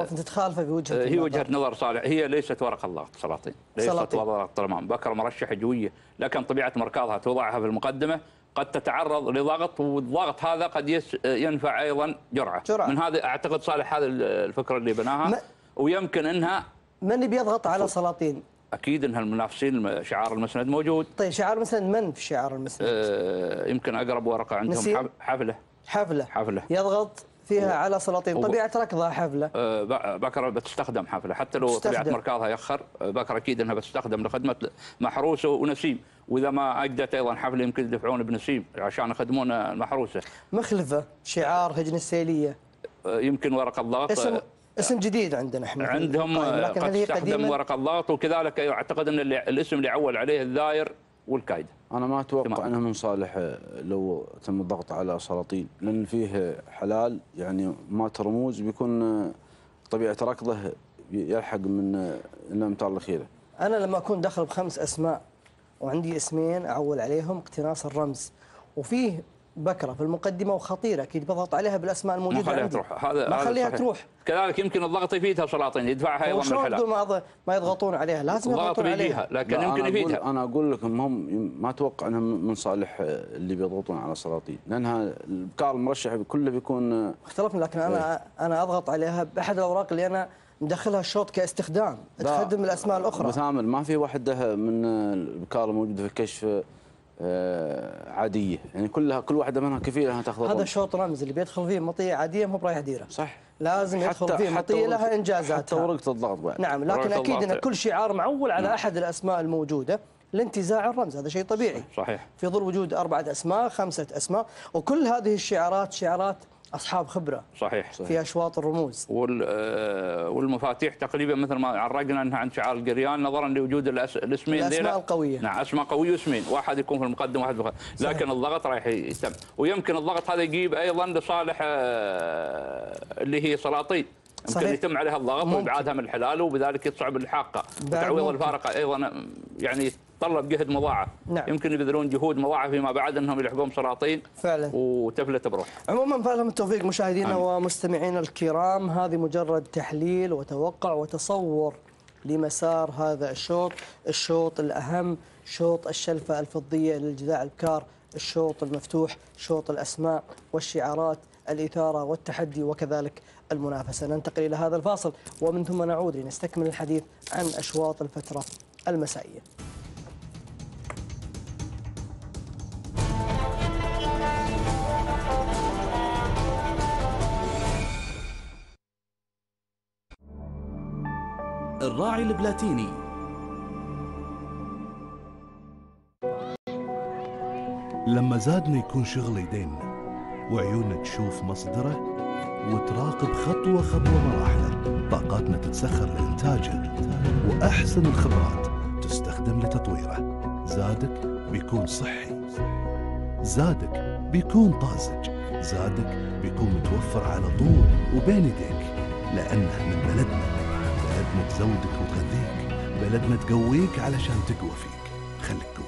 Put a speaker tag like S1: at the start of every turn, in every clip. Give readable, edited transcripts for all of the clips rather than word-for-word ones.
S1: معروف أنت تخالفه في وجهة
S2: هي وجهة نظر صالح، هي ليست ورق الضغط سلاطين، ليست ورق طلمان. بكرة مرشحة جوية، لكن طبيعة مركزها توضعها في المقدمة قد تتعرض لضغط، والضغط هذا قد ينفع أيضا جرعة. من هذا أعتقد صالح هذا الفكرة اللي بناها، ويمكن أنها
S1: من بيضغط على سلاطين؟
S2: اكيد انها المنافسين. شعار المسند موجود.
S1: طيب شعار المسند من في شعار المسند؟
S2: يمكن اقرب ورقه عندهم حفله
S1: يضغط فيها على سلاطين. طبيعه ركضها حفله.
S2: بكره بتستخدم حفله حتى لو طبيعه مركزها يخر. بكره اكيد انها بتستخدم لخدمه محروسه ونسيم، واذا ما اجدت ايضا حفله يمكن يدفعون بنسيم عشان يخدمون المحروسه.
S1: مخلفه شعار هجن السيليه.
S2: يمكن ورقه الضغط
S1: اسم جديد عندنا احنا
S2: عندهم. قد تستخدم ورقه الضغط، وكذلك اعتقد ان الاسم اللي عول عليه الذاير والكايده.
S3: انا ما اتوقع انه من صالح لو تم الضغط على سلاطين، لان فيه حلال يعني مات رموز بيكون طبيعه ركضه يلحق من الامتار الاخيره.
S1: انا لما اكون داخل ب5 اسماء وعندي اسمين اعول عليهم اقتناص الرمز، وفيه بكره في المقدمه وخطيره، اكيد بضغط عليها بالاسماء الموجوده عندي.
S2: تروح. هذا
S1: ما خليها تروح.
S2: كذلك يمكن الضغط يفيدها سلاطين، يدفعها ايضا من الحلال.
S1: ما يضغطون عليها، لازم يضغطون عليها،
S2: لكن يمكن يفيدها.
S3: انا اقول لكم هم ما اتوقع انهم من صالح اللي بيضغطون على سلاطين، لانها الابكار المرشح كله بيكون
S1: اختلفنا. لكن انا اضغط عليها باحد الاوراق اللي انا مدخلها الشوط كاستخدام تخدم الاسماء الاخرى.
S3: بثامر ما في وحده من الابكار الموجوده في الكشف عاديه، يعني كل واحده منها كفيله انها تاخذ.
S1: هذا شوط رمز اللي بيدخل فيه مطيه عاديه مو برايح ديره.
S3: صح،
S1: لازم يدخل فيه مطيه لها انجازاتها
S3: حتى ورقه الضغط بعد.
S1: نعم، لكن اكيد ان كل شعار معول على احد الاسماء الموجوده لانتزاع الرمز، هذا شيء طبيعي.
S2: صحيح.
S1: في ظل وجود 4 اسماء 5 اسماء، وكل هذه الشعارات شعارات اصحاب خبره.
S2: صحيح.
S1: في اشواط الرموز.
S2: والمفاتيح تقريبا مثل ما عرقنا انها عند شعار القريان، نظرا لوجود الاسمين
S1: الاسماء القويه.
S2: نعم، اسماء قويه واسمين، واحد يكون في المقدم وواحد في الخلف، لكن الضغط رايح يتم. ويمكن الضغط هذا يجيب ايضا لصالح اللي هي سلاطين، يمكن يتم عليها الضغط وابعادها من الحلال، وبذلك يصعب الحاقه وتعويض الفارقه ايضا، يعني يتطلب جهد مضاعف.
S1: نعم.
S2: يمكن يبذلون جهود مضاعفه فيما بعد انهم يلحقون سلاطين
S1: فعلا
S2: وتفلت بروح.
S1: عموما فلهم التوفيق مشاهدينا ومستمعينا الكرام، هذه مجرد تحليل وتوقع وتصور لمسار هذا الشوط الاهم، شوط الشلفه الفضيه للجذاع الابكار، الشوط المفتوح، شوط الاسماء والشعارات، الاثاره والتحدي وكذلك المنافسه. ننتقل الى هذا الفاصل ومن ثم نعود لنستكمل الحديث عن اشواط الفتره المسائيه.
S4: الراعي البلاتيني.
S5: لما زادنا يكون شغل يديننا وعيوننا تشوف مصدره وتراقب خطوة خطوة مراحله، طاقاتنا تتسخر لإنتاجه وأحسن الخبرات تستخدم لتطويره. زادك بيكون صحي، زادك بيكون طازج، زادك بيكون متوفر على طول وبين يديك، لأنه من بلدنا تزودك وتغذيك، بلدنا تقويك علشان تقوى فيك. خليك قوي.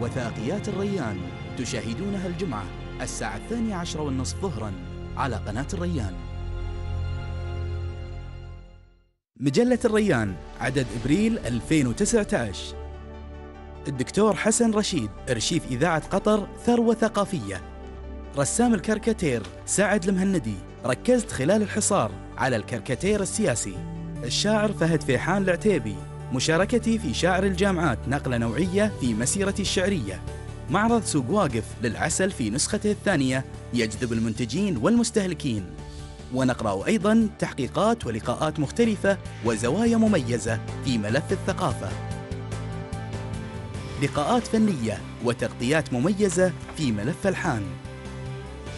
S4: وثائقيات الريان تشاهدونها الجمعة الساعة 12:30 ظهرا على قناة الريان. مجلة الريان عدد إبريل 2019. الدكتور حسن رشيد، أرشيف إذاعة قطر، ثروة ثقافية. رسام الكاريكاتير سعد المهندي، ركزت خلال الحصار على الكاريكاتير السياسي. الشاعر فهد فيحان العتيبي، مشاركتي في شاعر الجامعات، نقلة نوعية في مسيرتي الشعرية. معرض سوق واقف للعسل في نسخته الثانية يجذب المنتجين والمستهلكين. ونقرأ أيضاً تحقيقات ولقاءات مختلفة وزوايا مميزة في ملف الثقافة. لقاءات فنية وتغطيات مميزة في ملف ألحان،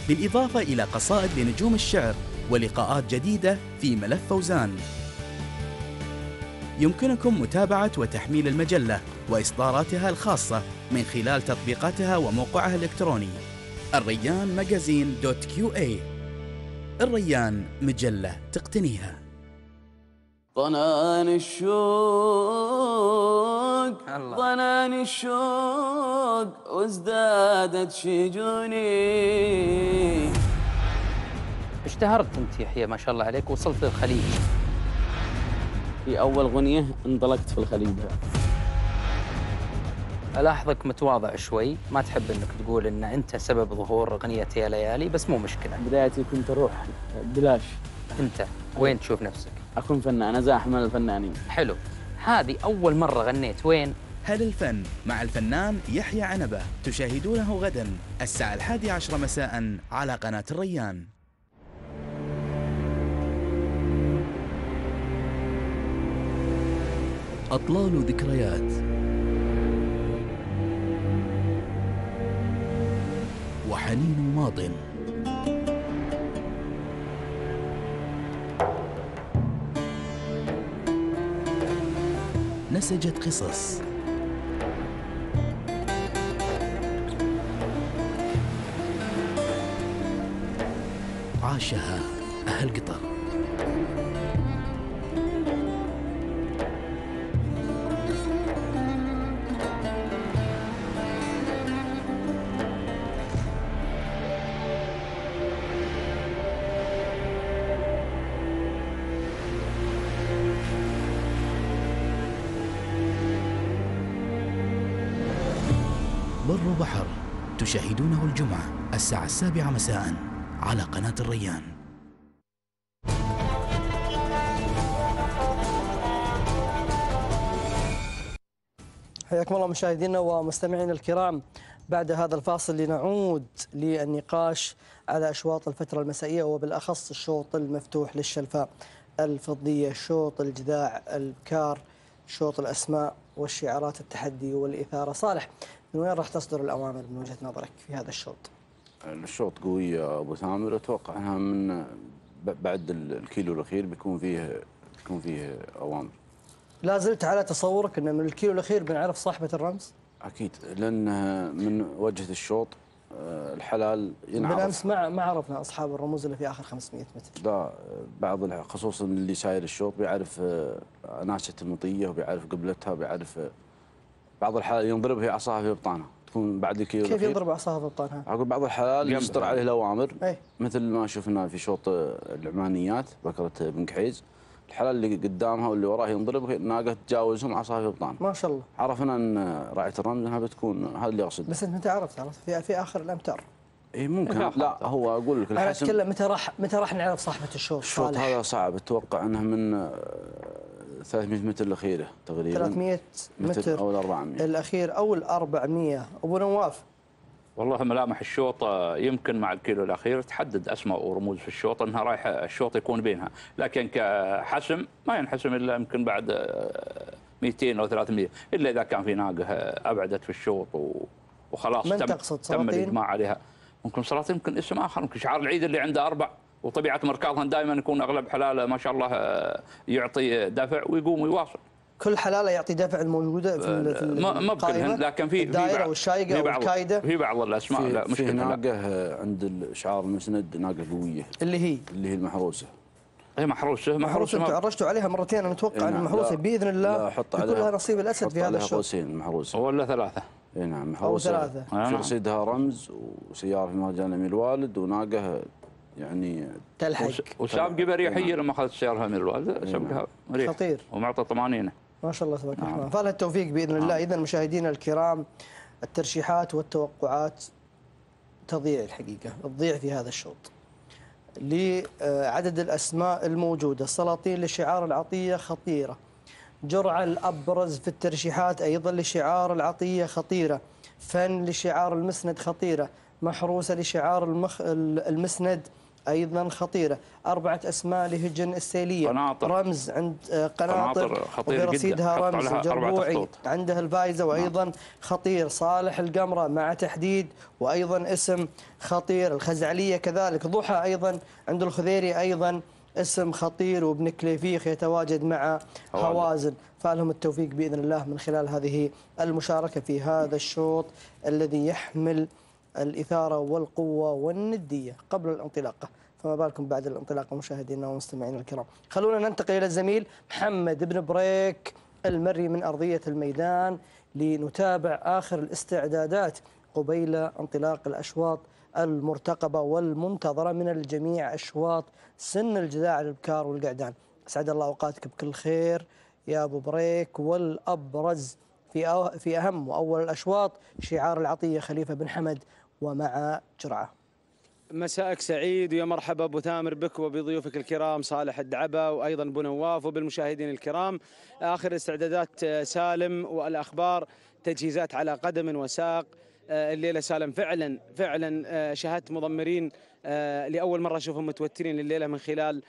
S4: بالإضافة إلى قصائد لنجوم الشعر ولقاءات جديدة في ملف فوزان. يمكنكم متابعة وتحميل المجلة وإصداراتها الخاصة من خلال تطبيقاتها وموقعها الإلكتروني الريان ماجازين .QA. الريان، مجلة تقتنيها.
S6: ضنان الشوق ضنان الشوق وازدادت شجوني.
S7: اشتهرت انت يحيى ما شاء الله عليك، وصلت للخليج.
S6: في اول غنية انطلقت في الخليج.
S7: الاحظك متواضع شوي، ما تحب انك تقول ان انت سبب ظهور اغنية يا ليالي، بس مو مشكلة.
S6: بدايتي كنت اروح بلاش.
S7: انت وين تشوف نفسك؟
S6: اكون فنان، ازاحم الفنانين.
S7: حلو. هذه اول مرة غنيت وين؟
S4: هل الفن مع الفنان يحيى عنبة، تشاهدونه غدا الساعة 11 مساء على قناة الريان.
S5: أطلال ذكريات وحنين ماضٍ. نسجت قصص عاشها أهل قطر. بر وبحر، تشاهدونه الجمعة الساعة 7 مساء على قناة الريان.
S1: حياكم الله مشاهدينا ومستمعينا الكرام. بعد هذا الفاصل لنعود للنقاش على أشواط الفترة المسائية، وبالأخص الشوط المفتوح للشلفاء الفضية، شوط الجذاع البكار، شوط الأسماء والشعارات التحدي والإثارة. صالح، من وين راح تصدر الأوامر من وجهة نظرك في هذا الشوط؟
S3: الشوط قوي يا أبو ثامر، أتوقع أنها من بعد الكيلو الأخير بيكون فيه أوامر.
S1: لا زلت على تصورك أن من الكيلو الأخير بنعرف صاحبة الرمز؟
S3: أكيد، لأن من وجهة الشوط الحلال ينعرف.
S1: بالأمس ما عرفنا أصحاب الرموز اللي في آخر 500 متر.
S3: لا، بعض خصوصا اللي ساير الشوط بيعرف ناشة المطية وبيعرف قبلتها، بيعرف بعض الحلال ينضرب هي عصاها في بطانها، تكون بعد الكيلو
S1: كيف يضرب عصاها في بطانها؟
S3: أقول بعض الحلال يصدر عليه الأوامر.
S1: أي.
S3: مثل ما شفنا في شوط العمانيات بكرة بن كحيز، الحلال اللي قدامها واللي وراه ينضرب، ناقة تجاوزهم عصاها في بطانها.
S1: ما شاء الله.
S3: عرفنا ان راعية الرمز انها بتكون هذا اللي اقصده.
S1: بس انت متى عرفت في اخر الامتار؟
S3: اي ممكن. لا هو اقول لك
S1: انا اتكلم متى راح نعرف صاحبة الشوط؟
S3: الشوط هذا صعب، اتوقع انها من 300 متر الاخيره تقريبا.
S1: 300 متر
S3: او ال 400
S1: الاخير او ال 400. ابو نواف،
S2: والله ملامح الشوط يمكن مع الكيلو الاخير تحدد اسماء ورموز في الشوط انها رايحه الشوط يكون بينها، لكن كحسم ما ينحسم الا يمكن بعد 200 او 300، الا اذا كان في ناقه ابعدت في الشوط وخلاص
S1: من تقصد
S2: تم الاجماع عليها. ممكن سلاطين، ممكن اسم اخر، ممكن شعار العيد اللي عنده 4، وطبيعه مركزهم دائما يكون اغلب حلاله ما شاء الله يعطي دفع ويقوم ويواصل.
S1: كل حلاله يعطي دفع الموجوده في
S2: ما بكلهن، لكن في
S1: الدائره والشايقه والكايده.
S2: في بعض الاسماء لا مشكله.
S3: في ناقه عند الشعار المسند، ناقه قويه
S1: اللي هي
S3: المحروسه.
S2: هي محروسه
S1: انتم عرجتوا عليها مرتين، انا اتوقع ان المحروسه باذن الله يكون لها نصيب الاسد في هذا الشوط.
S3: قوسين المحروسه
S2: ولا 3.
S3: اي نعم، محروسه
S1: او 3.
S3: في رصيدها رمز وسياره في مهرجان امير الوالد وناقه يعني
S1: تلحق
S2: وسابقه بريحيه لما اخذت سيارها امير الوالد، سابقها مريح
S1: خطير
S2: ومعطى طمانينه
S1: ما شاء الله تبارك الرحمن. فلها التوفيق باذن الله. اذا مشاهدينا الكرام، الترشيحات والتوقعات تضيع الحقيقه، تضيع في هذا الشوط لعدد الاسماء الموجوده. السلاطين لشعار العطيه خطيره، جرعه الابرز في الترشيحات ايضا لشعار العطيه خطيره، فن لشعار المسند خطيرة، محروسة لشعار المسند أيضا خطيرة، 4 أسماء لهجن السيلية،
S2: قناطر.
S1: رمز عند قناطر
S2: خطير
S1: وبرصيدها
S2: جدا،
S1: رمز الجربوعي عندها الفايزة وأيضا خطير، صالح القمرة مع تحديد وأيضا اسم خطير، الخزعلية كذلك، ضحى أيضا عند الخذيري أيضا اسم خطير، وابن كليفيخ يتواجد مع هوازن. فلهم التوفيق بإذن الله من خلال هذه المشاركة في هذا الشوط الذي يحمل الإثارة والقوة والندية قبل الانطلاقة، فما بالكم بعد الانطلاقة مشاهدينا ومستمعينا الكرام. خلونا ننتقل إلى الزميل محمد بن بريك المري من أرضية الميدان لنتابع آخر الاستعدادات قبيل انطلاق الأشواط المرتقبة والمنتظرة من الجميع، أشواط سن الجذاع البكار والقعدان. أسعد الله أوقاتك بكل خير يا أبو بريك. والأبرز في أهم وأول الأشواط شعار العطية خليفة بن حمد ومع جرعة.
S8: مساءك سعيد ويا مرحبا ابو ثامر بك وبضيوفك الكرام صالح الدعبه وايضا ابو نواف وبالمشاهدين الكرام. اخر استعدادات سالم والاخبار، تجهيزات على قدم وساق. الليله سالم فعلا شاهدت مضمرين لاول مره اشوفهم متوترين الليله من خلال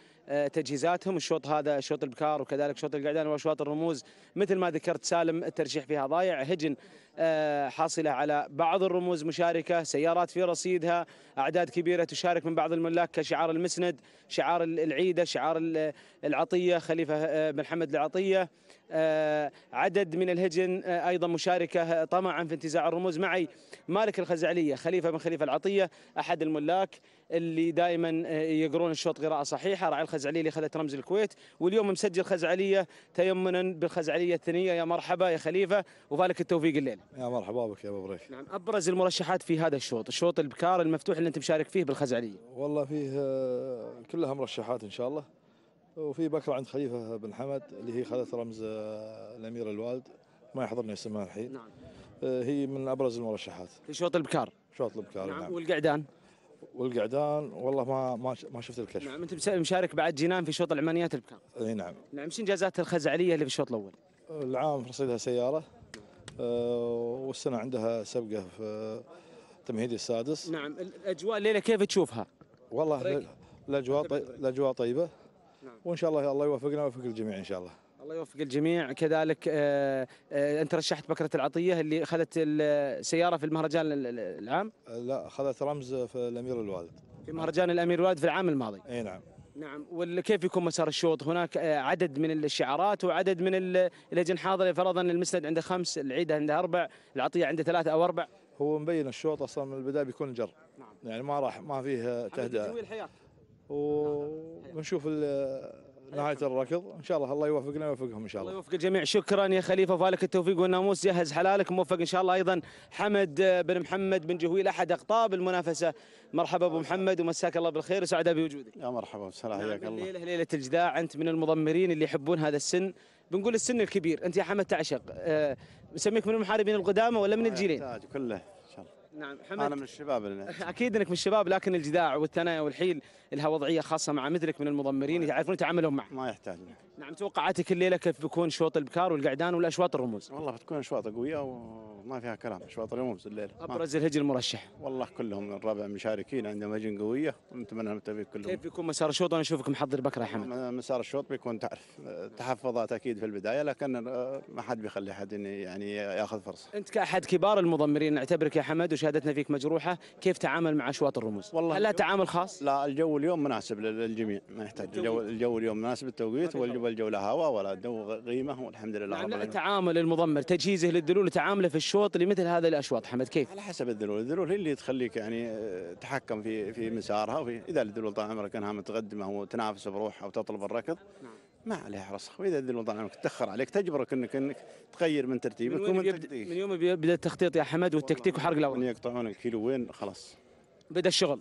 S8: تجهيزاتهم. الشوط هذا شوط البكار وكذلك شوط القعدان واشواط الرموز مثل ما ذكرت سالم الترشيح فيها ضايع، هجن حاصله على بعض الرموز مشاركه، سيارات في رصيدها، اعداد كبيره تشارك من بعض الملاك كشعار المسند، شعار العيده، شعار العطيه خليفه بن حمد العطيه. عدد من الهجن ايضا مشاركه طمعا في انتزاع الرموز. معي مالك الخزعليه خليفه بن خليفه العطيه، احد الملاك اللي دائما يقرون الشوط قراءه صحيحه، راعي الخزعليه اللي اخذت رمز الكويت، واليوم مسجل خزعليه تيمنا بالخزعليه الثانيه. يا مرحبا يا خليفه وفالك التوفيق الليله.
S9: يا مرحبا بك يا ابو بريك.
S8: نعم، ابرز المرشحات في هذا الشوط، الشوط البكار المفتوح اللي انت مشارك فيه بالخزعليه.
S9: والله فيه كلها مرشحات ان شاء الله، وفي بكره عند خليفه بن حمد اللي هي اخذت رمز الامير الوالد، ما يحضرني اسمها الحين.
S8: نعم.
S9: هي من ابرز المرشحات
S8: في شوط البكار.
S9: شوط البكار.
S8: نعم. والقعدان.
S9: والقعدان والله ما شفت الكشف.
S8: نعم، انت مشارك بعد جنان في شوط العمانيات البكار.
S9: اي نعم.
S8: نعم، شو انجازات الخزعليه اللي في الشوط الاول؟
S9: العام رصيدها سياره، والسنه عندها سبقه في تمهيدي السادس.
S8: نعم، الاجواء الليله كيف تشوفها؟
S9: والله الاجواء طيبه.
S8: نعم.
S9: وان شاء الله يوفقنا ويوفق الجميع ان شاء الله.
S8: الله يوفق الجميع. كذلك انت رشحت بكره العطيه اللي اخذت السياره في المهرجان العام؟
S9: لا، اخذت رمز في الامير الوالد
S8: في مهرجان الامير الوالد في العام الماضي.
S9: اي نعم.
S8: نعم، وكيف يكون مسار الشوط؟ هناك عدد من الشعارات وعدد من اللجن حاضره، فرضا المسند عنده 5، العيده عنده 4، العطيه عنده 3 أو 4.
S9: هو مبين الشوط اصلا من البدايه بيكون جر.
S8: نعم.
S9: يعني ما فيه تهدئه. ونشوف نهايه الركض ان شاء الله يوفقنا ويوفقهم ان شاء الله.
S8: الله يوفق الجميع. شكرا يا خليفه وفالك التوفيق والناموس. جهز حلالك، موفق ان شاء الله. ايضا حمد بن محمد بن جهويل احد اقطاب المنافسه. مرحبا ابو محمد ومساك الله بالخير وسعداء بوجودك.
S10: يا مرحبا وسهلا، حياك الله.
S8: الليله ليله الجذاع، انت من المضمرين اللي يحبون هذا السن، بنقول السن الكبير. انت يا حمد تعشق، بسميك من المحاربين القدامى ولا من الجيلين؟
S10: كله ان شاء الله.
S8: نعم حمد،
S10: انا من الشباب
S8: اكيد انك من الشباب، لكن الجذاع والثنايا والحيل لها وضعيه خاصه مع مثلك من المضمرين يعرفون يتعاملون معه.
S10: ما يحتاج.
S8: نعم، توقعاتك الليله كيف بيكون شوط البكار والقعدان والاشواط الرموز؟
S10: والله بتكون اشواط قويه وما فيها كلام، اشواط الرموز الليله.
S8: ابرز الهجن المرشح؟
S10: والله كلهم الربع مشاركين عندهم هجن قويه ونتمنى لهم التوفيق كلهم.
S8: كيف بيكون مسار الشوط وانا اشوفك محضر بكره يا حمد؟
S10: مسار الشوط بيكون تعرف تحفظات اكيد في البدايه، لكن ما حد بيخلي حد يعني ياخذ فرصه.
S8: انت كاحد كبار المضمرين نعتبرك يا حمد وشهادتنا فيك مجروحه، كيف تعامل مع اشواط الرموز؟
S10: والله
S8: هل لها تعامل خاص؟
S10: لا، الجو اليوم مناسب للجميع، ما يحتاج. الجو اليوم مناسب التوقيت، والجو لا هواء ولا الجو قيمه والحمد لله.
S8: نعم. لا، تعامل المضمر، تجهيزه للذلول وتعامله في الشوط لمثل هذه الاشواط حمد كيف؟
S10: على حسب الذلول هي اللي تخليك يعني تحكم في مسارها، اذا الذلول طال عمرك انها متقدمه وتنافس بروح او تطلب الركض ما عليها رسخ، واذا الذلول طال عمرك تاخر عليك تجبرك انك تغير من ترتيبك
S8: من يوم بدا التخطيط يا حمد والتكتيك وحرق الاوراق.
S10: من يقطعون الكيلوين خلاص
S8: بدا الشغل.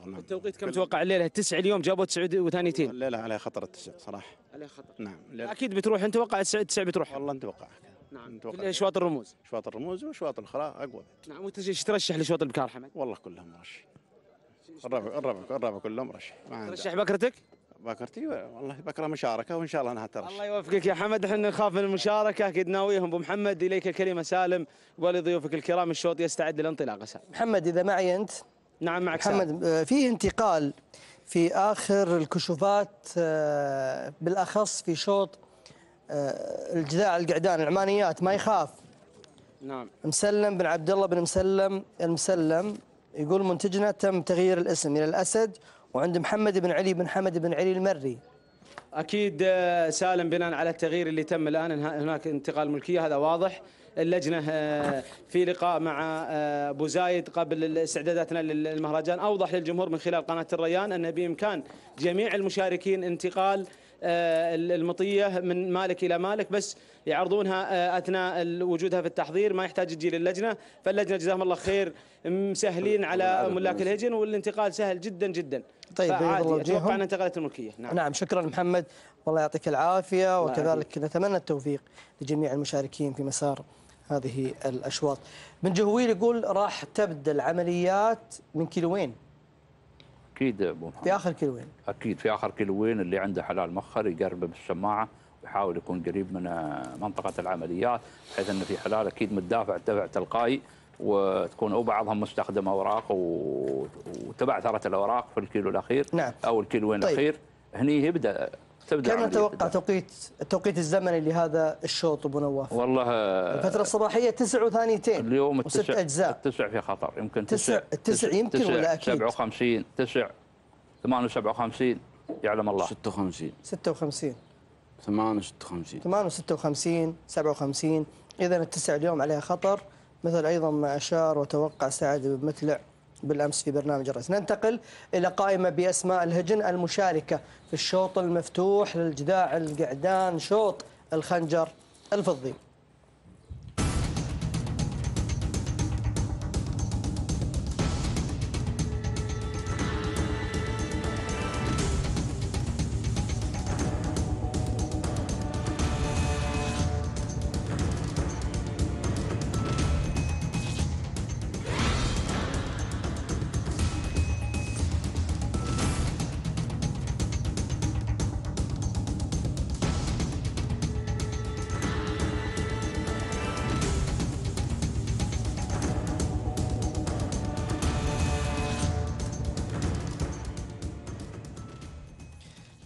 S10: نعم.
S8: التوقيت كم توقع الليله؟ 9 اليوم جابوا 9 وثانيتين.
S10: الليله عليها خطر ال9 صراحه.
S8: عليها خطر.
S10: نعم.
S8: اكيد بتروح، انت توقع 9 بتروح.
S10: والله نتوقع.
S8: نعم. اشواط الرموز.
S10: اشواط الرموز واشواط الخلاء اقوى.
S8: نعم. وانت ايش ترشح لشوط البكار حمد؟
S10: والله كلهم مرشح. الربع كلهم مرشح.
S8: ترشح بكرتك؟
S10: باكرتي والله بكره مشاركه وان شاء الله انها ترشح.
S8: الله يوفقك يا حمد، احنا نخاف من المشاركه اكيد ناويهم. ابو محمد اليك الكلمه سالم ولضيوفك الكرام، الشوط يستعد للانطلاقه. سالم.
S1: محمد اذا معي انت.
S8: نعم معك
S1: محمد. فيه انتقال في اخر الكشوفات بالاخص في شوط الجذاع القعدان العمانيات، ما يخاف.
S8: نعم.
S1: مسلم بن عبد الله بن مسلم المسلم يقول منتجنا تم تغيير الاسم الى الاسد، وعند محمد بن علي بن حمد بن علي المري.
S8: اكيد سالم بناء على التغيير اللي تم الان هناك انتقال ملكيه، هذا واضح. اللجنه في لقاء مع ابو زايد قبل استعداداتنا للمهرجان اوضح للجمهور من خلال قناه الريان ان بامكان جميع المشاركين انتقال المطيه من مالك الى مالك، بس يعرضونها اثناء وجودها في التحضير، ما يحتاج تجي للجنه. فاللجنه جزاهم الله خير مسهلين على ملاك الهجن، والانتقال سهل جدا جدا.
S1: طيب
S8: اتوقع ان انتقلت الملكيه.
S1: نعم شكرا محمد، والله يعطيك العافيه، وكذلك نتمنى التوفيق لجميع المشاركين في مسار هذه الاشواط. بن جهويل يقول راح تبدا العمليات من كيلوين.
S2: اكيد ابو محمد.
S1: في اخر كيلوين.
S2: اكيد في اخر كيلوين، اللي عنده حلال مخر يقرب بالسماعه ويحاول يكون قريب من منطقه العمليات، بحيث انه في حلال اكيد متدافع دفع تلقائي، وتكون او بعضهم مستخدم اوراق وتبعثرت الاوراق في الكيلو الاخير.
S1: نعم.
S2: او الكيلوين الاخير هني تبدا
S1: كم نتوقع التوقيت الزمني لهذا الشوط ابو نواف؟
S2: والله
S1: الفتره الصباحيه 9 وثانيتين
S2: اليوم
S1: وست اجزاء.
S2: التسع في خطر، يمكن
S1: التسع يمكن ولا اكيد
S2: 57 9 58 يعلم الله
S3: 56
S1: 56 57. اذا التسع اليوم عليها خطر، مثل ايضا ما اشار وتوقع سعد بن متلع بالامس في برنامج الرئيس. ننتقل الى قائمه باسماء الهجن المشاركه في الشوط المفتوح للجذاع القعدان، شوط الخنجر الفضي.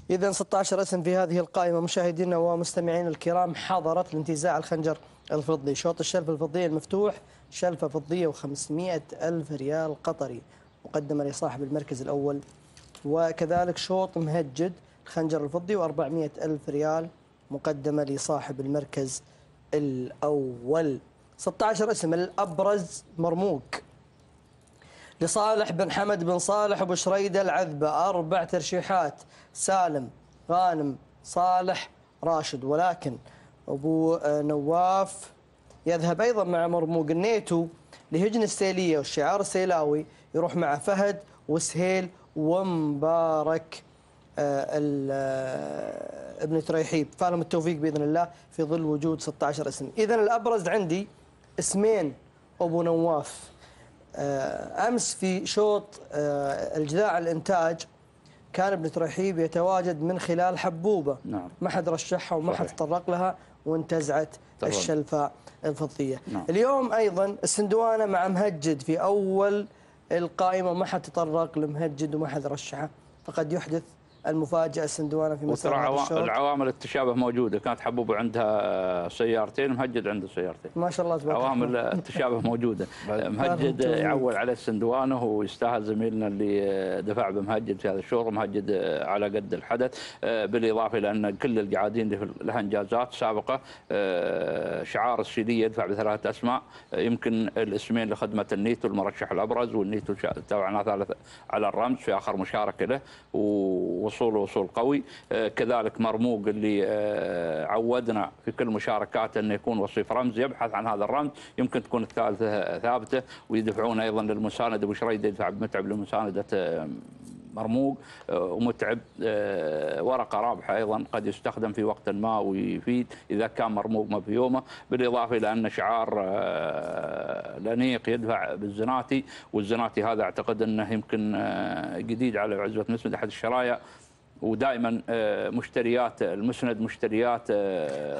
S1: إذن 16 اسم في هذه القائمة مشاهدينا ومستمعينا الكرام حضرت لانتزاع الخنجر الفضي. شوط الشلفة الفضية المفتوح، شلفة فضية و500 ألف ريال قطري مقدمة لصاحب المركز الأول، وكذلك شوط مهجد الخنجر الفضي و400 ألف ريال مقدمة لصاحب المركز الأول. 16 اسم الأبرز مرموق لصالح بن حمد بن صالح أبو شريدة العذبة، 4 ترشيحات، سالم غانم صالح راشد، ولكن أبو نواف يذهب أيضا مع مرموق النيتو لهجن السيلية والشعار السيلاوي، يروح مع فهد وسهيل ومبارك ابن تريحيب. فلهم التوفيق بإذن الله في ظل وجود 16 اسم. إذن الأبرز عندي اسمين أبو نواف. أمس في شوط الجذاع الإنتاج كان ابن ترحيب يتواجد من خلال حبوبة.
S2: نعم.
S1: ما حد رشحها وما حد تطرق لها وانتزعت الشلفة الفضية.
S2: نعم.
S1: اليوم أيضا السندوانة مع مهجد في أول القائمة، ما حد تطرق لمهجد وما حد رشحه، فقد يحدث المفاجأة السندوانة في مسار هذا الشوط.
S2: العوامل التشابه موجودة، كانت حبوبة عندها سيارتين، مهجد عنده سيارتين.
S1: ما شاء الله تبارك الله.
S2: عوامل التشابه موجودة. مهجد يعول على السندوانة ويستاهل زميلنا اللي دفع بمهجد في هذا الشوط، مهجد على قد الحدث، بالإضافة إلى أن كل القاعدين لها إنجازات سابقة. شعار السيدية يدفع ب3 أسماء، يمكن الاسمين لخدمة النيتو المرشح الأبرز، والنيتو توعنا ثالث على الرمز في آخر مشاركة له، وصول قوي. كذلك مرموق اللي عودنا في كل مشاركاته انه يكون وصيف رمز، يبحث عن هذا الرمز، يمكن تكون الثالثه ثابته، ويدفعون ايضا للمساند ابو شريده يدفع بمتعب لمسانده مرموق، ومتعب ورقه رابحه ايضا قد يستخدم في وقت ما ويفيد اذا كان مرموق ما في يومه، بالاضافه الى ان شعار لنيق يدفع بالزناتي، والزناتي هذا اعتقد انه يمكن جديد على عزبه مسند، احد الشرايع ودائما مشتريات المسند مشتريات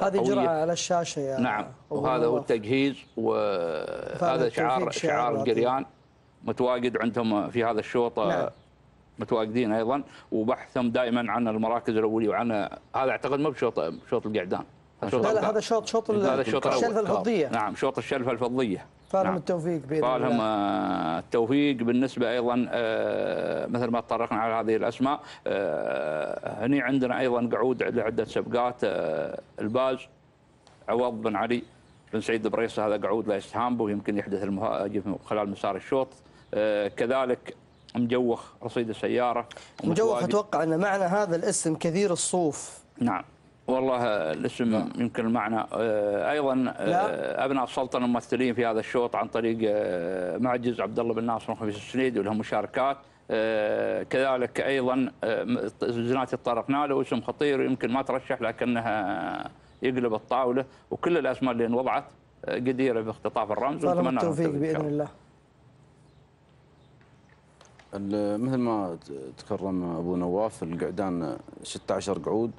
S1: هذه جرعه على الشاشه يا
S2: نعم، وهذا هو التجهيز، وهذا شعار القريان متواجد عندهم في هذا الشوط. نعم. متواجدين ايضا، وبحثهم دائما عن المراكز الاوليه، وعن هذا اعتقد مو بشوط القعدان.
S1: لا هذا شوط الشلفه الفضيه.
S2: نعم، شوط الشلفه الفضيه.
S1: فالهم التوفيق باذن الله.
S2: فالهم التوفيق. بالنسبه ايضا مثل ما تطرقنا على هذه الاسماء، هني عندنا ايضا قعود لعده سبقات. الباز عوض بن علي بن سعيد بريصه، هذا قعود لا يستهان به ويمكن يحدث المهاجم خلال مسار الشوط. كذلك مجوخ رصيد السياره.
S1: مجوخ اتوقع ان معنى هذا الاسم كثير الصوف.
S2: نعم والله الاسم يمكن المعنى. ايضا ابناء السلطنه ممثلين في هذا الشوط عن طريق معجز عبد الله بن ناصر وخميس السنيد، ولهم مشاركات. كذلك ايضا زناتي تطرقنا له، اسم خطير يمكن ما ترشح لكنها يقلب الطاوله، وكل الاسماء اللي انوضعت قديره باختطاف الرمز.
S1: ونتمنى التوفيق باذن الله.
S3: مثل ما تكرم ابو نواف، القعدان 16 قعود،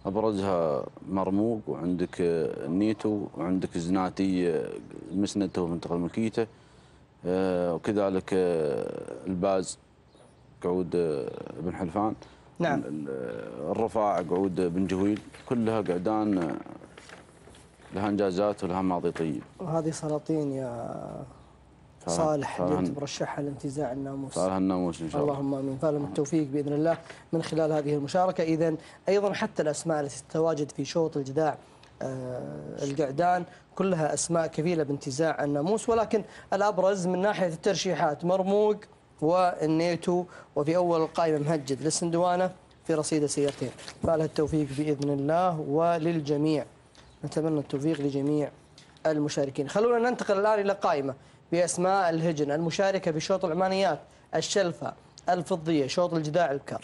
S3: ابرزها مرموق، وعندك النيتو، وعندك زناتي المسند تو منتقل ملكيته، وكذلك الباز قعود بن حلفان.
S1: نعم.
S3: الرفاع قعود بن جهويل، كلها قعدان لها انجازات ولها ماضي طيب.
S1: وهذه سلاطين يا صالح اللي انت مرشحها لانتزاع الناموس.
S3: صالح الناموس ان شاء الله.
S1: اللهم امين. فلهم التوفيق باذن الله من خلال هذه المشاركه. اذا ايضا حتى الاسماء التي تتواجد في شوط الجداع القعدان كلها اسماء كفيله بانتزاع الناموس، ولكن الابرز من ناحيه الترشيحات مرموق والنيتو، وفي اول القائمه مهجد للسندوانه في رصيد سيارتين. فلها التوفيق باذن الله وللجميع. نتمنى التوفيق لجميع المشاركين. خلونا ننتقل الان الى قائمه بأسماء الهجن المشاركة في شوط العمانيات الشلفة الفضية، شوط الجداع البكر.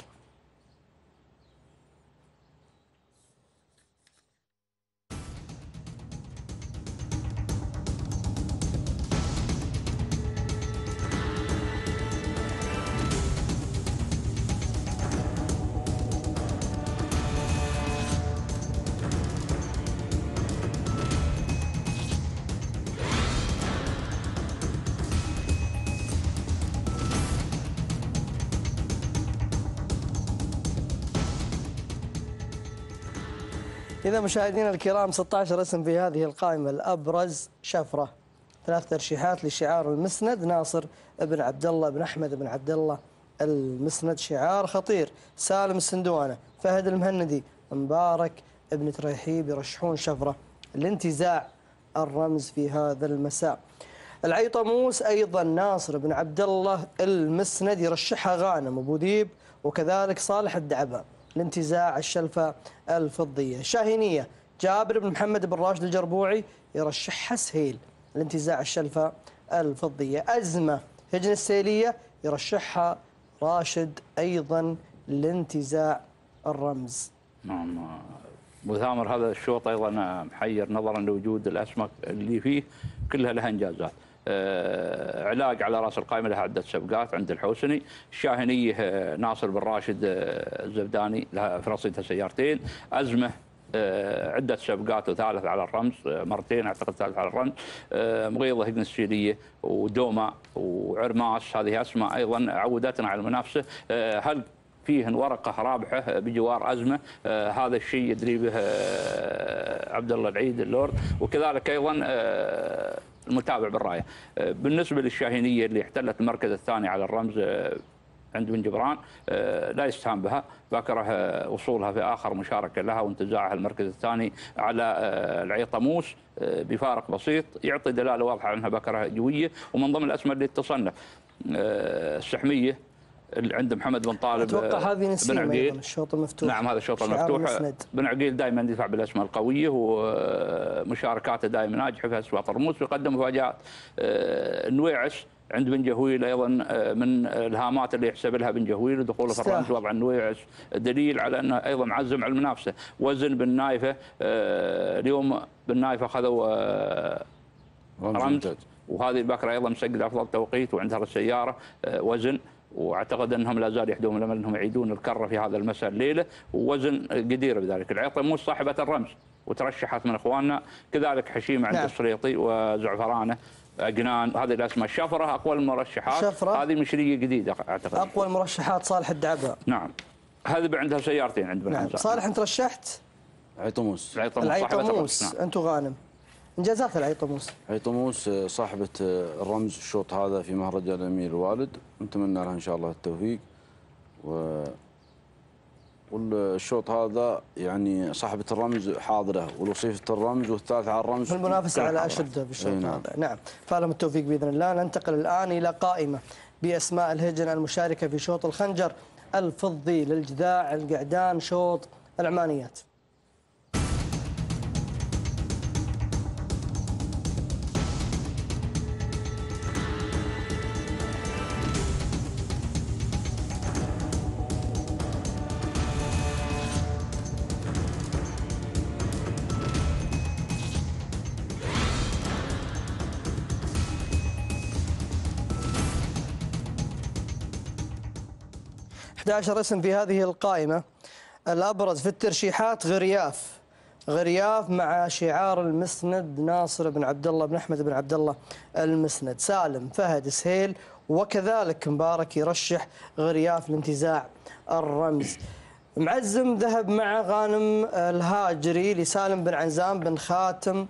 S1: إذا مشاهدينا الكرام 16 اسم في هذه القائمة. الأبرز شفرة، 3 ترشيحات لشعار المسند، ناصر بن عبد الله بن أحمد بن عبد الله المسند شعار خطير. سالم السندوانة، فهد المهندي، مبارك ابن تريحيب يرشحون شفرة لانتزاع الرمز في هذا المساء. العيطموس أيضا ناصر بن عبد الله المسند يرشحها غانم أبو ذيب، وكذلك صالح الدعبة لانتزاع الشلفة الفضية. شاهينية جابر بن محمد بن راشد الجربوعي يرشحها سهيل لانتزاع الشلفة الفضية. أزمة هجن السيلية يرشحها راشد أيضا لانتزاع الرمز.
S2: نعم، مثامر هذا الشوط أيضا محير نظرا لوجود الأسماء اللي فيه كلها لها إنجازات. علاج على راس القائمه لها عده سبقات عند الحوسني. الشاهنيه ناصر بن راشد الزبداني لها في رصيدها سيارتين. ازمه عده سبقات وثالث على الرمز مرتين اعتقد ثالث على الرمز. مغيضه هجن السيليه ودوما وعرماس، هذه اسماء ايضا عودتنا على المنافسه. هل فيه ورقه رابحه بجوار ازمه؟ هذا الشيء يدري به عبد الله العيد اللورد، وكذلك ايضا المتابع بالرايه. بالنسبه للشاهينيه اللي احتلت المركز الثاني على الرمز عند بن جبران، لا يستهان بها، بكره وصولها في اخر مشاركه لها وانتزاعها المركز الثاني على العيطموس بفارق بسيط، يعطي دلاله واضحه انها بكره جويه. ومن ضمن الاسماء اللي تصنف السحميه عند محمد بن طالب.
S1: اتوقع هذه نسيم ايضا الشوط المفتوح.
S2: نعم، هذا الشوط المفتوح. بن عقيل دائما يدفع بالاسماء القويه، ومشاركاته دائما ناجحه في اسواق الرموز، ويقدم مفاجات. النويعس عند بن جهويل ايضا من الهامات اللي يحسب لها بن جهويل، ودخوله في الرمز وضع النويعس دليل على انه ايضا معزم على المنافسه. وزن بن نايفه، اليوم بن نايفه اخذوا رمز، وهذه البكره ايضا مسجله افضل توقيت وعندها السياره وزن، واعتقد انهم لا زال يحدون الامل انهم يعيدون الكره في هذا المساء الليله، ووزن جدير بذلك. العيطموس صاحبه الرمز وترشحت من اخواننا، كذلك حشيمه عند السريطي وزعفرانه أجنان، هذه الاسماء. الشفره اقوى المرشحات، هذه مشريه جديده اعتقد.
S1: اقوى المرشحات صالح الدعبه.
S2: نعم، هذه عندها سيارتين عند بن
S1: نعم.
S2: حمزه.
S1: صالح انت رشحت؟
S3: عيطموس.
S1: العيطموس. نعم. انتم غانم. انجازات العيطموس.
S3: عيطموس صاحبه الرمز الشوط هذا في مهرجان الامير الوالد، نتمنى لها ان شاء الله التوفيق. والشوط هذا يعني صاحبة الرمز حاضرة، والوصيفة الرمز والثالثة على الرمز
S1: في المنافسة على أشده بالشوط هذا. نعم، فلهم التوفيق بإذن الله. ننتقل الآن إلى قائمة بأسماء الهجن المشاركة في شوط الخنجر الفضي للجذاع القعدان شوط العمانيات. اسم في هذه القائمة. الأبرز في الترشيحات غرياف مع شعار المسند ناصر بن عبد الله بن أحمد بن عبد الله المسند. سالم فهد سهيل وكذلك مبارك يرشح غرياف لانتزاع الرمز. معزم ذهب مع غانم الهاجري لسالم بن عنزام بن خاتم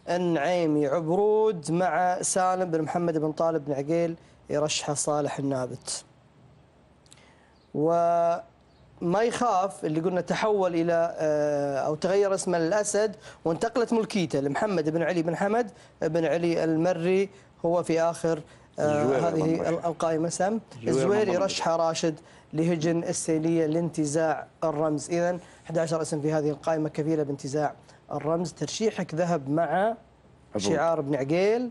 S1: النعيمي. عبرود مع سالم بن محمد بن طالب بن عقيل يرشحه صالح النابت. وما يخاف اللي قلنا تحول إلى أو تغير اسمه للأسد وانتقلت ملكيته لمحمد بن علي بن حمد بن علي المري، هو في آخر هذه القائمة. سم الزوير يرشح راشد لهجن السيلية لانتزاع الرمز. إذن 11 اسم في هذه القائمة كفيلة بانتزاع الرمز. ترشيحك ذهب مع شعار بن عقيل.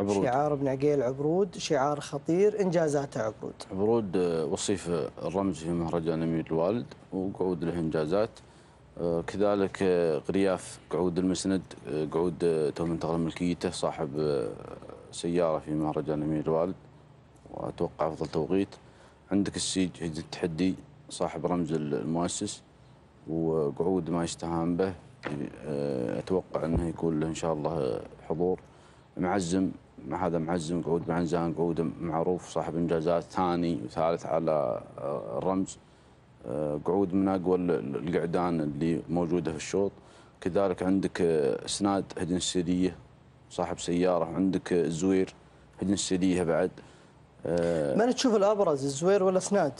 S1: شعار بن عقيل عبرود، شعار خطير. انجازاته عبرود
S3: وصيف الرمز في مهرجان امير الوالد وقعود له انجازات. كذلك غرياف قعود المسند، قعود تو منتقل ملكيته، صاحب سياره في مهرجان امير الوالد واتوقع افضل توقيت. عندك السيج هجن التحدي صاحب رمز المؤسس وقعود ما يستهان به، اتوقع انه يكون له ان شاء الله حضور. معزم مع هذا معزم قعود بن عنزان، قعود معروف صاحب انجازات ثاني وثالث على الرمز، قعود من اقوى القعدان اللي موجوده في الشوط. كذلك عندك اسناد هجن السيليه صاحب سياره، وعندك الزوير هجن السيليه بعد.
S1: من تشوف الابرز الزوير ولا اسناد؟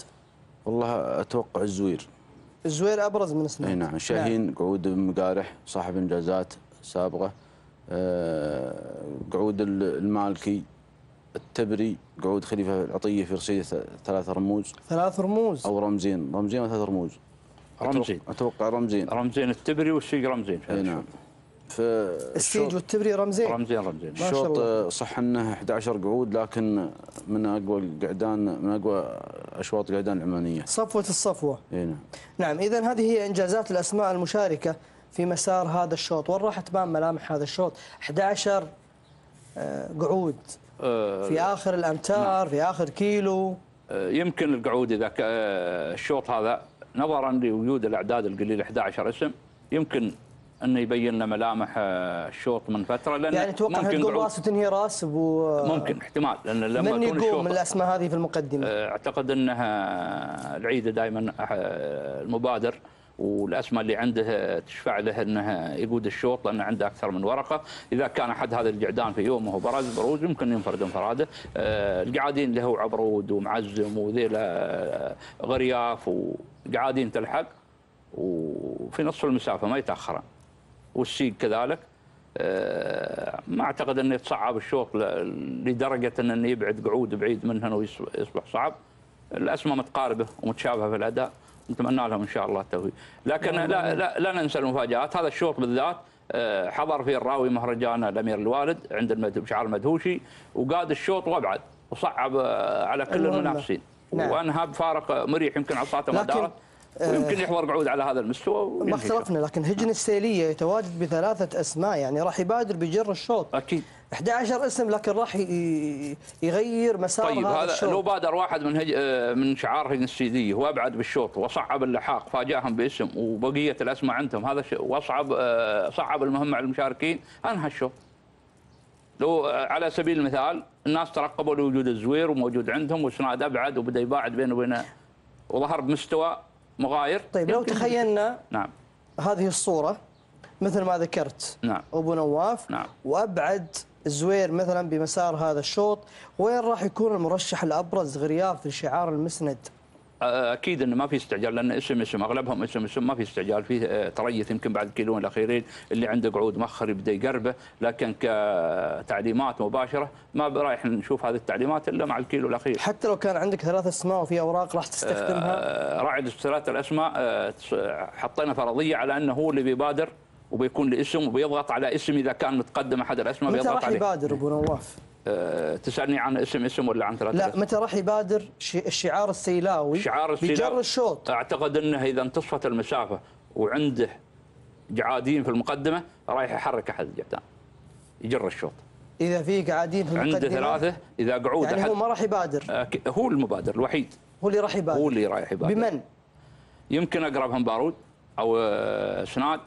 S3: والله اتوقع
S1: الزوير ابرز من اسناد.
S3: اي نعم. شاهين قعود بن مقارح صاحب انجازات سابقه. قعود المالكي التبري، قعود خليفه العطيه في رصيد 3 رموز.
S1: 3 رموز
S3: او رمزين و3 رموز. اتوقع رمزين
S2: التبري والسيج رمزين.
S3: اي نعم.
S1: السيج والتبري رمزين.
S3: الشوط صح انه 11 قعود، لكن من اقوى القعدان، من اقوى اشواط القعدان العمانيه.
S1: صفوه.
S3: اي نعم.
S1: نعم، اذا هذه هي انجازات الاسماء المشاركه في مسار هذا الشوط. وين راح تبان ملامح هذا الشوط؟ 11 قعود في آخر الأمتار. نعم. في آخر كيلو.
S2: يمكن القعود إذا الشوط هذا نظرا لوجود الأعداد القليلة 11 اسم يمكن أنه يبين لنا ملامح الشوط من فترة. لأن
S1: يعني توقع أنها تقول راس وتنهي راس
S2: ممكن احتمال، لأن لما
S1: من يقوم من الأسماء هذه في المقدمة؟
S2: أعتقد أنها العيدة دائما المبادر والاسماء اللي عنده تشفع له انه يقود الشوط، لانه عنده اكثر من ورقه. اذا كان احد هذا القعدان في يومه بروز يمكن ينفرد انفراده. القعادين اللي هو عبرود ومعزم وذيلا غرياف وقعادين تلحق وفي نصف المسافه ما يتاخرن. والسيق كذلك. ما اعتقد انه يتصعب الشوط لدرجه انه يبعد قعود بعيد منهن ويصبح صعب. الاسماء متقاربه ومتشابهه في الاداء، نتمنى لهم ان شاء الله التوفيق. لكن لا ننسى المفاجات. هذا الشوط بالذات حضر فيه الراوي مهرجان الامير الوالد عند شعار المدهوشي، وقاد الشوط وابعد وصعب على كل المنافسين. نعم. وانهى بفارق مريح، يمكن عصاته ما دارت ويمكن يحضر قعود على هذا المستوى.
S1: ما اختلفنا، لكن هجن السيليه يتواجد ب3 اسماء، يعني راح يبادر بجر الشوط.
S2: اكيد.
S1: 11 اسم لكن راح يغير مسار
S2: طيب
S1: هذا
S2: هذا
S1: الشوط.
S2: لو بادر واحد من شعار هجن السيديه وابعد بالشوط وصعب اللحاق فاجاهم باسم وبقيه الاسماء عندهم هذا صعب المهمه على المشاركين انهى الشوط. لو على سبيل المثال الناس ترقبوا لوجود الزوير وموجود عندهم وسناد ابعد وبدا يباعد بينه وبينه وظهر بمستوى مغاير.
S1: طيب لو تخيلنا
S2: نعم
S1: هذه الصوره مثل ما ذكرت
S2: نعم
S1: ابو نواف
S2: نعم
S1: وابعد الزوير مثلا بمسار هذا الشوط، وين راح يكون المرشح الابرز غرياب في شعار المسند؟
S2: اكيد انه ما في استعجال لان اسم اغلبهم اسم ما في استعجال، فيه تريث يمكن بعد الكيلوين الاخيرين اللي عنده قعود مخر يبدا يقربه، لكن كتعليمات مباشره ما رايح نشوف هذه التعليمات الا مع الكيلو الاخير.
S1: حتى لو كان عندك 3 اسماء وفي اوراق راح تستخدمها؟
S2: راعي ثلاث الاسماء حطينا فرضيه على انه هو اللي بيبادر وبيكون لاسم وبيضغط على اسم اذا كان متقدم احد الاسماء بيضغط عليه.
S1: متى راح يبادر ابو نواف؟
S2: تسالني عن اسم ولا عن ثلاثة؟
S1: لا متى راح يبادر الشعار السيلاوي بجر الشوط؟
S2: اعتقد انه اذا انتصفت المسافه وعنده جعادين في المقدمه رايح يحرك احد الجعدان يجر الشوط.
S1: اذا في قاعدين في المقدمه
S2: عنده ثلاثه اذا قعود
S1: يعني
S2: أحد
S1: هو ما راح يبادر؟
S2: هو المبادر الوحيد،
S1: هو اللي راح يبادر.
S2: هو اللي رايح يبادر.
S1: بمن؟
S2: يمكن اقربهم بارود او سناد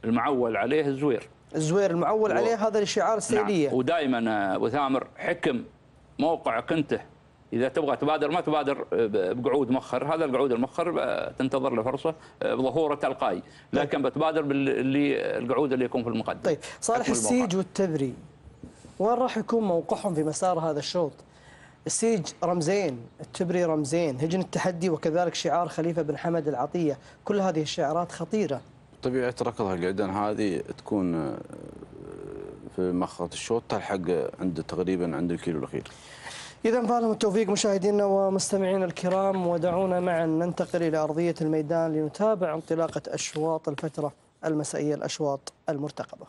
S2: المعول عليه الزوير.
S1: الزوير المعول عليه هذا الشعار السيليه.
S2: نعم. ودائما ابو ثامر حكم موقعك انت، اذا تبغى تبادر ما تبادر بقعود مخر، هذا القعود المخر تنتظر له فرصه بظهوره تلقائي، لكن بتبادر بالقعود اللي يكون في المقدم.
S1: طيب صالح السيج والتبري وين راح يكون موقعهم في مسار هذا الشوط؟ السيج رمزين، التبري رمزين، هجن التحدي وكذلك شعار خليفه بن حمد العطيه، كل هذه الشعارات خطيره.
S3: طبيعة ركضها القعدان هذه تكون في مخرة الشوط تلحق تقريبا عند الكيلو الأخير.
S1: إذا فالهم التوفيق مشاهدينا ومستمعينا الكرام، ودعونا معا ننتقل إلى أرضية الميدان لنتابع انطلاقة أشواط الفترة المسائية، الأشواط المرتقبة.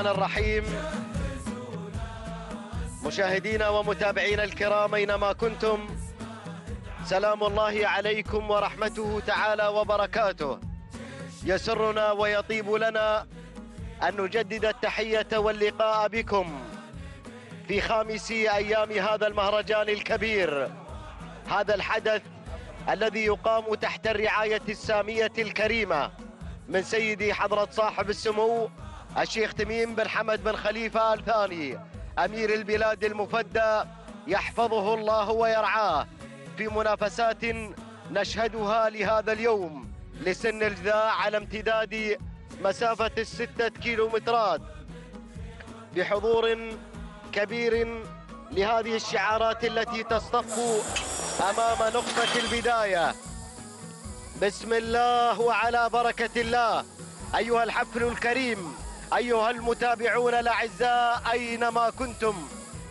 S11: الرحيم. مشاهدينا ومتابعينا الكرام أينما كنتم، سلام الله عليكم ورحمته تعالى وبركاته. يسرنا ويطيب لنا أن نجدد التحية واللقاء بكم في خامس أيام هذا المهرجان الكبير، هذا الحدث الذي يقام تحت الرعاية السامية الكريمة من سيدي حضرة صاحب السمو الشيخ تميم بن حمد بن خليفة الثاني أمير البلاد المفدى يحفظه الله ويرعاه في منافسات نشهدها لهذا اليوم لسن الجذاع على امتداد مسافة 6 كيلومترات بحضور كبير لهذه الشعارات التي تصطف أمام نقطة البداية. بسم الله وعلى بركة الله. أيها الحفل الكريم، أيها المتابعون الأعزاء أينما كنتم،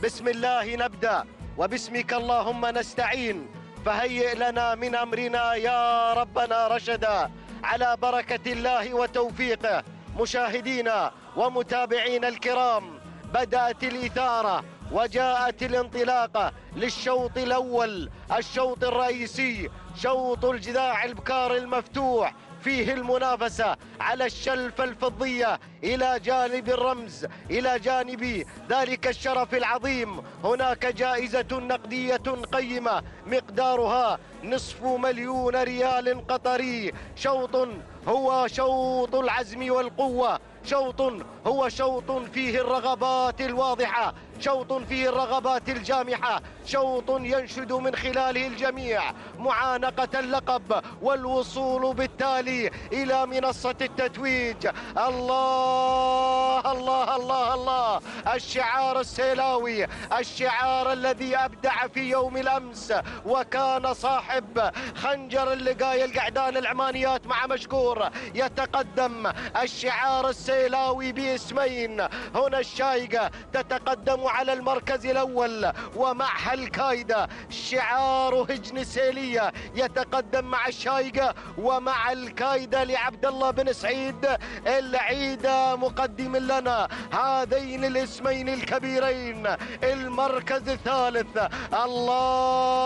S11: بسم الله نبدأ وباسمك اللهم نستعين، فهيئ لنا من أمرنا يا ربنا رشدا على بركة الله وتوفيقه. مشاهدينا ومتابعينا الكرام، بدأت الإثارة وجاءت الانطلاقة للشوط الأول، الشوط الرئيسي، شوط الجذاع البكار المفتوح، فيه المنافسة على الشلفة الفضية إلى جانب الرمز، إلى جانب ذلك الشرف العظيم. هناك جائزة نقدية قيمة مقدارها 500,000 ريال قطري. شوط هو شوط العزم والقوة، شوط هو شوط فيه الرغبات الواضحة، شوط فيه الرغبات الجامحة، شوط ينشد من خلاله الجميع معانقة اللقب والوصول بالتالي إلى منصة التتويج. الله الله الله الله، الشعار السيلاوي، الشعار الذي أبدع في يوم الأمس وكان صاحب خنجر اللقاية القعدان العمانيات مع مشكور. يتقدم الشعار السيلاوي باسمين، هنا الشايقة تتقدم على المركز الأول ومعها الكايدة. شعار هجن سيلية يتقدم مع الشايقة ومع الكايدة لعبد الله بن سعيد العيدة مقدم لنا هذين الاسمين الكبيرين. المركز الثالث الله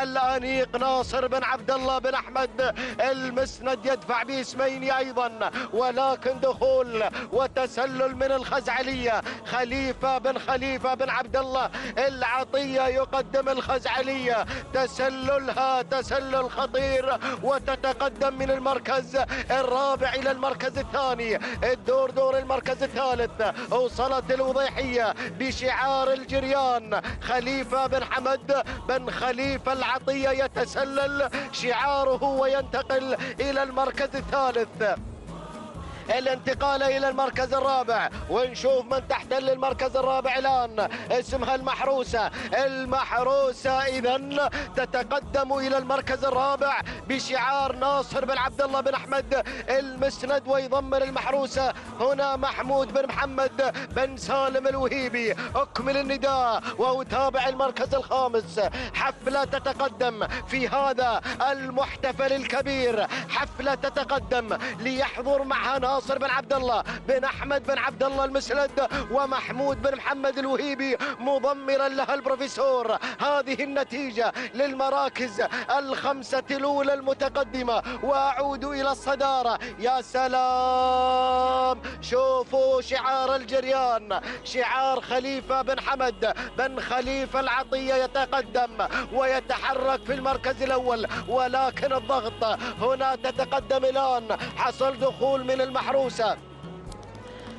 S11: الأنيق ناصر بن عبد الله بن أحمد المسند يدفع باسمين أيضا، ولكن دخول وتسلل من الخزعلية. خليفة بن عبد الله العطية يقدم الخزعلية، تسللها تسلل خطير وتتقدم من المركز الرابع إلى المركز الثاني. الدور دور المركز الثالث وصلت الوضيحية بشعار الجريان. خليفة بن حمد بن خليفة العطية يتسلل شعاره وينتقل إلى المركز الثالث. الانتقال إلى المركز الرابع، ونشوف من تحتل المركز الرابع الآن، اسمها المحروسة. المحروسة إذن تتقدم إلى المركز الرابع بشعار ناصر بن عبد الله بن أحمد المسند، ويضمن المحروسة هنا محمود بن محمد بن سالم الوهيبي. أكمل النداء وأتابع المركز الخامس. حفلة تتقدم في هذا المحتفل الكبير، حفلة تتقدم ليحضر معها ناصر بن عبد الله بن أحمد بن عبد الله المسند ومحمود بن محمد الوهيبي مضمرا لها البروفيسور. هذه النتيجة للمراكز الخمسة الأولى المتقدمة، وأعود إلى الصدارة. يا سلام، شوفوا شعار الجريان، شعار خليفة بن حمد بن خليفة العطية يتقدم ويتحرك في المركز الأول، ولكن الضغط هنا تتقدم الآن. حصل دخول من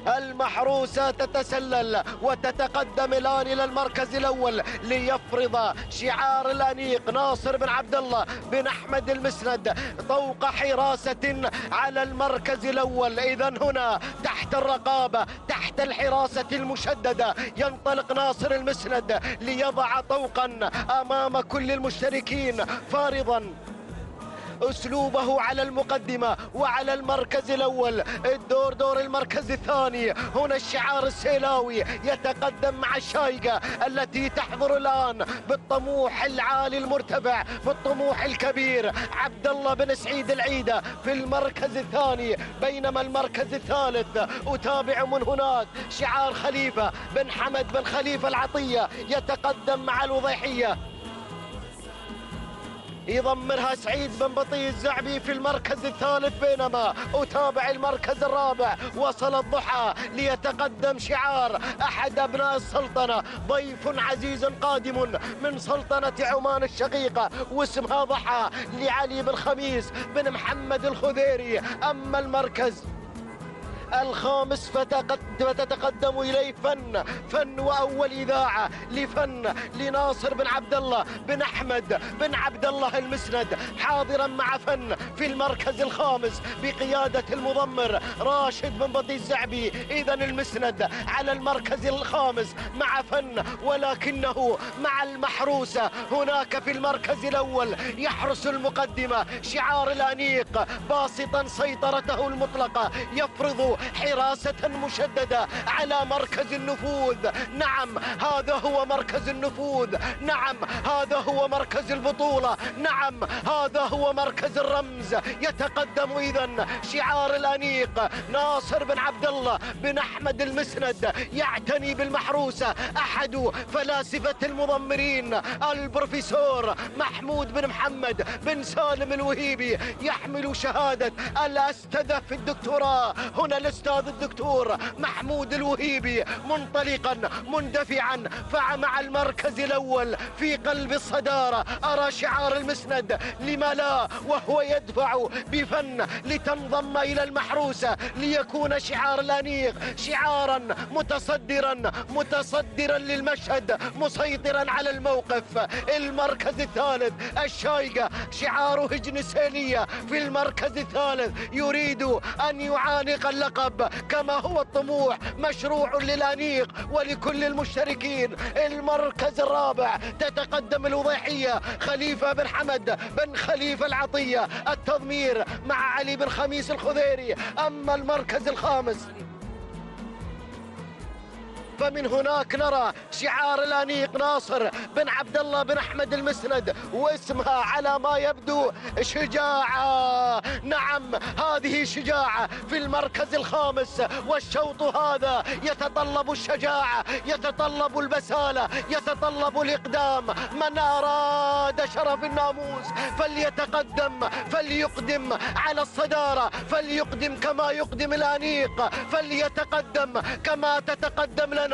S11: المحروسة تتسلل وتتقدم الآن إلى المركز الأول ليفرض شعار الأنيق ناصر بن عبد الله بن أحمد المسند طوق حراسة على المركز الأول. إذن هنا تحت الرقابة، تحت الحراسة المشددة، ينطلق ناصر المسند ليضع طوقا أمام كل المشتركين، فارضا أسلوبه على المقدمة وعلى المركز الأول. الدور دور المركز الثاني، هنا الشعار السيلاوي يتقدم مع الشايقة التي تحضر الآن بالطموح العالي المرتفع، بالطموح الكبير. عبد الله بن سعيد العيدة في المركز الثاني، بينما المركز الثالث أتابع من هناك شعار خليفة بن حمد بن خليفة العطية يتقدم مع الوضيحية، يضمنها سعيد بن بطي الزعبي في المركز الثالث. بينما أتابع المركز الرابع، وصل الضحى ليتقدم شعار أحد أبناء السلطنة، ضيف عزيز قادم من سلطنة عمان الشقيقة، واسمها ضحى لعلي بن خميس بن محمد الخذيري. أما المركز الخامس فتتقدم إليه فن وأول إذاعة لفن لناصر بن عبد الله بن أحمد بن عبد الله المسند، حاضرا مع فن في المركز الخامس بقيادة المضمر راشد بن بطي الزعبي. إذا المسند على المركز الخامس مع فن، ولكنه مع المحروسة هناك في المركز الأول يحرس المقدمة شعار الأنيق باسطا سيطرته المطلقة، يفرض حراسة مشددة على مركز النفوذ. نعم هذا هو مركز النفوذ، نعم هذا هو مركز البطولة، نعم هذا هو مركز الرمز. يتقدم إذن شعار الأنيق ناصر بن عبد الله بن أحمد المسند، يعتني بالمحروسة أحد فلاسفة المضمرين البروفيسور محمود بن محمد بن سالم الوهيبي، يحمل شهادة الأستاذة في الدكتوراه. هنا الأستاذ الدكتور محمود الوهيبي منطلقا مندفعا فمع المركز الأول في قلب الصدارة. أرى شعار المسند لما لا وهو يدفع بفن لتنضم إلى المحروسة، ليكون شعار الأنيق شعارا متصدرا للمشهد، مسيطرا على الموقف. المركز الثالث الشايقة شعار هجن سيلية في المركز الثالث، يريد أن يعانق اللقب كما هو الطموح مشروع للأنيق ولكل المشتركين. المركز الرابع تتقدم الوضيحية خليفة بن حمد بن خليفة العطية، التضمير مع علي بن خميس الخذيري. أما المركز الخامس فمن هناك نرى شعار الأنيق ناصر بن عبد الله بن أحمد المسند، واسمها على ما يبدو شجاعة. نعم هذه شجاعة في المركز الخامس، والشوط هذا يتطلب الشجاعة، يتطلب البسالة، يتطلب الإقدام. من أراد شرف الناموس فليتقدم، فليقدم على الصدارة، فليقدم كما يقدم الأنيق، فليتقدم كما تتقدم لنا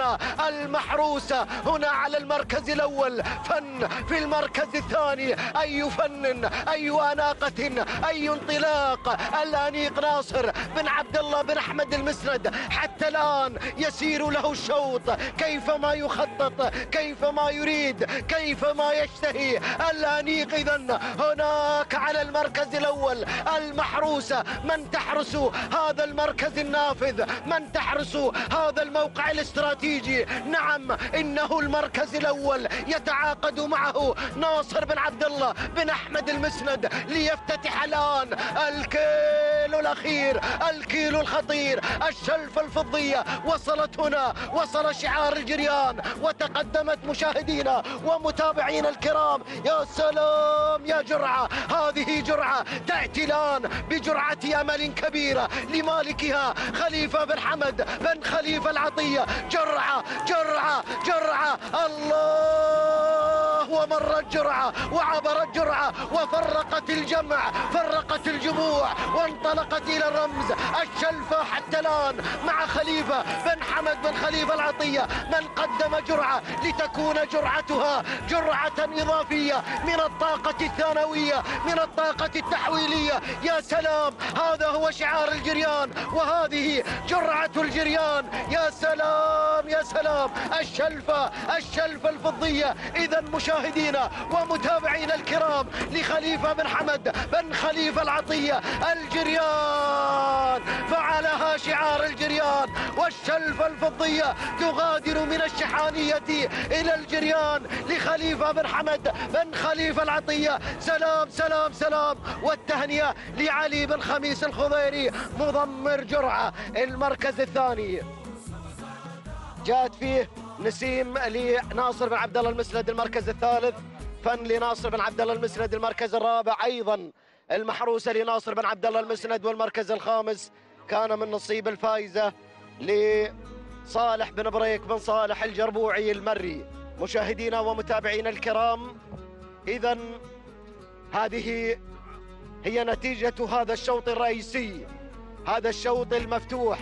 S11: المحروسة. هنا على المركز الأول فن، في المركز الثاني أي فن، أي أناقة، أي انطلاق. الأنيق ناصر بن عبد الله بن أحمد المسند حتى الآن يسير له الشوط كيفما يخطط، كيفما يريد، كيفما يشتهي. الأنيق إذن هناك على المركز الأول المحروسة، من تحرس هذا المركز النافذ، من تحرس هذا الموقع الاستراتيجي. نعم إنه المركز الأول يتعاقد معه ناصر بن عبد الله بن أحمد المسند ليفتتح الآن الكيلو الأخير، الكيلو الخطير. الشلفة الفضية وصلت هنا، وصل شعار الجريان، وتقدمت مشاهدينا ومتابعينا الكرام. يا سلام يا جرعة، هذه جرعة تأتي الآن بجرعة أمل كبيرة لمالكها خليفة بن حمد بن خليفة العطية. جرعة جرعة جرعة، الله، ومرت جرعة وعبرت جرعة وفرقت الجمع، فرقت الجموع وانطلقت إلى الرمز. الشلفة حتى الآن مع خليفة بن حمد بن خليفة العطية، من قدم جرعة لتكون جرعتها جرعة إضافية من الطاقة الثانوية، من الطاقة التحويلية. يا سلام، هذا هو شعار الجريان وهذه جرعة الجريان. يا سلام يا سلام، الشلفة الفضية. إذا مشاهدينا ومتابعينا الكرام لخليفة بن حمد بن خليفة العطية، الجريان فعلها شعار الجريان، والشلفة الفضية تغادر من الشحانية إلى الجريان لخليفة بن حمد بن خليفة العطية. سلام سلام سلام، والتهنئة لعلي بن خميس الخضيري مضمر جرعة. المركز الثاني جاءت فيه نسيم لناصر بن عبد الله المسند. المركز الثالث فن لناصر بن عبد الله المسند. المركز الرابع أيضا المحروسة لناصر بن عبد الله المسند. والمركز الخامس كان من نصيب الفائزة لصالح بن بريك بن صالح الجربوعي المري. مشاهدينا ومتابعينا الكرام، إذا هذه هي نتيجة هذا الشوط الرئيسي، هذا الشوط المفتوح،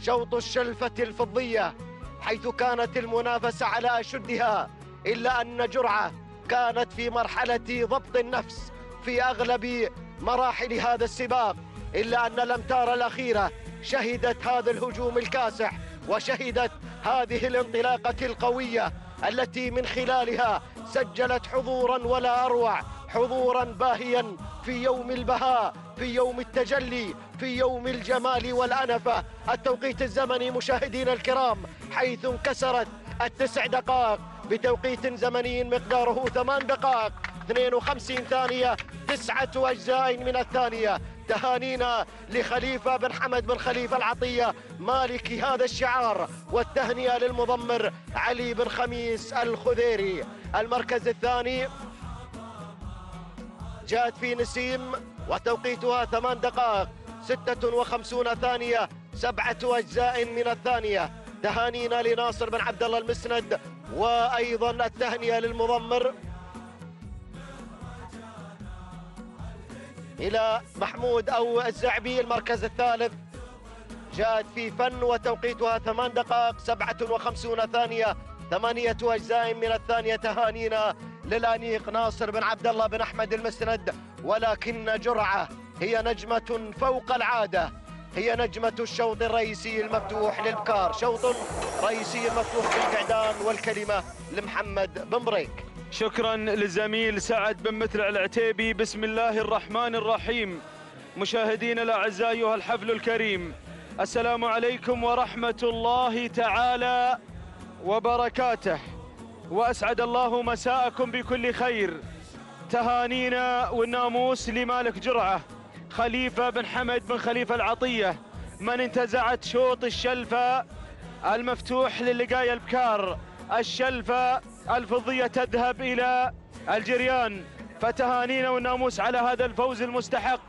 S11: شوط الشلفة الفضية، حيث كانت المنافسة على أشدها، إلا أن جرعة كانت في مرحلة ضبط النفس في أغلب مراحل هذا السباق، إلا أن الأمتار الأخيرة شهدت هذا الهجوم الكاسح وشهدت هذه الانطلاقة القوية التي من خلالها سجلت حضورا ولا أروع، حضورا باهيا في يوم البهاء، في يوم التجلي، في يوم الجمال والأنفة. التوقيت الزمني مشاهدينا الكرام حيث انكسرت ال9 دقائق بتوقيت زمني مقداره 8 دقائق 52 ثانية 9 أجزاء من الثانية. تهانينا لخليفة بن حمد بن خليفة العطية مالك هذا الشعار، والتهنئة للمضمر علي بن خميس الخذيري. المركز الثاني جاءت في نسيم وتوقيتها 8 دقائق 56 ثانية 7 أجزاء من الثانية. تهانينا لناصر بن عبد الله المسند، وأيضا التهنئة للمضمر إلى محمود أو الزعبي. المركز الثالث جاءت في فن وتوقيتها 8 دقائق 57 ثانية 8 أجزاء من الثانية. تهانينا للأنيق ناصر بن عبد الله بن أحمد المسند، ولكن جرعة هي نجمة فوق العادة، هي نجمة الشوط الرئيسي المفتوح للبكار، شوط رئيسي مفتوح بالقعدان، والكلمة لمحمد بن بريك.
S12: شكرا للزميل سعد بن مترع العتيبي. بسم الله الرحمن الرحيم. مشاهدينا الأعزاء أيها الحفل الكريم، السلام عليكم ورحمة الله تعالى وبركاته، وأسعد الله مساءكم بكل خير. تهانينا والناموس لمالك جرعة خليفة بن حمد بن خليفة العطية، من انتزعت شوط الشلفة المفتوح للقاية البكار. الشلفة الفضية تذهب إلى الجريان، فتهانينا والناموس على هذا الفوز المستحق.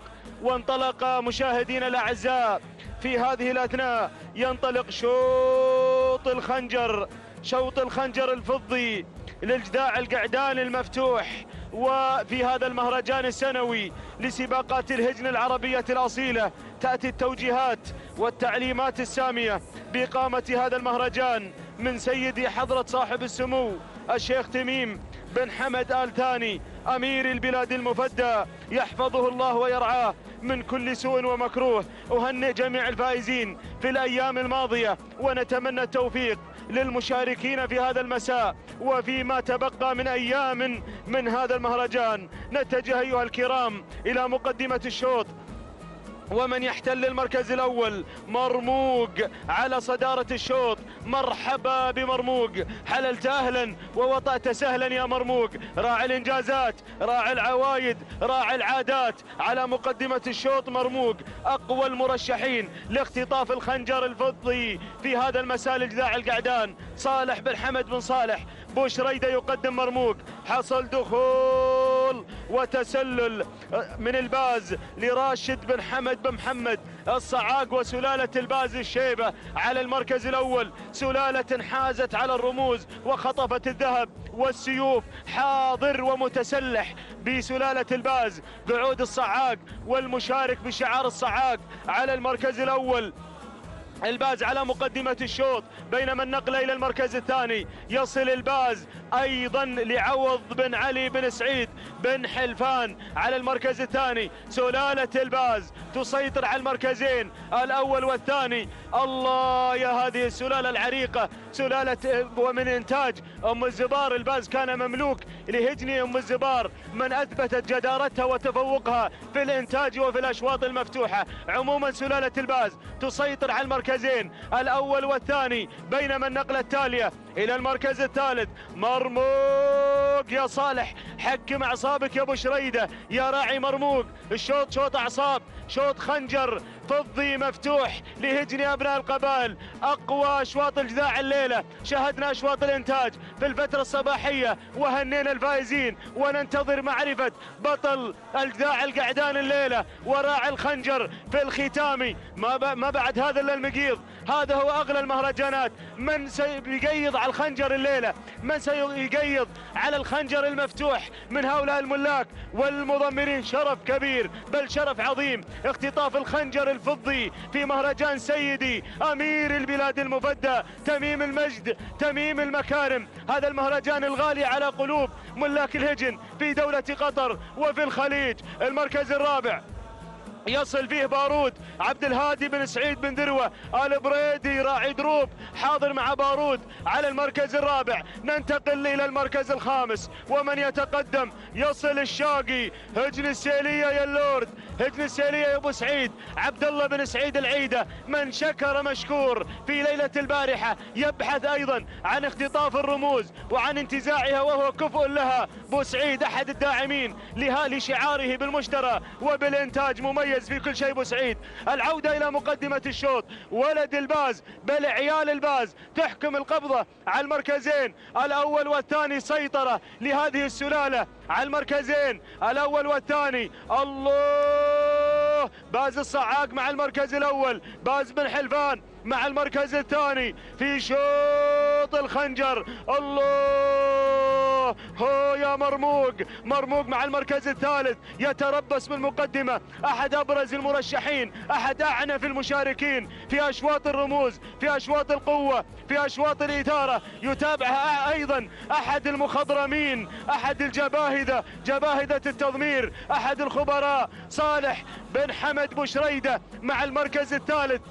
S12: وانطلق مشاهدينا الأعزاء في هذه الأثناء، ينطلق شوط الخنجر، شوط الخنجر الفضي للجداع القعدان المفتوح. وفي هذا المهرجان السنوي لسباقات الهجن العربية الأصيلة تأتي التوجيهات والتعليمات السامية بإقامة هذا المهرجان من سيدي حضرة صاحب السمو الشيخ تميم بن حمد آل ثاني أمير البلاد المفدى، يحفظه الله ويرعاه من كل سوء ومكروه. أهنئ جميع الفائزين في الأيام الماضية، ونتمنى التوفيق للمشاركين في هذا المساء وفيما تبقى من أيام من هذا المهرجان. نتجه أيها الكرام إلى مقدمة الشوط، ومن يحتل المركز الأول مرموق على صدارة الشوط. مرحبا بمرموق، حللت أهلا ووطأت سهلا يا مرموق. راعي الإنجازات، راعي العوايد، راعي العادات على مقدمة الشوط. مرموق أقوى المرشحين لاختطاف الخنجر الفضي في هذا المساء لجداع القعدان. صالح بن حمد بن صالح بوشريدة يقدم مرموق. حصل دخول وتسلل من الباز لراشد بن حمد بن محمد الصعاق وسلالة الباز الشيبة على المركز الأول. سلالة حازت على الرموز وخطفت الذهب والسيوف، حاضر ومتسلح بسلالة الباز بعود الصعاق والمشارك بشعار الصعاق على المركز الأول. الباز على مقدمة الشوط، بينما النقلة إلى المركز الثاني يصل الباز أيضا لعوض بن علي بن سعيد بن حلفان على المركز الثاني. سلالة الباز تسيطر على المركزين الأول والثاني. الله يا هذه السلالة العريقة، سلالة ومن إنتاج أم الزبار. الباز كان مملوك لهجني أم الزبار، من أثبتت جدارتها وتفوقها في الإنتاج وفي الأشواط المفتوحة. عموما سلالة الباز تسيطر على المركزين الأول والثاني، بينما النقلة التالية إلى المركز الثالث. مرموق يا صالح، حكم أعصابك يا أبو شريدة يا راعي مرموق. الشوط شوط أعصاب، شوط خنجر فضي مفتوح لهجني أبناء القبائل. أقوى أشواط الجداع الليلة، شاهدنا أشواط الإنتاج في الفترة الصباحية وهنينا الفائزين، وننتظر معرفة بطل الجداع القعدان الليلة وراعي الخنجر في الختامي. ما بعد هذا إلا المقيض، هذا هو أغلى المهرجانات. من سيقيض على الخنجر الليلة؟ من سيقيض على الخنجر المفتوح من هؤلاء الملاك والمضمرين؟ شرف كبير بل شرف عظيم اختطاف الخنجر الفضي في مهرجان سيدي أمير البلاد المفدى تميم المجد، تميم المكارم. هذا المهرجان الغالي على قلوب ملاك الهجن في دولة قطر وفي الخليج. المركز الرابع يصل فيه بارود. عبد الهادي بن سعيد بن ذروة البريدي راعي دروب حاضر مع بارود على المركز الرابع. ننتقل إلى المركز الخامس ومن يتقدم يصل الشاقي هجن السيلية يا اللورد، هجن السيلية يا أبو سعيد. عبد الله بن سعيد العيدة من شكر مشكور في ليلة البارحة، يبحث أيضا عن اختطاف الرموز وعن انتزاعها وهو كفء لها. أبو سعيد أحد الداعمين لشعاره بالمشترى وبالإنتاج، مميز في كل شيء أبو سعيد. العودة إلى مقدمة الشوط، ولد الباز بل عيال الباز تحكم القبضة على المركزين الأول والثاني. سيطرة لهذه السلالة على المركزين الأول والثاني. الله، باز الصعاق مع المركز الأول، باز بن حلفان مع المركز الثاني في شوط الخنجر. الله، هو يا مرموق، مرموق مع المركز الثالث يتربص بالمقدمة. أحد أبرز المرشحين، أحد أعنف المشاركين في أشواط الرموز، في أشواط القوة، في أشواط الإثارة. يتابعها أيضا أحد المخضرمين، أحد الجباهدة، جباهدة التضمير، أحد الخبراء، صالح بن حمد بشريدة مع المركز الثالث.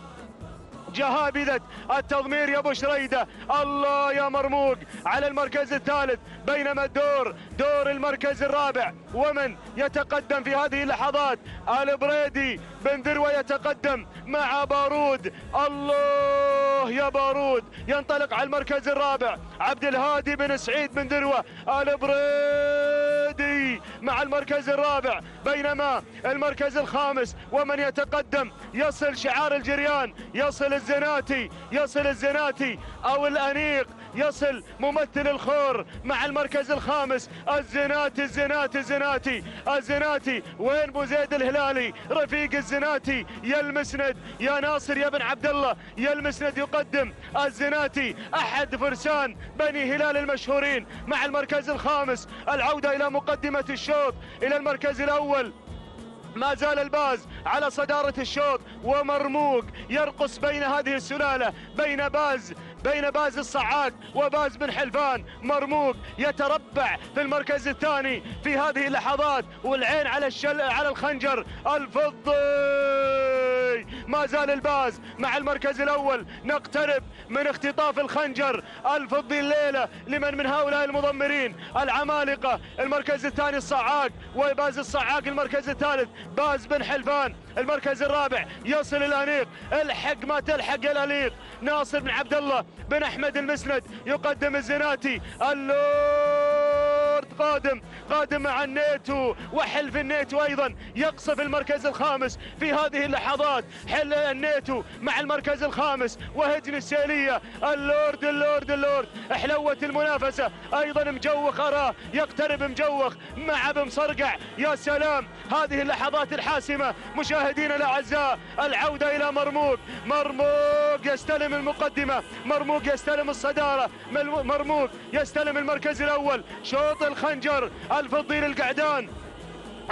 S12: جهابذة التضمير يا ابو شريده. الله يا مرموق على المركز الثالث، بينما دور المركز الرابع. ومن يتقدم في هذه اللحظات البريدي بن ذروة يتقدم مع بارود. الله يا بارود، ينطلق على المركز الرابع عبد الهادي بن سعيد بن ذروة البريدي مع المركز الرابع. بينما المركز الخامس ومن يتقدم يصل شعار الجريان، يصل الزناتي، يصل الزناتي او الانيق، يصل ممثل الخور مع المركز الخامس. الزناتي الزناتي الزناتي الزناتي. وين ابو زيد الهلالي رفيق الزناتي؟ يا المسند يا ناصر يا بن عبد الله، يا المسند يقدم الزناتي احد فرسان بني هلال المشهورين مع المركز الخامس. العودة الى مقدمة الشوط، الى المركز الاول. ما زال الباز على صدارة الشوط ومرموق يرقص بين هذه السلالة، بين باز الصعاق وباز بن حلفان. مرموق يتربع في المركز الثاني في هذه اللحظات، والعين على الخنجر الفضي. ما زال الباز مع المركز الأول. نقترب من اختطاف الخنجر الفضي الليلة لمن من هؤلاء المضمرين العمالقة. المركز الثاني الصعاق وباز الصعاق، المركز الثالث باز بن حلفان، المركز الرابع يصل الأنيق. الحق ما تلحق يا الأنيق. ناصر بن عبد الله بن أحمد المسند يقدم الزناتي. اللورد قادم مع النيتو وحلف النيتو أيضا يقصف المركز الخامس في هذه اللحظات. حل النيتو مع المركز الخامس وهجن السيلية. اللورد احلوت المنافسة أيضا. مجوخ أراه يقترب، مجوخ مع بمصرقع. يا سلام، هذه اللحظات الحاسمة مشاهدينا الأعزاء. العودة إلى مرموق يستلم المقدمة، مرموق يستلم الصدارة، مرموق يستلم المركز الأول. شوط الخنجر الفضي للقعدان.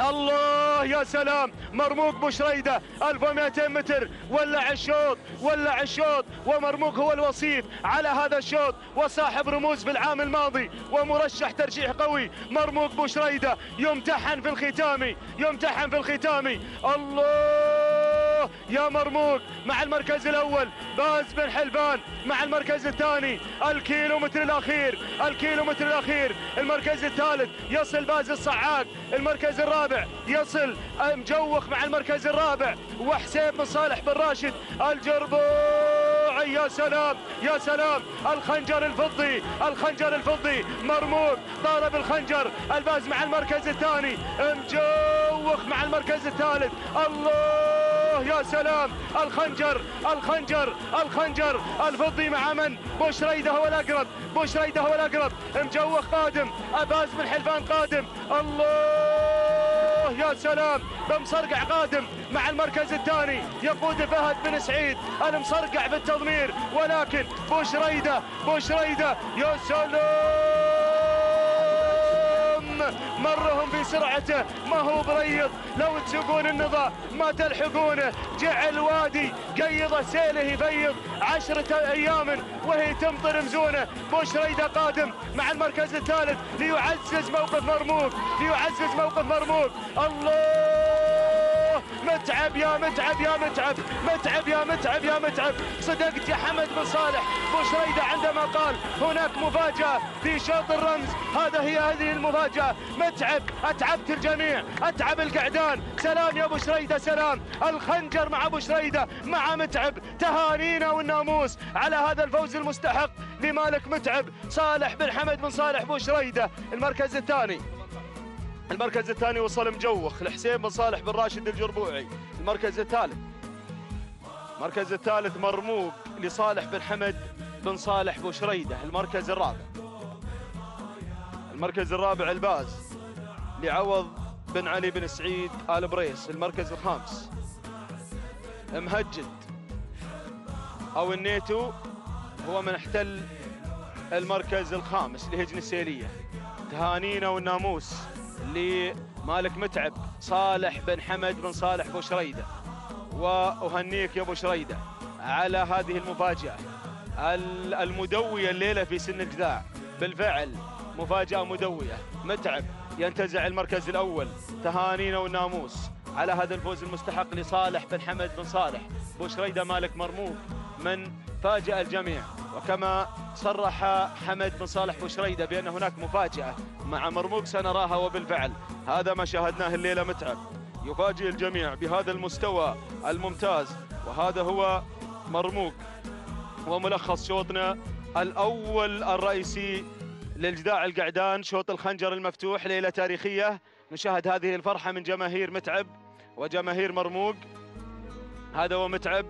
S12: الله يا سلام، مرموق بشريدة 1200 متر، ولع الشوط ومرموق هو الوصيف على هذا الشوط وصاحب رموز في العام الماضي ومرشح ترشيح قوي. مرموق بشريدة يمتحن في الختام. الله يا مرموق مع المركز الأول. باز بن حلفان مع المركز الثاني. الكيلومتر الأخير. المركز الثالث يصل باز الصعاق. المركز الرابع يصل مجوخ مع المركز الرابع وحسين بن صالح بن راشد الجربوعي. يا سلام الخنجر الفضي. مرموق ضارب الخنجر. الباز مع المركز الثاني، مجوخ مع المركز الثالث. الله يا سلام، الخنجر الفضي مع من؟ بشريدة هو الأقرب. مجوخ قادم، أباز بن حلفان قادم. الله يا سلام، بمصرقع قادم مع المركز الثاني. يقود فهد بن سعيد المصرقع بالتضمير، ولكن بشريدة يا سلام، مرهم في سرعته، ما هو بريض. لو تسوقون النظام ما تلحقونه. جعل وادي قيض سيله يفيض 10 أيام وهي تمطر مزونه. بشريدة قادم مع المركز الثالث ليعزز موقف مرموق. الله متعب يا متعب يا متعب، متعب يا متعب يا متعب. صدقت يا حمد بن صالح بوشريدة عندما قال هناك مفاجأة في شوط الرمز، هذه المفاجأة. متعب، أتعبت الجميع، أتعب القعدان. سلام يا بوشريدة، سلام. الخنجر مع بوشريدة مع متعب، تهانينا والناموس على هذا الفوز المستحق لمالك متعب صالح بن حمد بن صالح بوشريدة. المركز الثاني وصل مجوخ لحسين بن صالح بن راشد الجربوعي. المركز الثالث مرموق لصالح بن حمد بن صالح بوشريدة. المركز الرابع الباز لعوض بن علي بن سعيد آل بريس. المركز الخامس مهجد أو النيتو هو من احتل المركز الخامس لهجن السيلية. تهانينا والناموس لمالك متعب صالح بن حمد بن صالح بوشريدة، وأهنيك يا بوشريدة على هذه المفاجأة المدوية الليلة في سن الجذاع. بالفعل مفاجأة مدوية. متعب ينتزع المركز الأول. تهانينا والناموس على هذا الفوز المستحق لصالح بن حمد بن صالح بوشريدة. مالك مرموق من فاجأ الجميع، وكما صرح حمد بن صالح بوشريدة بأن هناك مفاجأة مع مرموق سنراها، وبالفعل هذا ما شاهدناه الليلة. متعب يفاجئ الجميع بهذا المستوى الممتاز، وهذا هو مرموق. وملخص شوطنا الأول الرئيسي للجذاع القعدان، شوط الخنجر المفتوح، ليلة تاريخية. نشاهد هذه الفرحة من جماهير متعب وجماهير مرموق. هذا هو متعب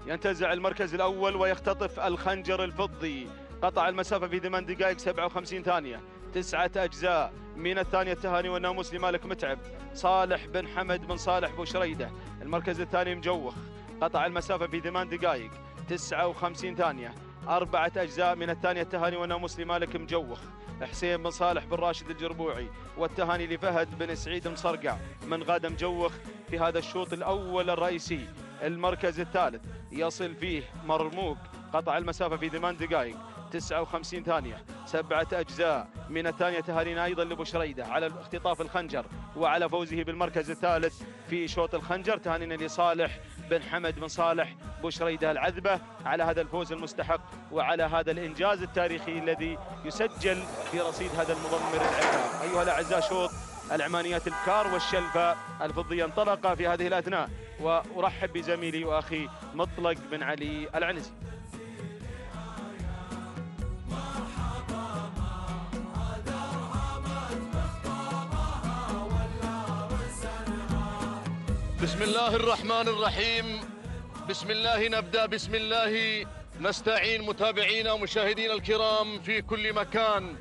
S12: ينتزع المركز الأول ويختطف الخنجر الفضي. قطع المسافة في 8 دقائق 57 ثانية، 9 أجزاء من الثانية. التهاني والناموس لمالك متعب صالح بن حمد بن صالح بوشريدة. المركز الثاني مجوخ، قطع المسافة في 8 دقائق 59 ثانية، 4 أجزاء من الثانية. التهاني والناموس لمالك مجوخ حسين بن صالح بن راشد الجربوعي، والتهاني لفهد بن سعيد مصرقع من غاد مجوخ في هذا الشوط الأول الرئيسي. المركز الثالث يصل فيه مرموق، قطع المسافة في 8 دقائق 59 ثانية، 7 أجزاء من الثانية. تهانينا أيضا لبوشريدة على اختطاف الخنجر وعلى فوزه بالمركز الثالث في شوط الخنجر. تهانينا لصالح بن حمد بن صالح بوشريدة العذبة على هذا الفوز المستحق وعلى هذا الإنجاز التاريخي الذي يسجل في رصيد هذا المضمر العملاق. أيها الأعزاء، شوط العمانيات البكار والشلفة الفضية انطلق في هذه الأثناء، وأرحب بزميلي وأخي مطلق بن علي العنزي.
S13: بسم الله الرحمن الرحيم، بسم الله نبدأ، بسم الله نستعين. متابعينا ومشاهدينا الكرام في كل مكان،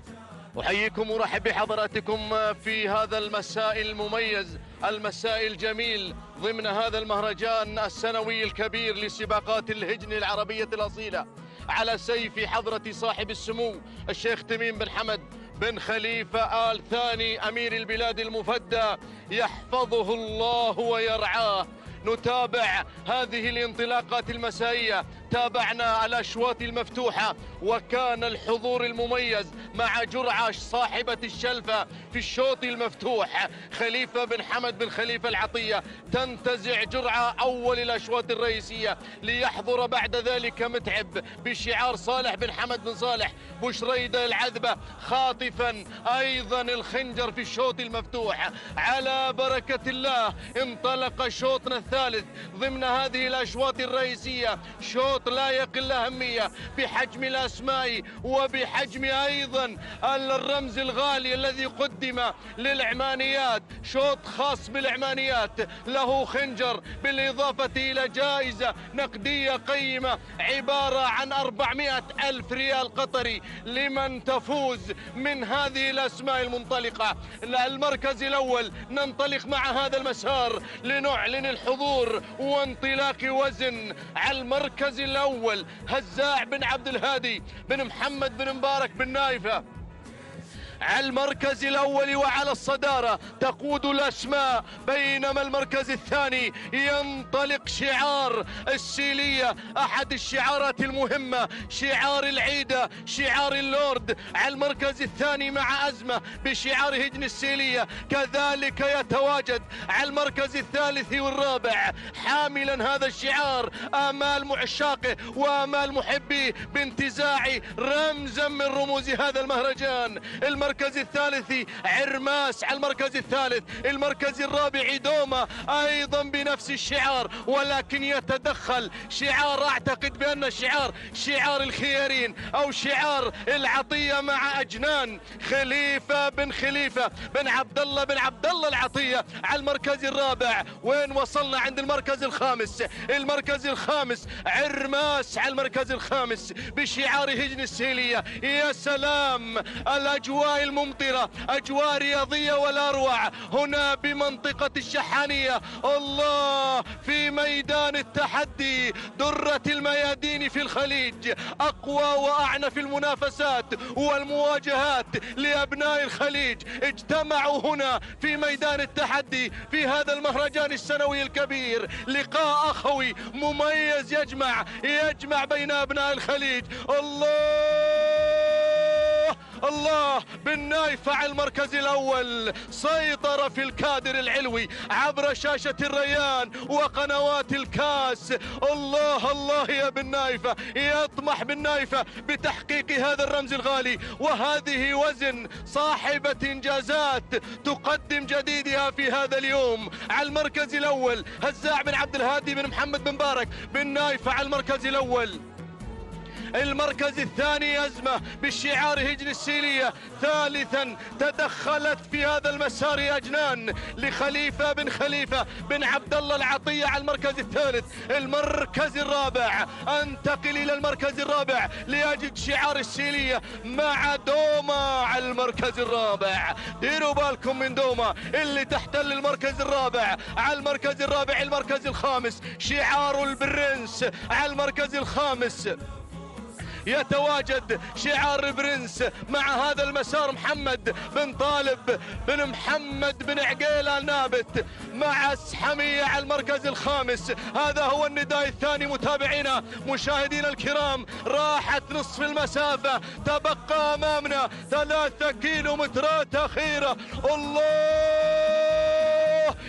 S13: أحييكم وأرحب بحضراتكم في هذا المساء المميز، المساء الجميل، ضمن هذا المهرجان السنوي الكبير لسباقات الهجن العربية الأصيلة، على سيف حضرة صاحب السمو الشيخ تميم بن حمد بن خليفة آل ثاني أمير البلاد المفدى، يحفظه الله ويرعاه. نتابع هذه الانطلاقات المسائية، تابعنا الأشواط المفتوحة، وكان الحضور المميز مع جرعة صاحبة الشلفة في الشوط المفتوح خليفة بن حمد بن خليفة العطية، تنتزع جرعة أول الأشواط الرئيسية، ليحضر بعد ذلك متعب بشعار صالح بن حمد بن صالح بوشريدة العذبة، خاطفا أيضا الخنجر في الشوط المفتوح. على بركة الله انطلق شوطنا الثالث ضمن هذه الأشواط الرئيسية، شوط لا يقل أهمية بحجم الأسماء وبحجم أيضا الرمز الغالي الذي قدم للعمانيات، شوط خاص بالعمانيات، له خنجر بالإضافة إلى جائزة نقدية قيمة عبارة عن 400 ألف ريال قطري لمن تفوز من هذه الأسماء المنطلقة. المركز الأول ننطلق مع هذا المسار لنعلن الحضور وانطلاق وزن. على المركز الأول هزاع بن عبد الهادي بن محمد بن مبارك بن نايفة، على المركز الأول وعلى الصدارة تقود الأسماء، بينما المركز الثاني ينطلق شعار السيلية، أحد الشعارات المهمة، شعار العيدة، شعار اللورد. على المركز الثاني مع أزمة بشعار هجن السيلية، كذلك يتواجد على المركز الثالث والرابع حاملا هذا الشعار آمال عشاقه وآمال محبيه بانتزاع رمزا من رموز هذا المهرجان. المركز الثالث عرماس على المركز الثالث، المركز الرابع دوما أيضا بنفس الشعار، ولكن يتدخل شعار أعتقد بأن شعار الخيارين أو شعار العطية مع أجنان، خليفة بن عبد الله العطية على المركز الرابع. وين وصلنا؟ عند المركز الخامس، المركز الخامس عرماس على المركز الخامس بشعار هجن السيلية. يا سلام، الأجواء الممطرة، أجواء رياضية ولا أروع هنا بمنطقة الشحانية. الله، في ميدان التحدي، درة الميادين في الخليج، أقوى وأعنف المنافسات والمواجهات لأبناء الخليج اجتمعوا هنا في ميدان التحدي في هذا المهرجان السنوي الكبير. لقاء أخوي مميز يجمع بين أبناء الخليج. الله، بن نايفة على المركز الأول سيطر في الكادر العلوي عبر شاشة الريان وقنوات الكاس. الله يا بن نايفة، يطمح بن نايفة بتحقيق هذا الرمز الغالي، وهذه وزن صاحبة إنجازات تقدم جديدها في هذا اليوم. على المركز الأول هزاع بن عبد الهادي بن محمد بن بارك، بن نايفة على المركز الأول. المركز الثاني أزمة بالشعار هجن السيلية. ثالثا تدخلت في هذا المسار أجنان لخليفة بن عبد الله العطية على المركز الثالث. المركز الرابع، انتقل إلى المركز الرابع لأجد شعار السيلية مع دوما على المركز الرابع. ديروا بالكم من دوما اللي تحتل المركز الرابع. على المركز الرابع المركز الخامس شعار البرنس. على المركز الخامس يتواجد شعار برنس مع هذا المسار محمد بن طالب بن محمد بن عقيل النابت مع السحمية على المركز الخامس. هذا هو النداء الثاني متابعينا مشاهدينا الكرام. راحت نصف المسافة، تبقى أمامنا 3 كيلومترات أخيرة. الله،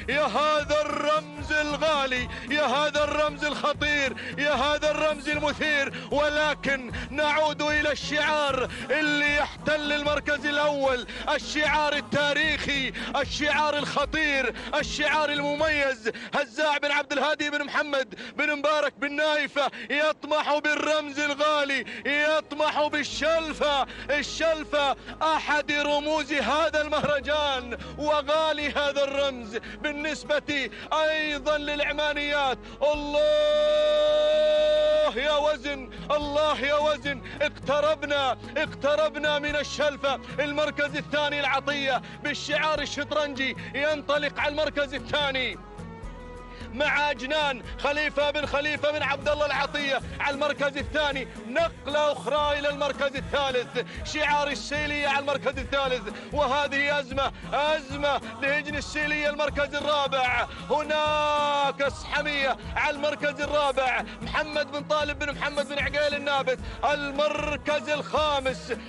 S13: يا هذا الرمز الغالي، يا هذا الرمز الخطير، يا هذا الرمز المثير. ولكن نعود إلى الشعار اللي يحتل المركز الأول، الشعار التاريخي، الشعار الخطير، الشعار المميز. هزاع بن عبد الهادي بن محمد بن مبارك بن نايفة يطمح بالرمز الغالي، يطمح بالشلفة. الشلفة أحد رموز هذا المهرجان وغالي هذا الرمز بالنسبة أيضا للعمانيات. الله يا وزن، الله يا وزن. اقتربنا من الشلفة. المركز الثاني العطية بالشعار الشطرنجي ينطلق على المركز الثاني مع أجنان خليفة بن عبد الله العطية على المركز الثاني. نقلة أخرى إلى المركز الثالث، شعار السيلية على المركز الثالث. وهذه أزمة لهجن السيلية. المركز الرابع هناك اسحمية على المركز الرابع، محمد بن طالب بن محمد بن عقيل النابت.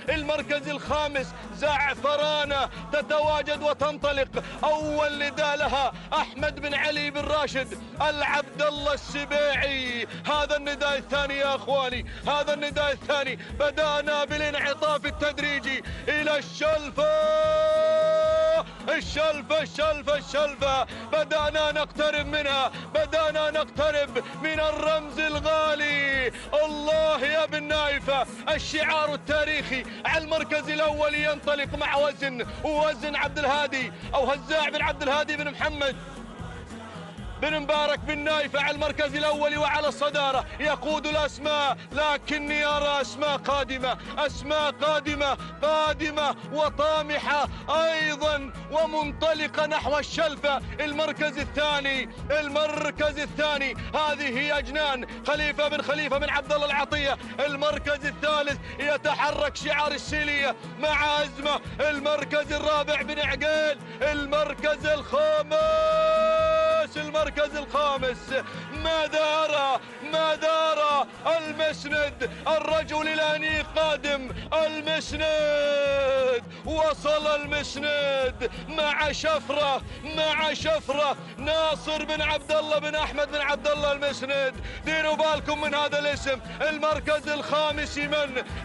S13: المركز الخامس زعفرانة تتواجد وتنطلق. أول نداء لها أحمد بن علي بن راشد العبد الله السبيعي. هذا النداء الثاني يا اخواني، هذا النداء الثاني. بدأنا بالانعطاف التدريجي الى الشلفة. بدأنا نقترب منها، بدأنا نقترب من الرمز الغالي. الله يا بن نايفة، الشعار التاريخي على المركز الأول ينطلق مع وزن عبد الهادي أو هزاع بن عبد الهادي بن محمد بن مبارك بن نايف على المركز الأول وعلى الصدارة يقود الأسماء، لكني أرى أسماء قادمة، أسماء قادمة وطامحة أيضا ومنطلقة نحو الشلفة. المركز الثاني هذه هي أجنان خليفة بن عبد الله العطية. المركز الثالث يتحرك شعار السيلية مع أزمة. المركز الرابع بن عقيل. المركز الخامس ماذا أرى المسند، الرجل الأنيق قادم. المسند وصل، المسند مع شفرة ناصر بن عبد الله بن أحمد بن عبد الله المسند. ديروا بالكم من هذا الاسم. المركز الخامس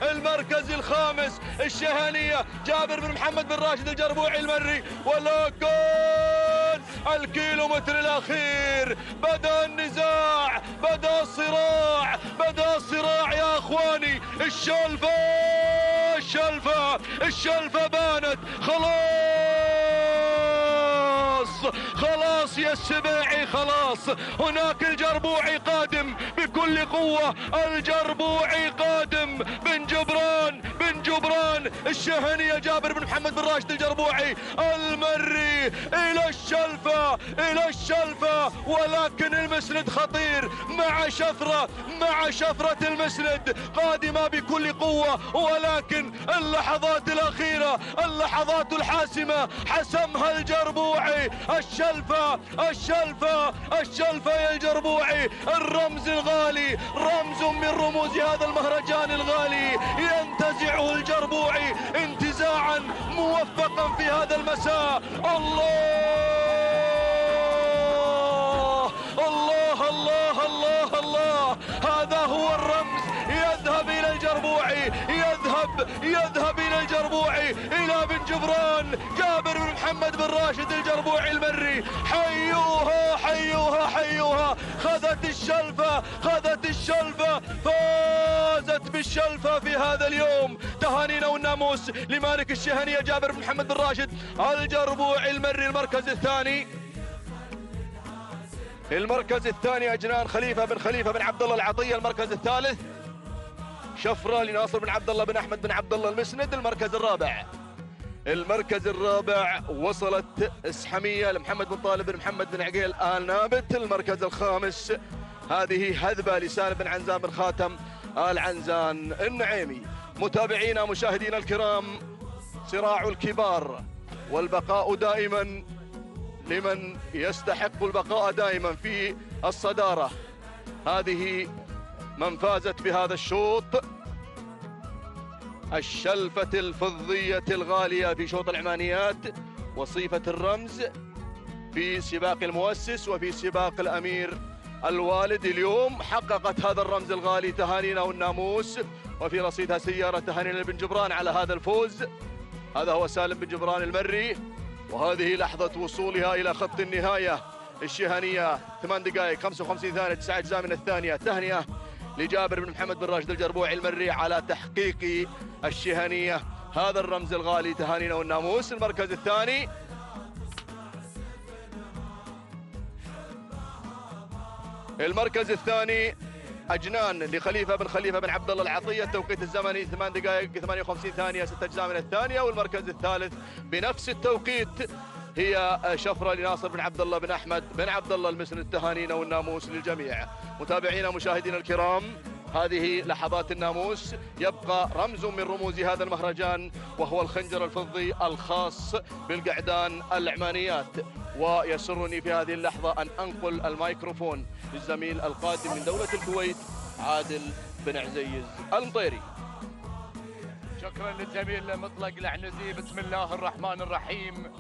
S13: المركز الخامس الشهنية جابر بن محمد بن راشد الجربوعي المري. ولكن الكيلومتر الأخير بدأ النزاع، بدأ الصراع يا أخواني. الشلفة بانت خلاص يا السباعي، خلاص. هناك الجربوعي قادم بكل قوة، الجربوعي قادم. بن جبران الشهنية جابر بن محمد بن راشد الجربوعي المري إلى الشلفة، ولكن المسند خطير مع شفرة المسند قادمة بكل قوة، ولكن اللحظات الأخيرة، اللحظات الحاسمة حسمها الجربوعي. الشلفة يا الجربوعي، الرمز الغالي، رمز من رموز هذا المهرجان الغالي، ينتزعه الجربوعي انتزاعا موفقا في هذا المساء. الله، هذا هو الرمز. يذهب إلى الجربوعي، يذهب إلى الجربوعي، إلى بن جبران جابر بن محمد بن راشد الجربوعي المري. حيوها خذت الشلفة، فازت بالشلفة في هذا اليوم. تهانينا والناموس لمالك الشهنية جابر بن محمد بن راشد الجربوعي المري. المركز الثاني أجنان خليفة بن عبد الله العطية. المركز الثالث شفرة لناصر بن عبد الله بن أحمد بن عبد الله المسند. المركز الرابع وصلت اسحمية لمحمد بن طالب بن محمد بن عقيل آل نابت. المركز الخامس هذه هذبة لسالم بن عنزان بن خاتم آل عنزان النعيمي. متابعينا مشاهدينا الكرام، صراع الكبار والبقاء دائما لمن يستحق البقاء دائما في الصدارة. هذه من فازت بهذا الشوط، الشلفة الفضية الغالية في شوط العمانيات، وصيفة الرمز في سباق المؤسس وفي سباق الأمير الوالد. اليوم حققت هذا الرمز الغالي. تهانينا والناموس، وفي رصيدها سيارة. تهانينا لبن جبران على هذا الفوز. هذا هو سالم بن جبران المري، وهذه لحظة وصولها إلى خط النهاية. الشهنية 8 دقائق 55 ثانية 9 أجزاء من الثانية. تهنئة لجابر بن محمد بن راشد الجربوعي المري على تحقيق الشهنية هذا الرمز الغالي. تهانينا والناموس. المركز الثاني أجنان لخليفة بن عبد الله العطية. التوقيت الزمني 8 دقائق 58 ثانية 6 أجزاء من الثانية. والمركز الثالث بنفس التوقيت هي شفرة لناصر بن عبد الله بن أحمد بن عبد الله المسند. تهانينا والناموس للجميع. متابعينا مشاهدينا الكرام، هذه لحظات الناموس. يبقى رمز من رموز هذا المهرجان، وهو الخنجر الفضي الخاص بالقعدان العمانيات. ويسرني في هذه اللحظة أن أنقل الميكروفون للزميل القادم من دولة الكويت عادل بن عزيز المطيري.
S14: شكرا للزميل مطلق العنزي. بسم الله الرحمن الرحيم،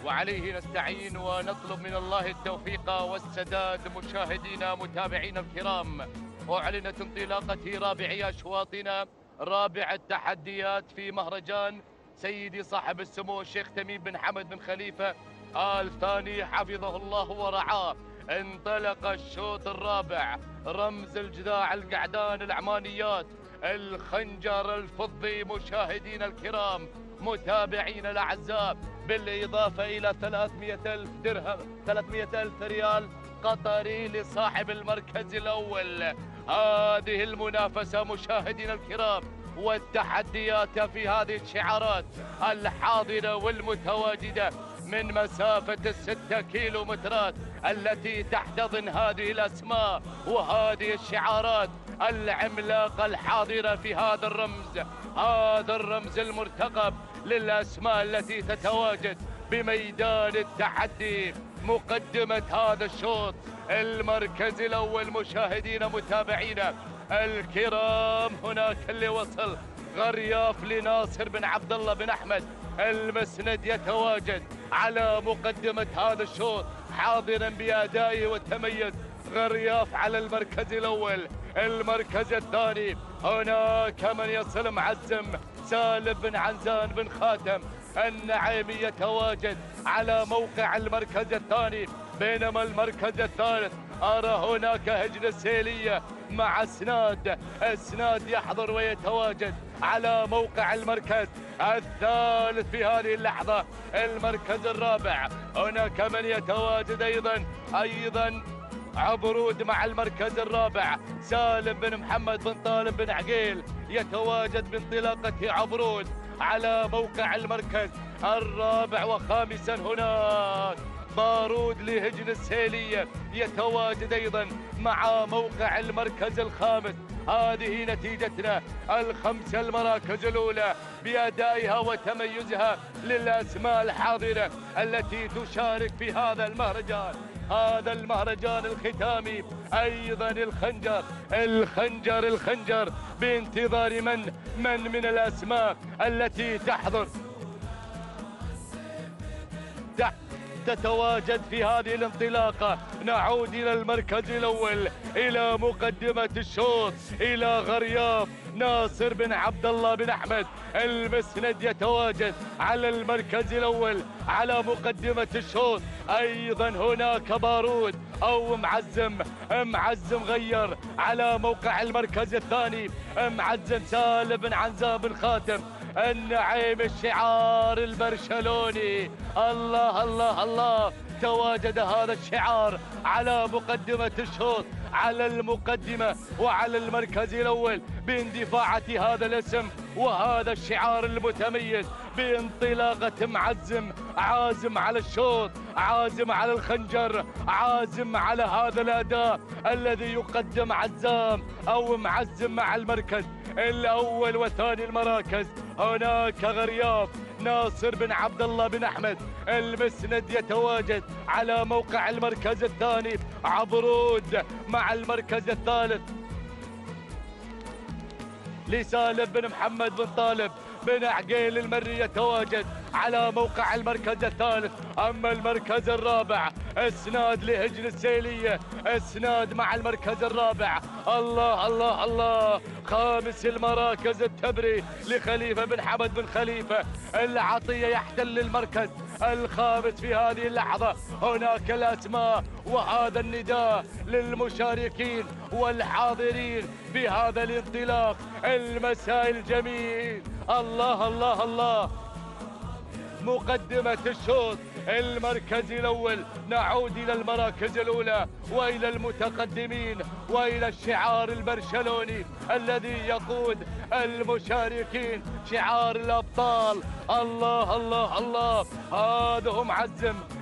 S14: وعليه نستعين ونطلب من الله التوفيق والسداد. مشاهدينا متابعينا الكرام، أعلنت انطلاقة رابع أشواطنا، رابع التحديات في مهرجان سيدي صاحب السمو الشيخ تميم بن حمد بن خليفة آل ثاني حفظه الله ورعاه. انطلق الشوط الرابع، رمز الجذاع القعدان العمانيات، الخنجر الفضي. مشاهدينا الكرام متابعينا الأعزاء، بالإضافة إلى 300,000 درهم 300,000 ريال قطري لصاحب المركز الأول. هذه المنافسة مشاهدينا الكرام والتحديات في هذه الشعارات الحاضرة والمتواجدة من مسافة 6 كيلومترات التي تحتضن هذه الأسماء وهذه الشعارات العملاقة الحاضرة في هذا الرمز المرتقب للأسماء التي تتواجد بميدان التحدي. مقدمة هذا الشوط المركز الأول مشاهدينا متابعينا الكرام، هناك اللي وصل غرياف لناصر بن عبد الله بن أحمد المسند يتواجد على مقدمة هذا الشوط حاضرا بأدائه وتميز غرياف على المركز الأول. المركز الثاني هناك من يصل معزم سالم بن عنزان بن خاتم النعيمي يتواجد على موقع المركز الثاني، بينما المركز الثالث أرى هناك هجن السيلية مع اسناد يحضر ويتواجد على موقع المركز الثالث في هذه اللحظة. المركز الرابع هناك من يتواجد أيضا عبرود مع المركز الرابع، سالم بن محمد بن طالب بن عقيل يتواجد بانطلاقة عبرود على موقع المركز الرابع. وخامسا هناك بارود لهجن السيلية يتواجد أيضا مع موقع المركز الخامس. هذه نتيجتنا الخمسة المراكز الأولى بأدائها وتميزها للأسماء الحاضرة التي تشارك في هذا المهرجان الختامي. أيضا الخنجر بانتظار من الأسماء التي تتواجد في هذه الانطلاقة. نعود إلى المركز الأول، إلى مقدمة الشوط، إلى غرياف ناصر بن عبد الله بن أحمد المسند يتواجد على المركز الأول على مقدمة الشوط. أيضا هناك بارود أو معزم غير على موقع المركز الثاني، معزم سالم بن عنزان بن خاتم النعيم الشعار البرشلوني. الله الله الله، تواجد هذا الشعار على مقدمة الشوط، على المقدمة وعلى المركز الأول باندفاعة هذا الاسم وهذا الشعار المتميز بانطلاقة عازم على الشوط، عازم على الخنجر، عازم على هذا الأداء الذي يقدم عزام أو معزم مع المركز الأول وثاني المراكز. هناك غرياف ناصر بن عبد الله بن أحمد المسند يتواجد على موقع المركز الثاني، عبرود مع المركز الثالث لسالم بن محمد بن طالب بن عقيل المري يتواجد على موقع المركز الثالث. أما المركز الرابع اسناد لهجن السيلية، اسناد مع المركز الرابع. الله الله الله، خامس المراكز التبري لخليفة بن حمد بن خليفة العطية يحتل المركز الخامس في هذه اللحظة. هناك الأسماء وهذا النداء للمشاركين والحاضرين في هذا الانطلاق المساء الجميل. الله الله الله، مقدمة الشوط المركز الأول. نعود إلى المراكز الأولى وإلى المتقدمين وإلى الشعار البرشلوني الذي يقود المشاركين، شعار الأبطال. الله الله الله، هذا هو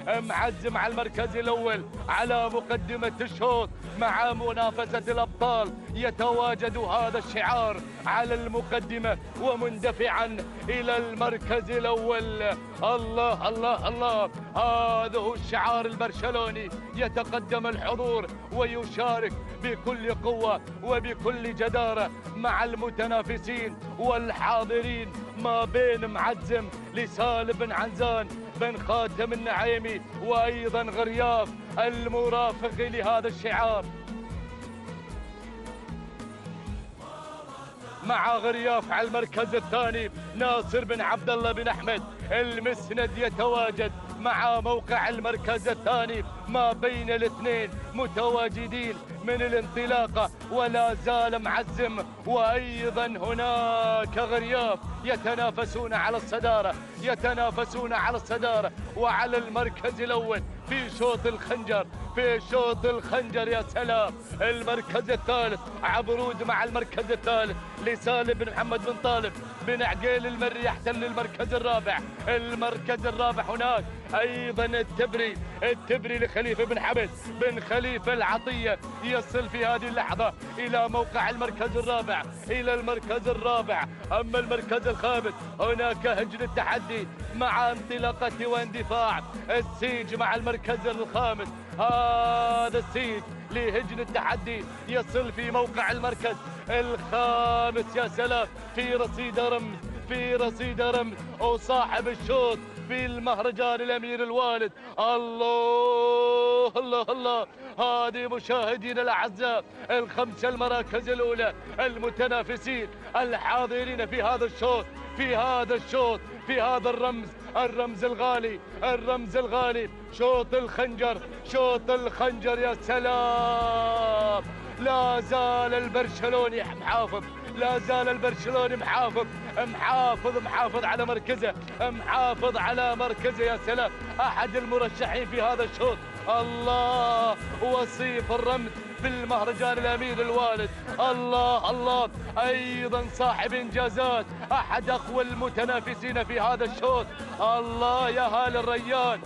S14: معزم على المركز الأول على مقدمة الشوط مع منافسة الأبطال. يتواجد هذا الشعار على المقدمة ومندفعا إلى المركز الأول. الله الله الله، هذا هو الشعار البرشلوني. يتقدم الحضور ويشارك بكل قوة وبكل جدارة مع المتنافسين والحاضرين ما بين معزم لسالم بن عنزان بن خاتم النعيمي وأيضا غرياف المرافق لهذا الشعار. مع غرياف على المركز الثاني ناصر بن عبد الله بن أحمد المسند يتواجد مع موقع المركز الثاني. ما بين الاثنين متواجدين من الانطلاقة ولا زال معزم. وأيضا هناك غرياف يتنافسون على الصدارة، يتنافسون على الصدارة وعلى المركز الأول في شوط الخنجر، في شوط الخنجر. يا سلام. المركز الثالث عبرود مع المركز الثالث لسالم بن محمد بن طالب بن عقيل المري يحتل المركز الرابع. المركز الرابع هناك أيضا التبري لخليفة بن حمد بن خليفة العطية يصل في هذه اللحظة إلى موقع المركز الرابع، إلى المركز الرابع. أما المركز الخامس هناك هجن التحدي مع انطلاقة واندفاع السيج مع المركز الخامس. هذا السيج لهجن التحدي يصل في موقع المركز الخامس. يا سلام. في رصيد رمز، في رصيد رمز وصاحب الشوط في المهرجان الأمير الوالد. الله الله الله. هذه مشاهدينا الأعزاء الخمسة المراكز الأولى المتنافسين الحاضرين في هذا الشوط، في هذا الشوط، في هذا الرمز الغالي، الرمز الغالي. شوط الخنجر، شوط الخنجر. يا سلام. لا زال البرشلوني محافظ، لا زال البرشلوني محافظ على مركزه، محافظ على مركزه. يا سلام. أحد المرشحين في هذا الشوط الله وصيف الرمز في المهرجان الأمير الوالد. الله الله. أيضا صاحب إنجازات، أحد أقوى المتنافسين في هذا الشوط. الله يا هال الريان.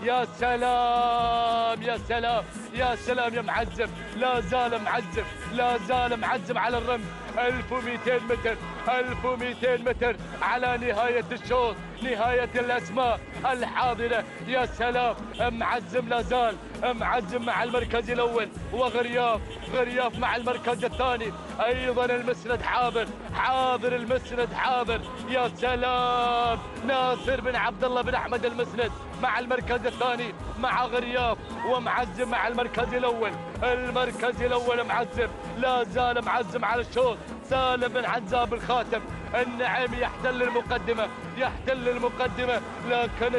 S14: يا سلام يا سلام يا سلام يا معزم. لا زال معزم، لا زال معزم على الرمز. 1200 متر، 1200 متر على نهاية الشوط، نهاية الأسماء الحاضرة. يا سلام. معزم لا زال معزم مع المركز الأول، وغرياف، غرياف مع المركز الثاني. أيضا المسند حاضر المسند حاضر. يا سلام. ناصر بن عبد الله بن أحمد المسند مع المركز الثاني مع غرياف، ومعزم مع المركز الأول. المركز الأول معزم، لا زال معزم على الشوط. سالم بن عزاب الخاتم النعيمي يحتل المقدمة، يحتل المقدمة. لكن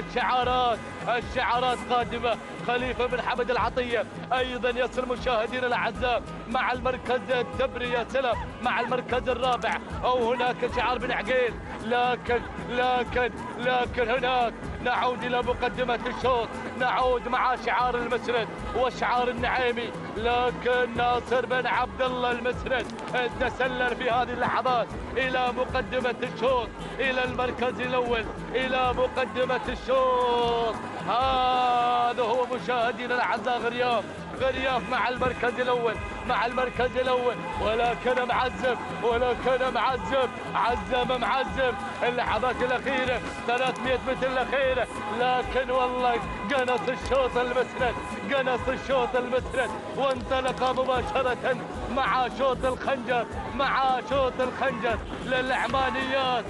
S14: الشعارات قادمة. خليفة بن حمد العطية أيضا يصل مشاهدينا الأعزاء مع المركز التبري. يا سلام. مع المركز الرابع. أو هناك شعار بن عقيل. لكن هناك نعود إلى مقدمة الشوط، نعود مع شعار المسند وشعار النعيمي. لكن ناصر بن عبد الله المسند تسلل في هذه اللحظات إلى مقدمة الشوط، إلى المركز الأول، إلى مقدمة الشوط. هذا هو مشاهدينا الأعزاء غرياف مع المركز الأول، مع المركز الأول. ولكن معزم اللحظات الأخيرة، 300 متر الأخيرة. لكن والله قنص الشوط المسند وانطلق مباشرة مع شوط الخنجر للعمانيات.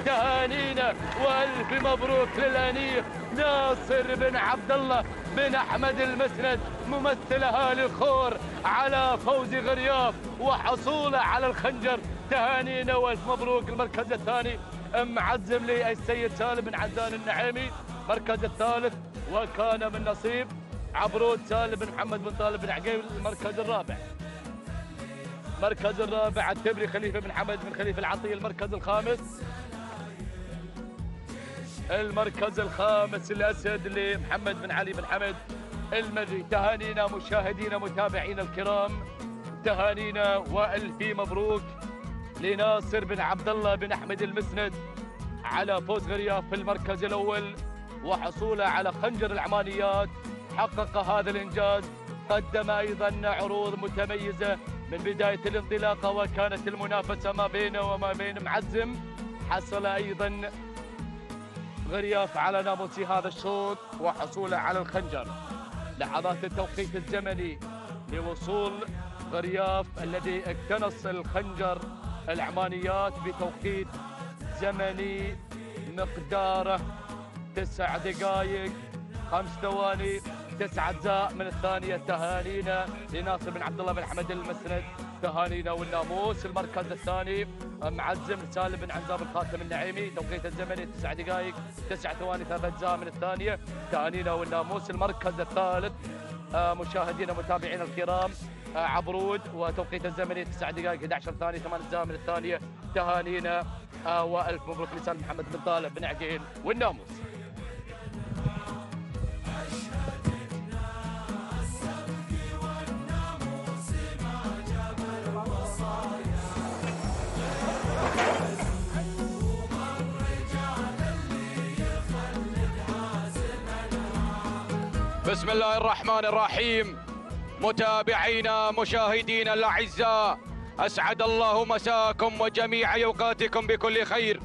S14: تهانينا وألف مبروك للأنيق ناصر بن عبد الله بن أحمد المسند ممثل أهالي الخور على فوز غرياف وحصوله على الخنجر. تهانينا والف مبروك. المركز الثاني معزم لي السيد سالم بن عزان النعيمي. المركز الثالث وكان من نصيب عبرود سالم بن محمد بن طالب بن عقيل. المركز الرابع التبري خليفة بن حمد بن خليفة العطية. المركز الخامس الأسد لمحمد بن علي بن حمد المري. تهانينا مشاهدينا متابعينا الكرام، تهانينا وألف مبروك لناصر بن عبد الله بن أحمد المسند على فوز غرياف في المركز الأول وحصوله على خنجر العمانيات. حقق هذا الإنجاز، قدم أيضا عروض متميزة من بداية الانطلاقة، وكانت المنافسة ما بينه وما بين معزم. حصل أيضا غرياف على ناموس هذا الشوط وحصوله على الخنجر. لحظات التوقيت الزمني لوصول غرياف الذي اكتنص الخنجر العمانيات بتوقيت زمني مقداره 9 دقائق 5 ثواني 9 أجزاء من الثانية. تهانينا لناصر بن عبد الله بن حمد المسند، تهانينا والناموس. المركز الثاني معزم سالم بن عنزاب الخاتم النعيمي، توقيت الزمني 9 دقائق 9 ثواني 3 أجزاء من الثانية. تهانينا والناموس. المركز الثالث مشاهدينا متابعينا الكرام عبرود، وتوقيت الزمني 9 دقائق 11 ثانية 8 أجزاء من الثانية. تهانينا والف مبروك لسالم محمد بن طالب بن عقيل والناموس.
S12: بسم الله الرحمن الرحيم. متابعينا مشاهدينا الأعزاء، أسعد الله مساكم وجميع أوقاتكم بكل خير.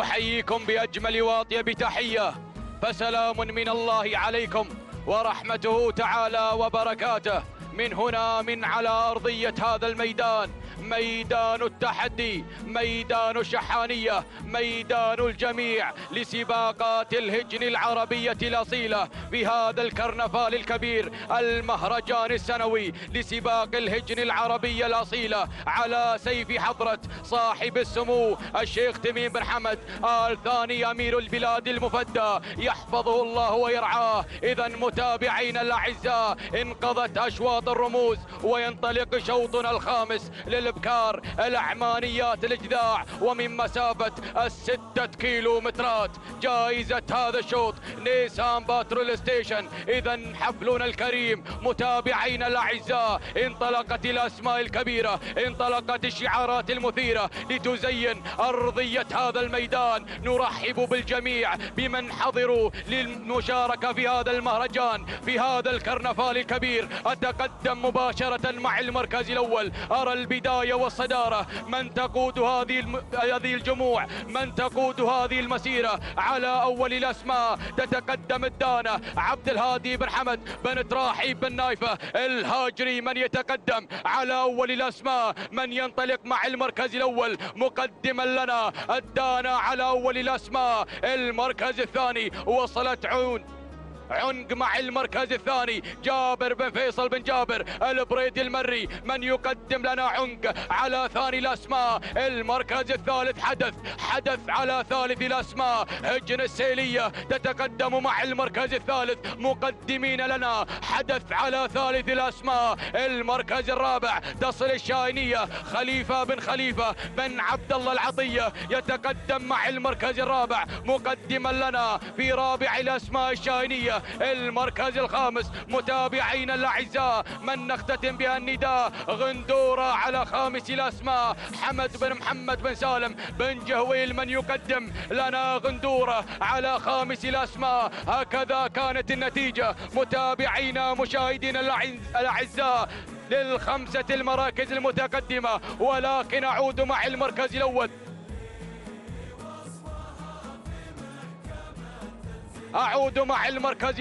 S12: أحييكم بأجمل وأطيب تحية، فسلام من الله عليكم ورحمته تعالى وبركاته من هنا من على أرضية هذا الميدان، ميدان التحدي، ميدان الشحانية، ميدان الجميع لسباقات الهجن العربية الأصيلة بهذا الكرنفال الكبير، المهرجان السنوي لسباق الهجن العربية الأصيلة على سيف حضرة صاحب السمو الشيخ تميم بن حمد آل ثاني أمير البلاد المفدى، يحفظه الله ويرعاه. إذا متابعينا الأعزاء، انقضت أشواط الرموز وينطلق شوطنا الخامس للابكار الأعمانيات الإجذاع، ومن مسافة 6 كيلومترات. جائزة هذا الشوط نيسان باترول ستيشن. إذا حفلنا الكريم متابعينا الأعزاء، انطلقت الأسماء الكبيرة، انطلقت الشعارات المثيرة لتزين أرضية هذا الميدان. نرحب بالجميع بمن حضروا للمشاركة في هذا المهرجان في هذا الكرنفال الكبير. أتقدم مباشرة مع المركز الأول، أرى البداية والصدارة. من تقود هذه الجموع، من تقود هذه المسيرة على أول الأسماء. تتقدم الدانة عبد الهادي بن حمد بن تراحيب بن نايفة الهاجري، من يتقدم على أول الأسماء. من ينطلق مع المركز الأول مقدما لنا الدانة على أول الأسماء. المركز الثاني وصلت عنق مع المركز الثاني، جابر بن فيصل بن جابر البريدي المري، من يقدم لنا عنق على ثاني الأسماء. المركز الثالث حدث على ثالث الأسماء. هجن السيلية تتقدم مع المركز الثالث، مقدمين لنا حدث على ثالث الأسماء. المركز الرابع تصل الشاهينية، خليفة بن عبد الله العطية يتقدم مع المركز الرابع، مقدما لنا في رابع الأسماء الشاهينية. المركز الخامس متابعينا الأعزاء، من نختتم بها النداء، غندورة على خامس الأسماء. حمد بن محمد بن سالم بن جهويل من يقدم لنا غندورة على خامس الأسماء. هكذا كانت النتيجة متابعينا مشاهدينا الأعزاء للخمسة المراكز المتقدمة. ولكن أعود مع المركز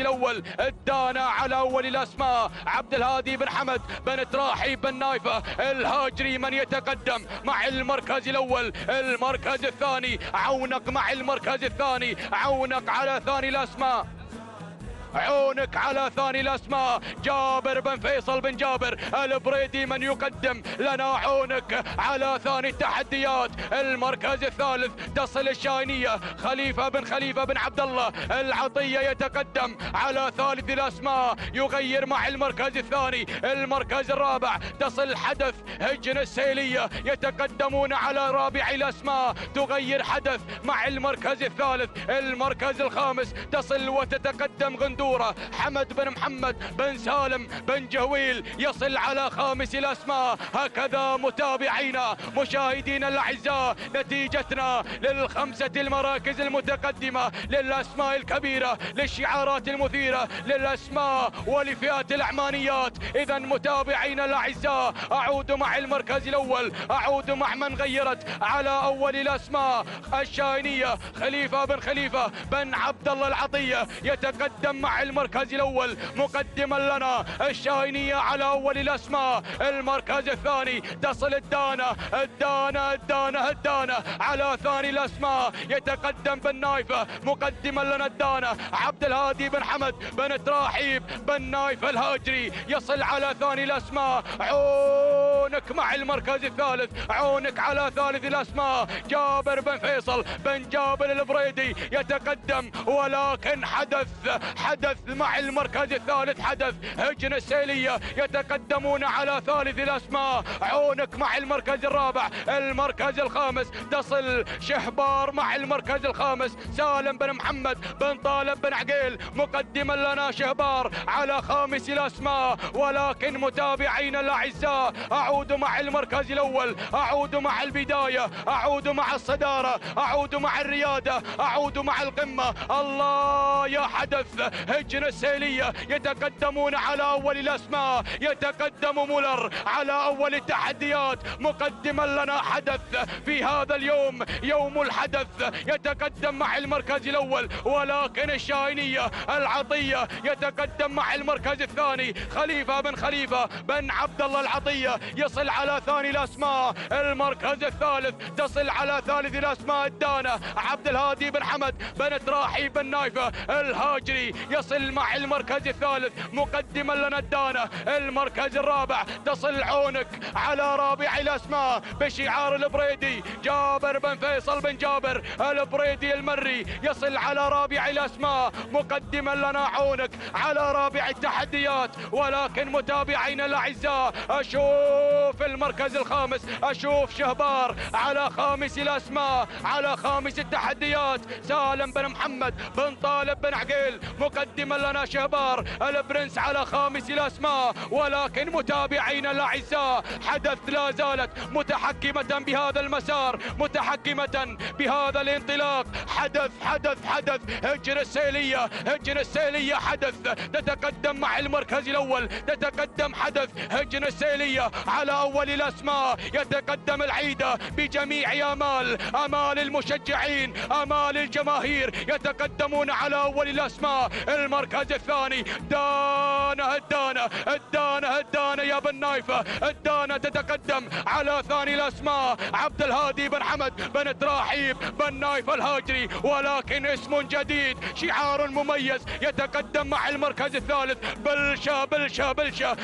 S12: الأول، الدانة على أول الأسماء عبد الهادي بن حمد بن تراحيب بن نايفة الهاجري، من يتقدم مع المركز الأول. المركز الثاني عونق مع المركز الثاني، عونق على ثاني الأسماء، عونك على ثاني الأسماء. جابر بن فيصل بن جابر البريدي من يقدم لنا عونك على ثاني التحديات. المركز الثالث تصل الشاهينية، خليفة بن عبد الله العطية يتقدم على ثالث الأسماء، يغير مع المركز الثاني. المركز الرابع تصل حدث هجن السيلية، يتقدمون على رابع الأسماء، تغير حدث مع المركز الثالث. المركز الخامس تصل وتتقدم غندورة، حمد بن محمد بن سالم بن جهويل يصل على خامس الأسماء. هكذا متابعينا مشاهدينا الأعزاء نتيجتنا للخمسة المراكز المتقدمة، للأسماء الكبيرة، للشعارات المثيرة، للأسماء ولفئات الأعمانيات. إذا متابعينا الأعزاء، أعود مع المركز الأول، أعود مع من غيرت على أول الأسماء. الشاهينية خليفة بن عبد الله العطية يتقدم مع المركز الأول، مقدما لنا الشاهينية على أول الأسماء. المركز الثاني تصل الدانة على ثاني الأسماء، يتقدم بن نايفة، مقدما لنا الدانة عبد الهادي بن حمد بن تراحيب بن نايفة الهاجري يصل على ثاني الأسماء. عونك مع المركز الثالث، عونك على ثالث الأسماء جابر بن فيصل بن جابر البريدي يتقدم، ولكن حدث مع المركز الثالث، حدث هجن السيلية يتقدمون على ثالث الأسماء. عونك مع المركز الرابع، المركز الخامس تصل شهبار مع المركز الخامس، سالم بن محمد بن طالب بن عقيل مقدما لنا شهبار على خامس الأسماء. ولكن متابعين الأعزاء أعود مع المركز الأول، أعود مع البداية، أعود مع الصدارة، أعود مع الريادة، أعود مع القمة. الله يا حدث هجن السيلية يتقدمون على أول الأسماء، يتقدم مولر على أول التحديات مقدما لنا حدث في هذا اليوم، يوم الحدث، يتقدم مع المركز الأول. ولكن الشاهينية العطية يتقدم مع المركز الثاني، خليفة بن عبد الله العطية يصل على ثاني الأسماء. المركز الثالث تصل على ثالث الأسماء الدانة عبد الهادي بن حمد بن تراحي بن نايفة الهاجري يصل مع المركز الثالث مقدما لنا الدانة. المركز الرابع تصل عونك على رابع الأسماء بشعار البريدي جابر بن فيصل بن جابر البريدي المري يصل على رابع الأسماء مقدما لنا عونك على رابع التحديات. ولكن متابعينا الأعزاء أشوف المركز الخامس، أشوف شهبار على خامس الأسماء، على خامس التحديات سالم بن محمد بن طالب بن عقيل مقدما لنا شهبار البرنس على خامس الأسماء. ولكن متابعينا الأعزاء حدث لا زالت متحكمة بهذا المسار، متحكمة بهذا الانطلاق. حدث هجن السيلية حدث تتقدم مع المركز الأول، تتقدم حدث هجن السيلية على أول الأسماء. يتقدم العيدة بجميع أمال المشجعين، أمال الجماهير يتقدمون على أول الأسماء. المركز الثاني الدانة يا بن نايفة، الدانة تتقدم على ثاني الأسماء عبد الهادي بن حمد بن تراحيب بن نايفة الهاجري. ولكن اسم جديد، شعار مميز يتقدم مع المركز الثالث بلشة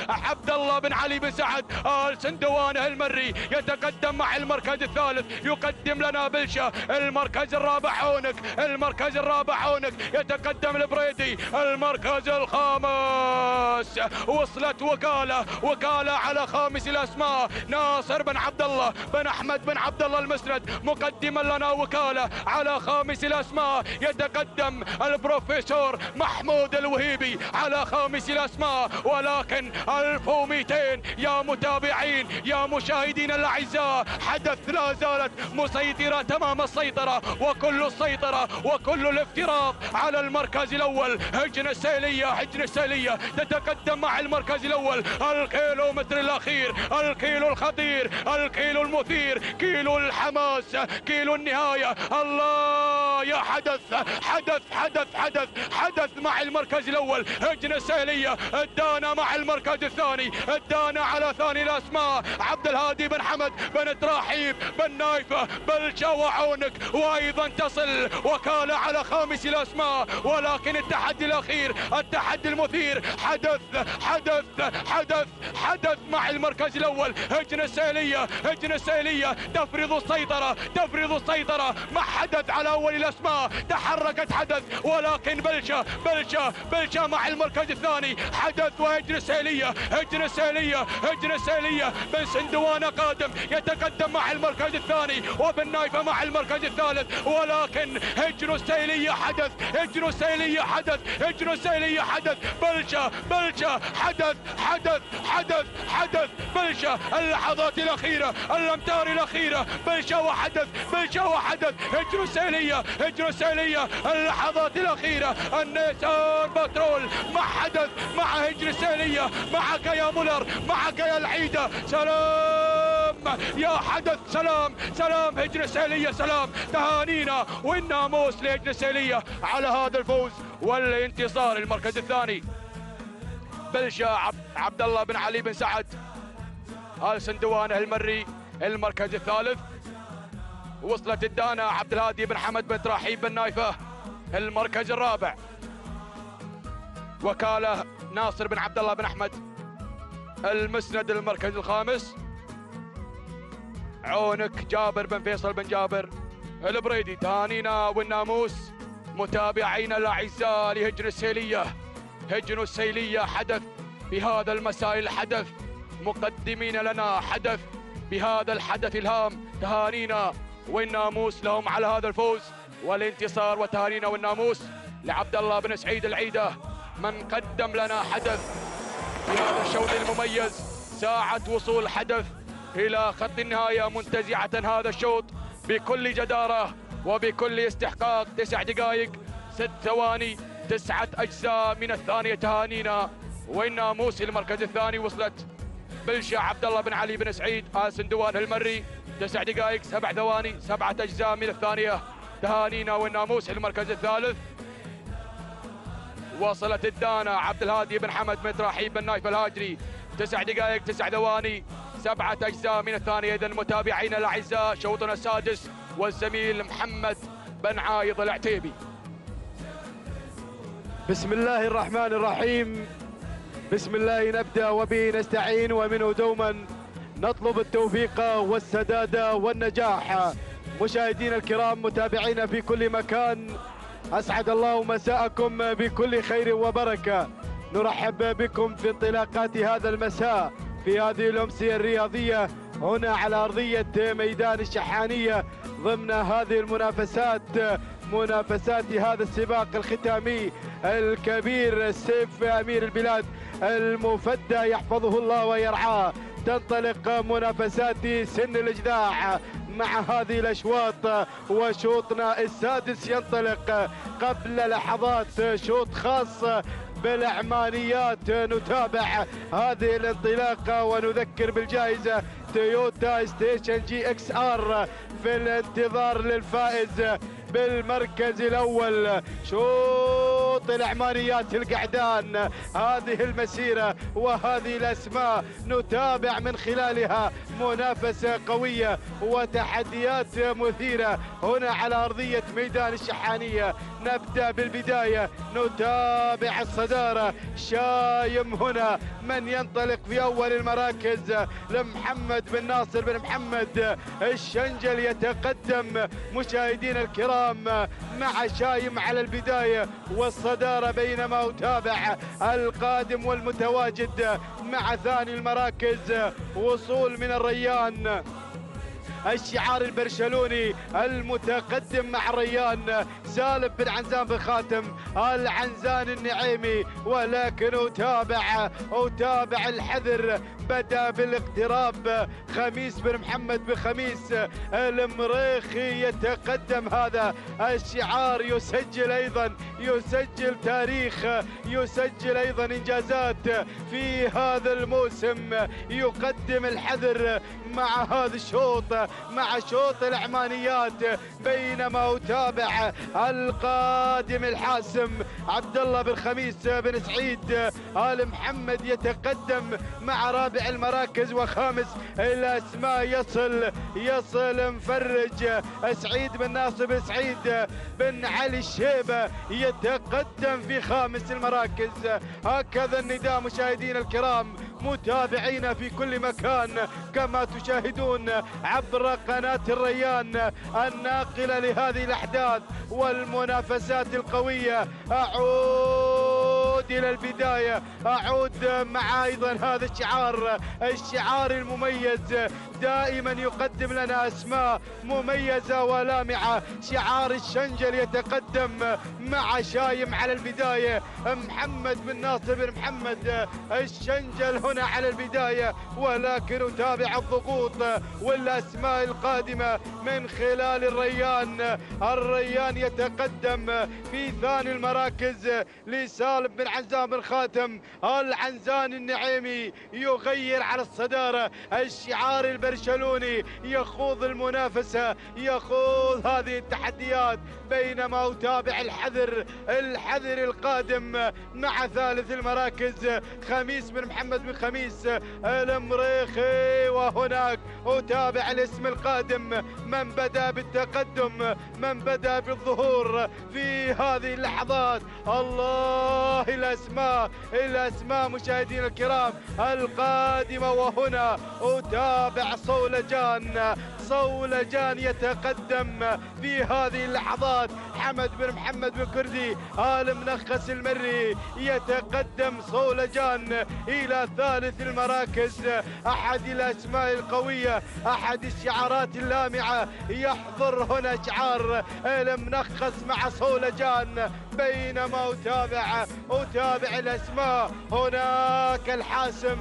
S12: عبد الله بن علي بن سعد آل سندوانه المري يتقدم مع المركز الثالث، يقدم لنا بلشة. المركز الرابع عونك يتقدم البريدي. المركز الخامس وصلت وكالة على خامس الأسماء ناصر بن عبد الله بن أحمد بن عبد الله المسند مقدما لنا وكالة على خامس الأسماء. يتقدم البروفيسور محمود الوهيبي على خامس الأسماء. ولكن 1200 يا متابعين يا مشاهدين الأعزاء حدث لا زالت مسيطرة تمام السيطرة وكل السيطرة وكل الافتراض على المركز الأول. هجن السيلية تتقدم مع المركز الأول. الكيلومتر الأخير، الكيلو الخطير، الكيلو المثير، كيلو الحماس، كيلو النهاية. الله يا حدث مع المركز الأول. هجن السيلية الدانة مع المركز الثاني، الدانة على ثاني الأسماء عبد الهادي بن حمد بن تراحيب بن نايفة بلشة وعونك. وأيضا تصل وكالة على خامس الأسماء. ولكن التحدي الأخير، التحدي المثير، حدث مع المركز الأول. هجن السيلية تفرض السيطرة مع حدث على أول الأسماء. تحركت حدث ولكن بلشة مع المركز الثاني. حدث وهجن السيلية بن سندوانة قادم يتقدم مع المركز الثاني وبن نايفة مع المركز الثالث. ولكن هجن السيلية حدث بلشة حدث بلشة. اللحظات الأخيرة، الأمتار الأخيرة، بلشة وحدث هجن السيلية اللحظات الأخيرة. النيسان بترول مع حدث مع هجن السيلية. معك يا مولر، معك يا العيدة. سلام يا حدث، سلام هجن السيلية، سلام تهانينا والناموس لهجن السيلية على هذا الفوز والانتصار. المركز الثاني بلشة عبد الله بن علي بن سعد آل سندوانه المري. المركز الثالث وصلت الدانة عبد الهادي بن حمد بن تراحيب بن نايفة. المركز الرابع وكالة ناصر بن عبد الله بن أحمد المسند. المركز الخامس عونك جابر بن فيصل بن جابر البريدي. تهانينا والناموس متابعينا الاعزاء لهجن السيليه. هجن السيليه حدث بهذا المساء، الحدث مقدمين لنا حدث بهذا الحدث الهام. تهانينا والناموس لهم على هذا الفوز والانتصار، وتهانينا والناموس لعبد الله بن سعيد العيده من قدم لنا حدث في هذا الشوط المميز. ساعة وصول حدث إلى خط النهاية، منتزعة هذا الشوط بكل جدارة وبكل استحقاق. 9 دقائق 6 ثواني 9 أجزاء من الثانية. تهانينا والناموس المركز الثاني وصلت بلشة عبد الله بن علي بن سعيد آل سندوان المري. 9 دقائق 7 ثواني 7 أجزاء من الثانية. تهانينا والناموس المركز الثالث. وصلت الدانا عبد الهادي بن حمد بن تراحيب بن نايف الهاجري. 9 دقائق 9 ثواني 7 أجزاء من الثانية. إذن متابعينا الأعزاء شوطنا السادس والزميل محمد بن عايض العتيبي.
S15: بسم الله الرحمن الرحيم. بسم الله نبدأ وبه نستعين ومنه دوما نطلب التوفيق والسداد والنجاح. مشاهدينا الكرام متابعينا في كل مكان، أسعد الله مساءكم بكل خير وبركة. نرحب بكم في انطلاقات هذا المساء في هذه الأمسية الرياضية هنا على أرضية ميدان الشحانية ضمن هذه منافسات هذا السباق الختامي الكبير. سيف أمير البلاد المفدى يحفظه الله ويرعاه. تنطلق منافسات سن الإجذاع مع هذه الأشواط، وشوطنا السادس ينطلق قبل لحظات شوط خاص بالعمانيات. نتابع هذه الانطلاقة ونذكر بالجائزة تويوتا ستيشن جي اكس ار في الانتظار للفائز بالمركز الأول. شوط العمانيات القعدان، هذه المسيرة وهذه الأسماء نتابع من خلالها منافسة قوية وتحديات مثيرة هنا على أرضية ميدان الشحانية. نبدأ بالبداية، نتابع الصدارة. شايم هنا من ينطلق في أول المراكز لمحمد بن ناصر بن محمد الشنجل يتقدم مشاهدينا الكرام مع شايم على البداية والصدارة، بينما أتابع القادم والمتواجد مع ثاني المراكز وصول من الريان الشعار البرشلوني المتقدم مع الريان سالم بن عنزان بن خاتم العنزان النعيمي. ولكن أتابع الحذر بدأ بالاقتراب. خميس بن محمد بن خميس المريخي يتقدم. هذا الشعار يسجل تاريخ، يسجل أيضا إنجازات في هذا الموسم. يقدم الحذر مع هذا الشوط، مع شوط العمانيات، بينما أتابع القادم الحاسم عبد الله بن خميس بن سعيد آل محمد يتقدم مع رابع المراكز وخامس الأسماء. يصل مفرج سعيد بن ناصر بن سعيد بن علي الشيبة يتقدم في خامس المراكز. هكذا النداء مشاهدينا الكرام متابعينا في كل مكان كما تشاهدون عبر قناة الريان الناقلة لهذه الأحداث والمنافسات القوية. أعود إلى البداية، أعود مع أيضا هذا الشعار المميز دائما يقدم لنا أسماء مميزة ولامعة. شعار الشنجل يتقدم مع شايم على البداية. محمد بن ناصر بن محمد الشنجل هنا على البداية، ولكن أتابع الضغوط والأسماء القادمة من خلال الريان يتقدم في ثاني المراكز لسالم بن عنزان بن خاتم العنزان النعيمي يغير على الصدارة. الشعار البرشلوني يخوض المنافسة، يخوض هذه التحديات، بينما أتابع الحذر القادم مع ثالث المراكز خميس بن محمد بن خميس المريخي. وهناك أتابع الاسم القادم من بدأ بالتقدم، من بدأ بالظهور في هذه اللحظات. الله الأسماء مشاهدينا الكرام القادمة. وهنا أتابع صولجان يتقدم في هذه اللحظات. حمد بن محمد بن كردي المنخس المري يتقدم صولجان إلى ثالث المراكز. أحد الأسماء القوية، أحد الشعارات اللامعة، يحضر هنا شعار المنخس مع صولجان. بينما أتابع الأسماء، هناك الحاسم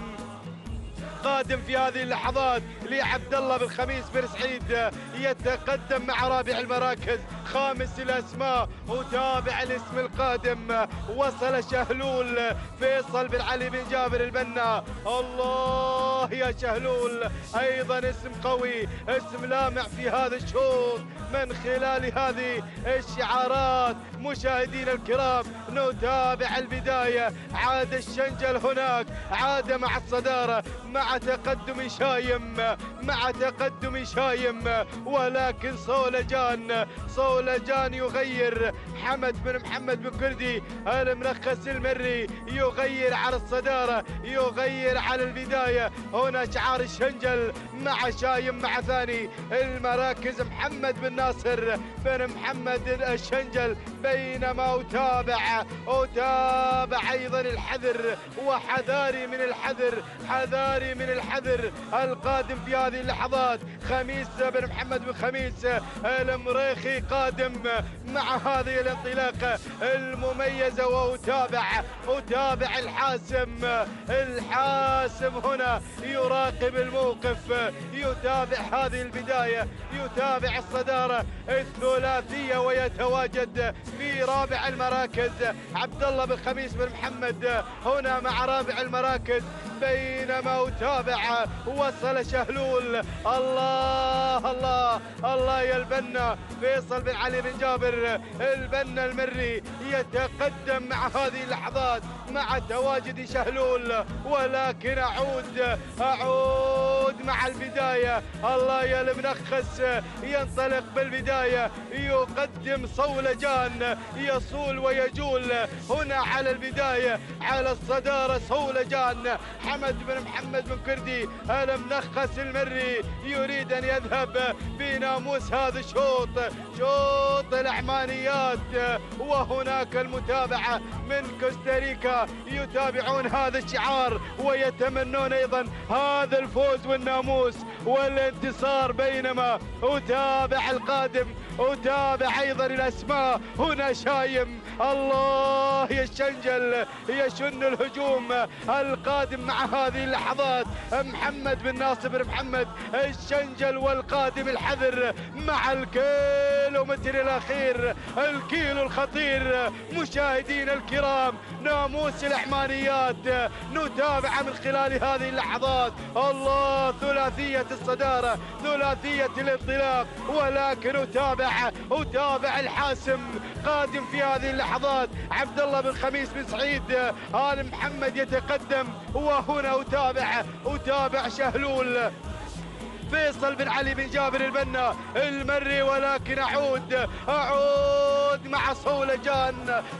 S15: قادم في هذه اللحظات لعبد الله بن خميس بن سعيد يتقدم مع رابع المراكز. خامس الأسماء أتابع الاسم القادم، وصل شهلول فيصل بن علي بن جابر البنا. الله يا شهلول، أيضا اسم قوي، اسم لامع في هذا الشوط من خلال هذه الشعارات. مشاهدينا الكرام نتابع البداية. عاد الشنجل هناك، عاد مع الصدارة مع تقدم شايم، ولكن صولجان يغير. حمد بن محمد بن كردي المنخس المري يغير على الصدارة، يغير على البداية. هنا شعار الشنجل مع شايم مع ثاني المراكز محمد بن ناصر بن محمد الشنجل. بينما أتابع أيضا الحذر، وحذاري من الحذر القادم في هذه اللحظات. خميس بن محمد بن خميس المريخي قادم مع هذه الانطلاقة المميزة. وأتابع الحاسم هنا يراقب الموقف، يتابع هذه البداية، يتابع الصدارة الثلاثية، ويتواجد في رابع المراكز عبد الله بن خميس بن محمد هنا مع رابع المراكز. بينما أتابع وصل شهلول. الله يا البنا فيصل بن علي بن جابر البنا المري يتقدم مع هذه اللحظات مع تواجد شهلول. ولكن أعود مع البداية. الله يا المنخس ينطلق بالبداية، يقدم صولجان، يصول ويجول هنا على البداية على الصدارة. صولجان حمد بن محمد بن كردي المنخس المري يريد أن يذهب بناموس هذا الشوط، شوط الأحمانيات. وهناك المتابعة من كوستاريكا يتابعون هذا الشعار ويتمنون أيضا هذا الفوز والناموس والانتصار. بينما أتابع القادم، أتابع أيضا الأسماء. هنا شايم، الله يا الشنجل يشن الهجوم القادم مع هذه اللحظات. محمد بن ناصر بن محمد الشنجل، والقادم الحذر مع الكيلومتر الأخير، الكيلو الخطير. مشاهدين الكرام ناموس الأحمانيات نتابع من خلال هذه اللحظات. الله، ثلاثية الصدارة، ثلاثية الانطلاق. ولكن أتابع الحاسم قادم في هذه اللحظات عبد الله بن خميس بن سعيد آل محمد يتقدم. وهنا أتابع شهلول فيصل بن علي بن جابر البنا المري. ولكن أعود مع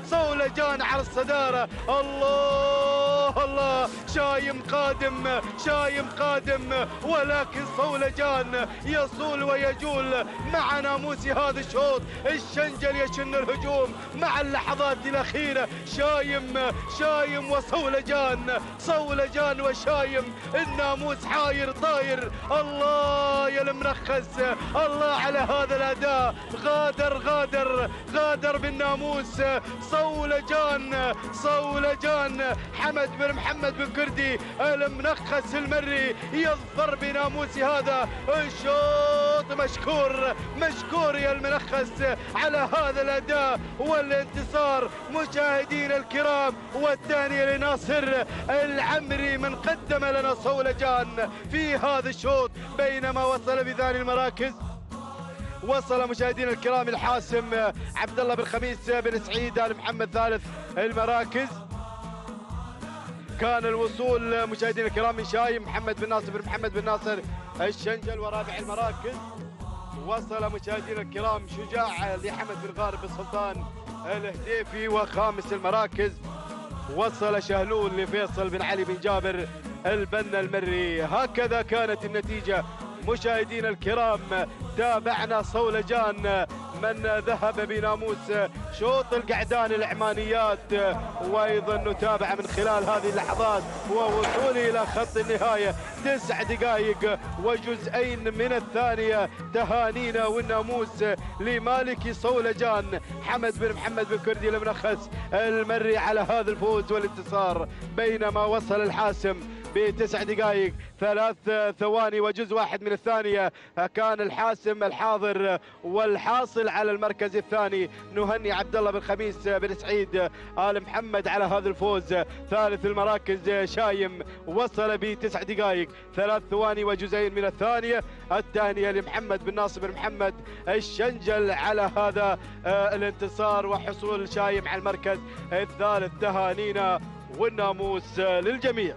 S15: صولجان على الصدارة. الله، شايم قادم، ولكن صولجان يصول ويجول مع ناموس هذا الشوط. الشنجل يشن الهجوم مع اللحظات الأخيرة. شايم صولجان وشايم، الناموس حاير طاير. الله يا المنخس، الله على هذا الأداء. غادر بالناموس صولجان. حمد بن محمد بن كردي المنخس المري يظفر بناموس هذا الشوط. مشكور يا المنخس على هذا الأداء والانتصار. مشاهدين الكرام، والثانية لناصر العمري من قدم لنا صولجان في هذا الشوط. بينما وصل بثاني المراكز، وصل مشاهدينا الكرام الحاسم عبد الله بن خميس بن سعيد آل محمد ثالث المراكز. كان الوصول مشاهدينا الكرام من شايم محمد بن ناصر بن محمد بن ناصر الشنجل. ورابع المراكز وصل مشاهدينا الكرام شجاع لحمد بن غارب السلطان الهديفي. وخامس المراكز وصل شهلول لفيصل بن علي بن جابر البنا المري. هكذا كانت النتيجة مشاهدينا الكرام. تابعنا صولجان من ذهب بناموس شوط القعدان العمانيات، وايضا نتابع من خلال هذه اللحظات ووصول الى خط النهايه 9 دقائق وجزئين من الثانيه. تهانينا والناموس لمالك صولجان حمد بن محمد بن كردي المنخس المري على هذا الفوز والانتصار، بينما وصل الحاسم ب9 دقائق 3 ثواني وجزء واحد من الثانية. كان الحاسم الحاضر والحاصل على المركز الثاني. نهني عبد الله بن خميس بن سعيد آل محمد على هذا الفوز. ثالث المراكز شايم وصل ب9 دقائق 3 ثواني وجزئين من الثانية. الثانية لمحمد بن ناصر بن محمد الشنجل على هذا الانتصار وحصول شايم على المركز الثالث. تهانينا والناموس للجميع.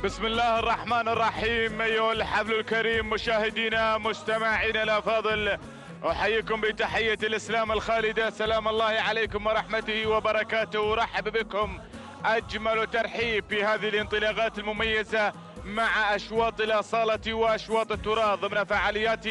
S12: بسم الله الرحمن الرحيم. أيها الحفل الكريم مشاهدينا مستمعينا الأفاضل، أحييكم بتحية الإسلام الخالدة، سلام الله عليكم ورحمته وبركاته. أرحب بكم أجمل ترحيب في هذه الانطلاقات المميزة مع أشواط الأصالة وأشواط التراث ضمن فعاليات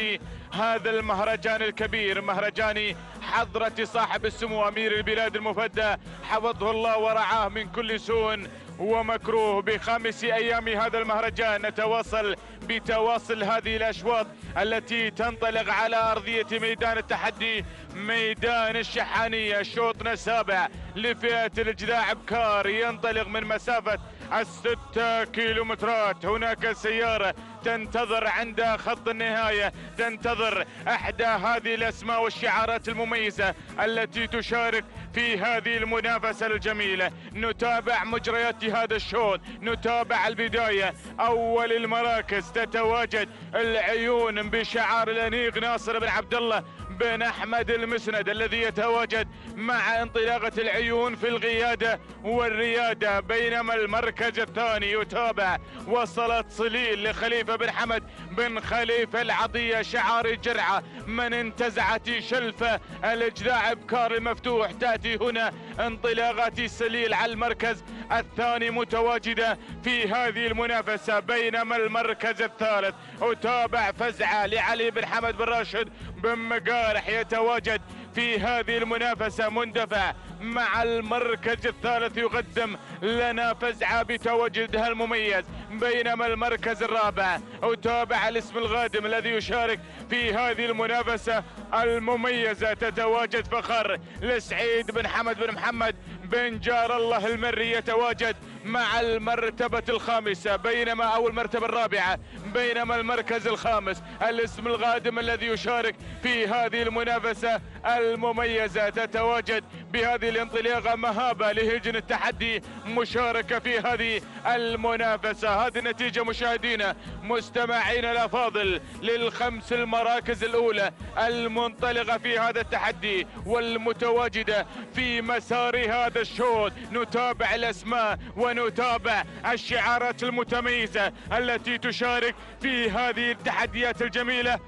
S12: هذا المهرجان الكبير، مهرجان حضرة صاحب السمو أمير البلاد المفدى حفظه الله ورعاه من كل سوء ومكروه. ب5 أيام هذا المهرجان نتواصل بتواصل هذه الأشواط التي تنطلق على أرضية ميدان التحدي، ميدان الشحانية. شوطنا السابع لفئة الجذاع بكار ينطلق من مسافة 6 كيلومترات. هناك سيارة تنتظر عند خط النهاية، تنتظر إحدى هذه الأسماء والشعارات المميزة التي تشارك في هذه المنافسة الجميلة. نتابع مجريات هذا الشوط، نتابع البداية. أول المراكز تتواجد العيون بشعار الأنيق ناصر بن عبد الله بن أحمد المسند الذي يتواجد مع انطلاقة العيون في القيادة والريادة، بينما المركز الثاني يتابع وصلت صليل لخليفة بن حمد بن خليفة العطية شعار الجرعة من انتزعت شلفة الجذاع بكار المفتوح. تأتي هنا انطلاقة سليل على المركز الثاني متواجدة في هذه المنافسة، بينما المركز الثالث أتابع فزعة لعلي بن حمد بن راشد بن مقارح يتواجد في هذه المنافسة مندفع مع المركز الثالث يقدم لنا فزعة بتواجدها المميز، بينما المركز الرابع أتابع الاسم الغادم الذي يشارك في هذه المنافسة المميزة. تتواجد فخر لسعيد بن حمد بن محمد بن جار الله المري يتواجد مع المرتبة الخامسة، بينما أو المرتبة الرابعة، بينما المركز الخامس الاسم الغادم الذي يشارك في هذه المنافسة المميزة. تتواجد بهذه الانطلاقة مهابة لهجن التحدي مشاركة في هذه المنافسة. هذه النتيجة مشاهدينا مستمعينا الأفاضل لل5 المراكز الأولى المنطلقة في هذا التحدي والمتواجدة في مسار هذا الشوط. نتابع الأسماء ونتابع الشعارات المتميزة التي تشارك في هذه التحديات الجميلة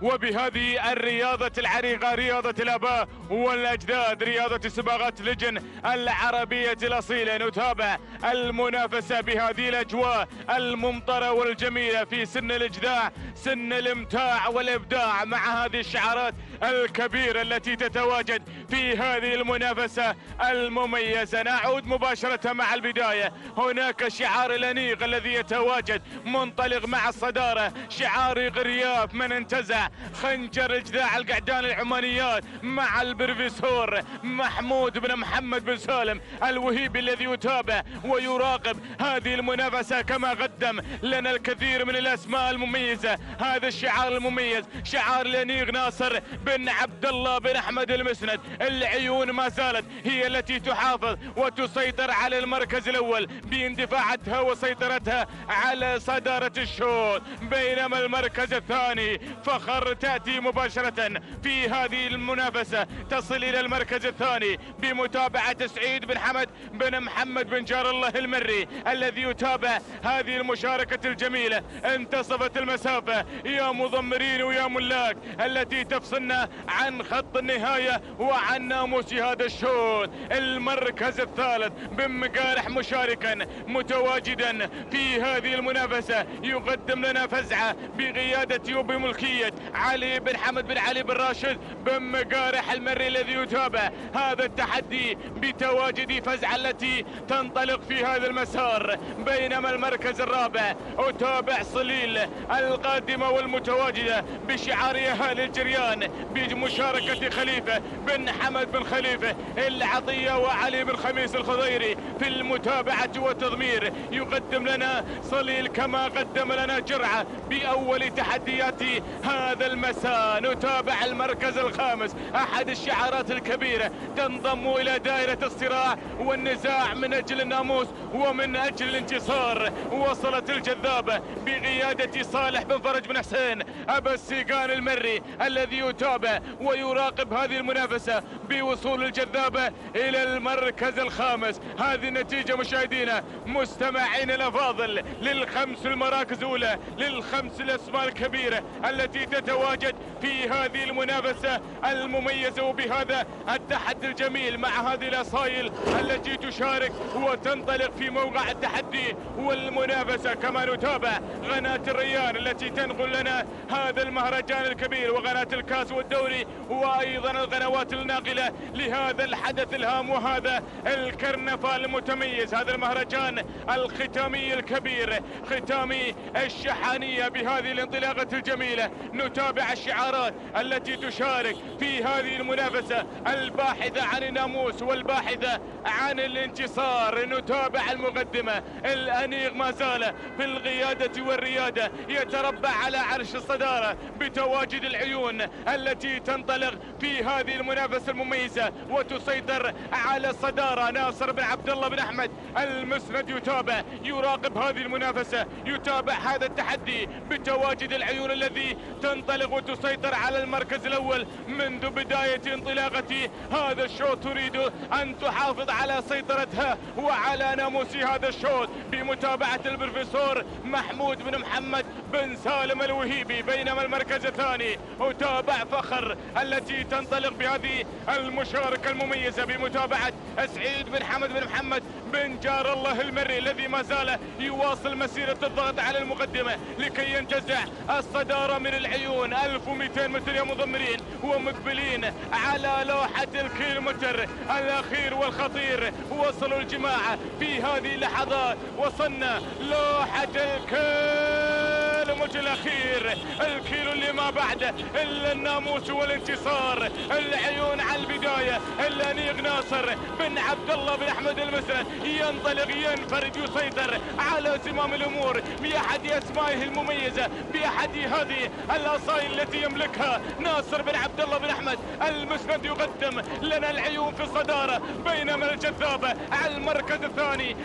S12: وبهذه الرياضة العريقة، رياضة الآباء والأجداد، رياضة سباقات لجن العربية الأصيلة. نتابع المنافسة بهذه الأجواء الممطرة والجميلة في سن الإجداع، سن الإمتاع والإبداع، مع هذه الشعارات الكبيرة التي تتواجد في هذه المنافسة المميزة. نعود مباشرة مع البداية. هناك شعار الأنيق الذي يتواجد منطلق مع الصدارة، شعار غرياف من انتزع خنجر الجذاع القعدان العمانيات مع البروفيسور محمود بن محمد بن سالم الوهيبي الذي يتابع ويراقب هذه المنافسة، كما قدم لنا الكثير من الأسماء المميزة. هذا الشعار المميز شعار الأنيق ناصر بن عبد الله بن أحمد المسند. العيون ما زالت هي التي تحافظ وتسيطر على المركز الأول باندفاعتها وسيطرتها على صدارة الشوط، بينما المركز الثاني فخر الأخبار تأتي مباشرة في هذه المنافسة، تصل إلى المركز الثاني بمتابعة سعيد بن حمد بن محمد بن جار الله المري الذي يتابع هذه المشاركة الجميلة. انتصفت المسافة يا مضمرين ويا ملاك التي تفصلنا عن خط النهاية وعن ناموس هذا الشوط. المركز الثالث بن مقارح مشاركا متواجدا في هذه المنافسة، يقدم لنا فزعة بقيادة وبملكية علي بن حمد بن علي بن راشد بن مقارح المري الذي يتابع هذا التحدي بتواجد فزعة التي تنطلق في هذا المسار. بينما المركز الرابع أتابع صليل القادمة والمتواجدة بشعار أهالي الجريان بمشاركة خليفة بن حمد بن خليفة العطية وعلي بن خميس الخضيري في المتابعة والتضمير. يقدم لنا صليل كما قدم لنا جرعة بأول تحديات هذا المساء. نتابع المركز الخامس، أحد الشعارات الكبيرة تنضم إلى دائرة الصراع والنزاع من أجل الناموس ومن أجل الانتصار. وصلت الجذابة بقيادة صالح بن فرج بن حسين أبا السيقان المري الذي يتابع ويراقب هذه المنافسة بوصول الجذابة إلى المركز الخامس. هذه النتيجة مشاهدينا مستمعين الأفاضل للخمس المراكز الأولى، للخمس الأسماء الكبيرة التي تتواجد في هذه المنافسة المميزة وبهذا التحدي الجميل مع هذه الأصايل التي تشارك وتنطلق في موقع التحدي والمنافسة. كما نتابع قناة الريان التي تنقل لنا هذا المهرجان الكبير وقناة الكاس والدوري وأيضا القنوات الناقلة لهذا الحدث الهام وهذا الكرنفال المتميز، هذا المهرجان الختامي الكبير، ختامي الشحانية بهذه الانطلاقة الجميلة. نتابع الشعارات التي تشارك في هذه المنافسة الباحثة عن الناموس والباحثة عن الانتصار. نتابع المقدمة، الأنيق ما زال في القيادة والريادة، يتربع على عرش الصدارة بتواجد العيون التي تنطلق في هذه المنافسة المميزة وتسيطر على الصدارة. ناصر بن عبد الله بن أحمد المسند يتابع، يراقب هذه المنافسة، يتابع هذا التحدي بتواجد العيون الذي تنطلق وتسيطر على المركز الأول منذ بداية انطلاقة هذا الشوط. تريد أن تحافظ على سيطرتها وعلى ناموس هذا الشوط بمتابعة البروفيسور محمود بن محمد بن سالم الوهيبي. بينما المركز الثاني أتابع فخر التي تنطلق بهذه المشاركة المميزة بمتابعة سعيد بن حمد بن محمد بن جار الله المري الذي ما زال يواصل مسيرة الضغط على المقدمة لكي ينتزع الصدارة من العيون. 1200 متر يا مضمرين ومقبلين على لوحة الكيلومتر الأخير والخطير. وصلوا الجماعة في هذه اللحظات، وصلنا لوحة الكيلومتر الأخير، الكيلو اللي ما بعده إلا الناموس والانتصار. العيون على البداية، الأنيق ناصر بن عبد الله بن أحمد المسند ينطلق ينفرد يسيطر على زمام الأمور بأحد أسمائه المميزة، بأحد هذه الأصايل التي يملكها ناصر بن عبد الله بن أحمد المسند. يقدم لنا العيون في الصدارة، بينما الجذابة على المركز الثاني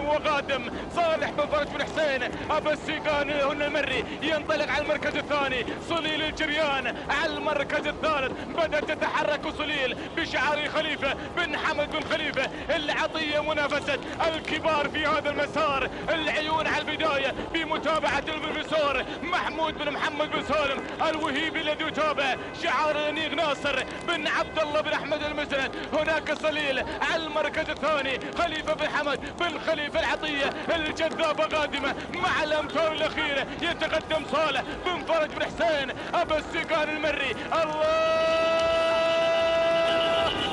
S12: وقادم صالح بن فرج بن حسين أبا السيقان المري ينطلق على المركز الثاني. صليل الجريان على المركز الثالث، بدأت تتحرك صليل بشعار خليفة بن حمد بن خليفة العطية. منافسة الكبار في هذا المسار، العيون على البداية بمتابعة البروفيسور محمود بن محمد بن سالم الوهيبي الذي يتابع شعار الأنيق ناصر بن عبد الله بن أحمد المسند. هناك صليل على المركز الثاني، خليفة بن حمد بن خليفة العطية الجذابة قادمة مع الأمتار الأخيرة. يتقدم صالح بن فرج بن حسين أبا السيقان المري. الله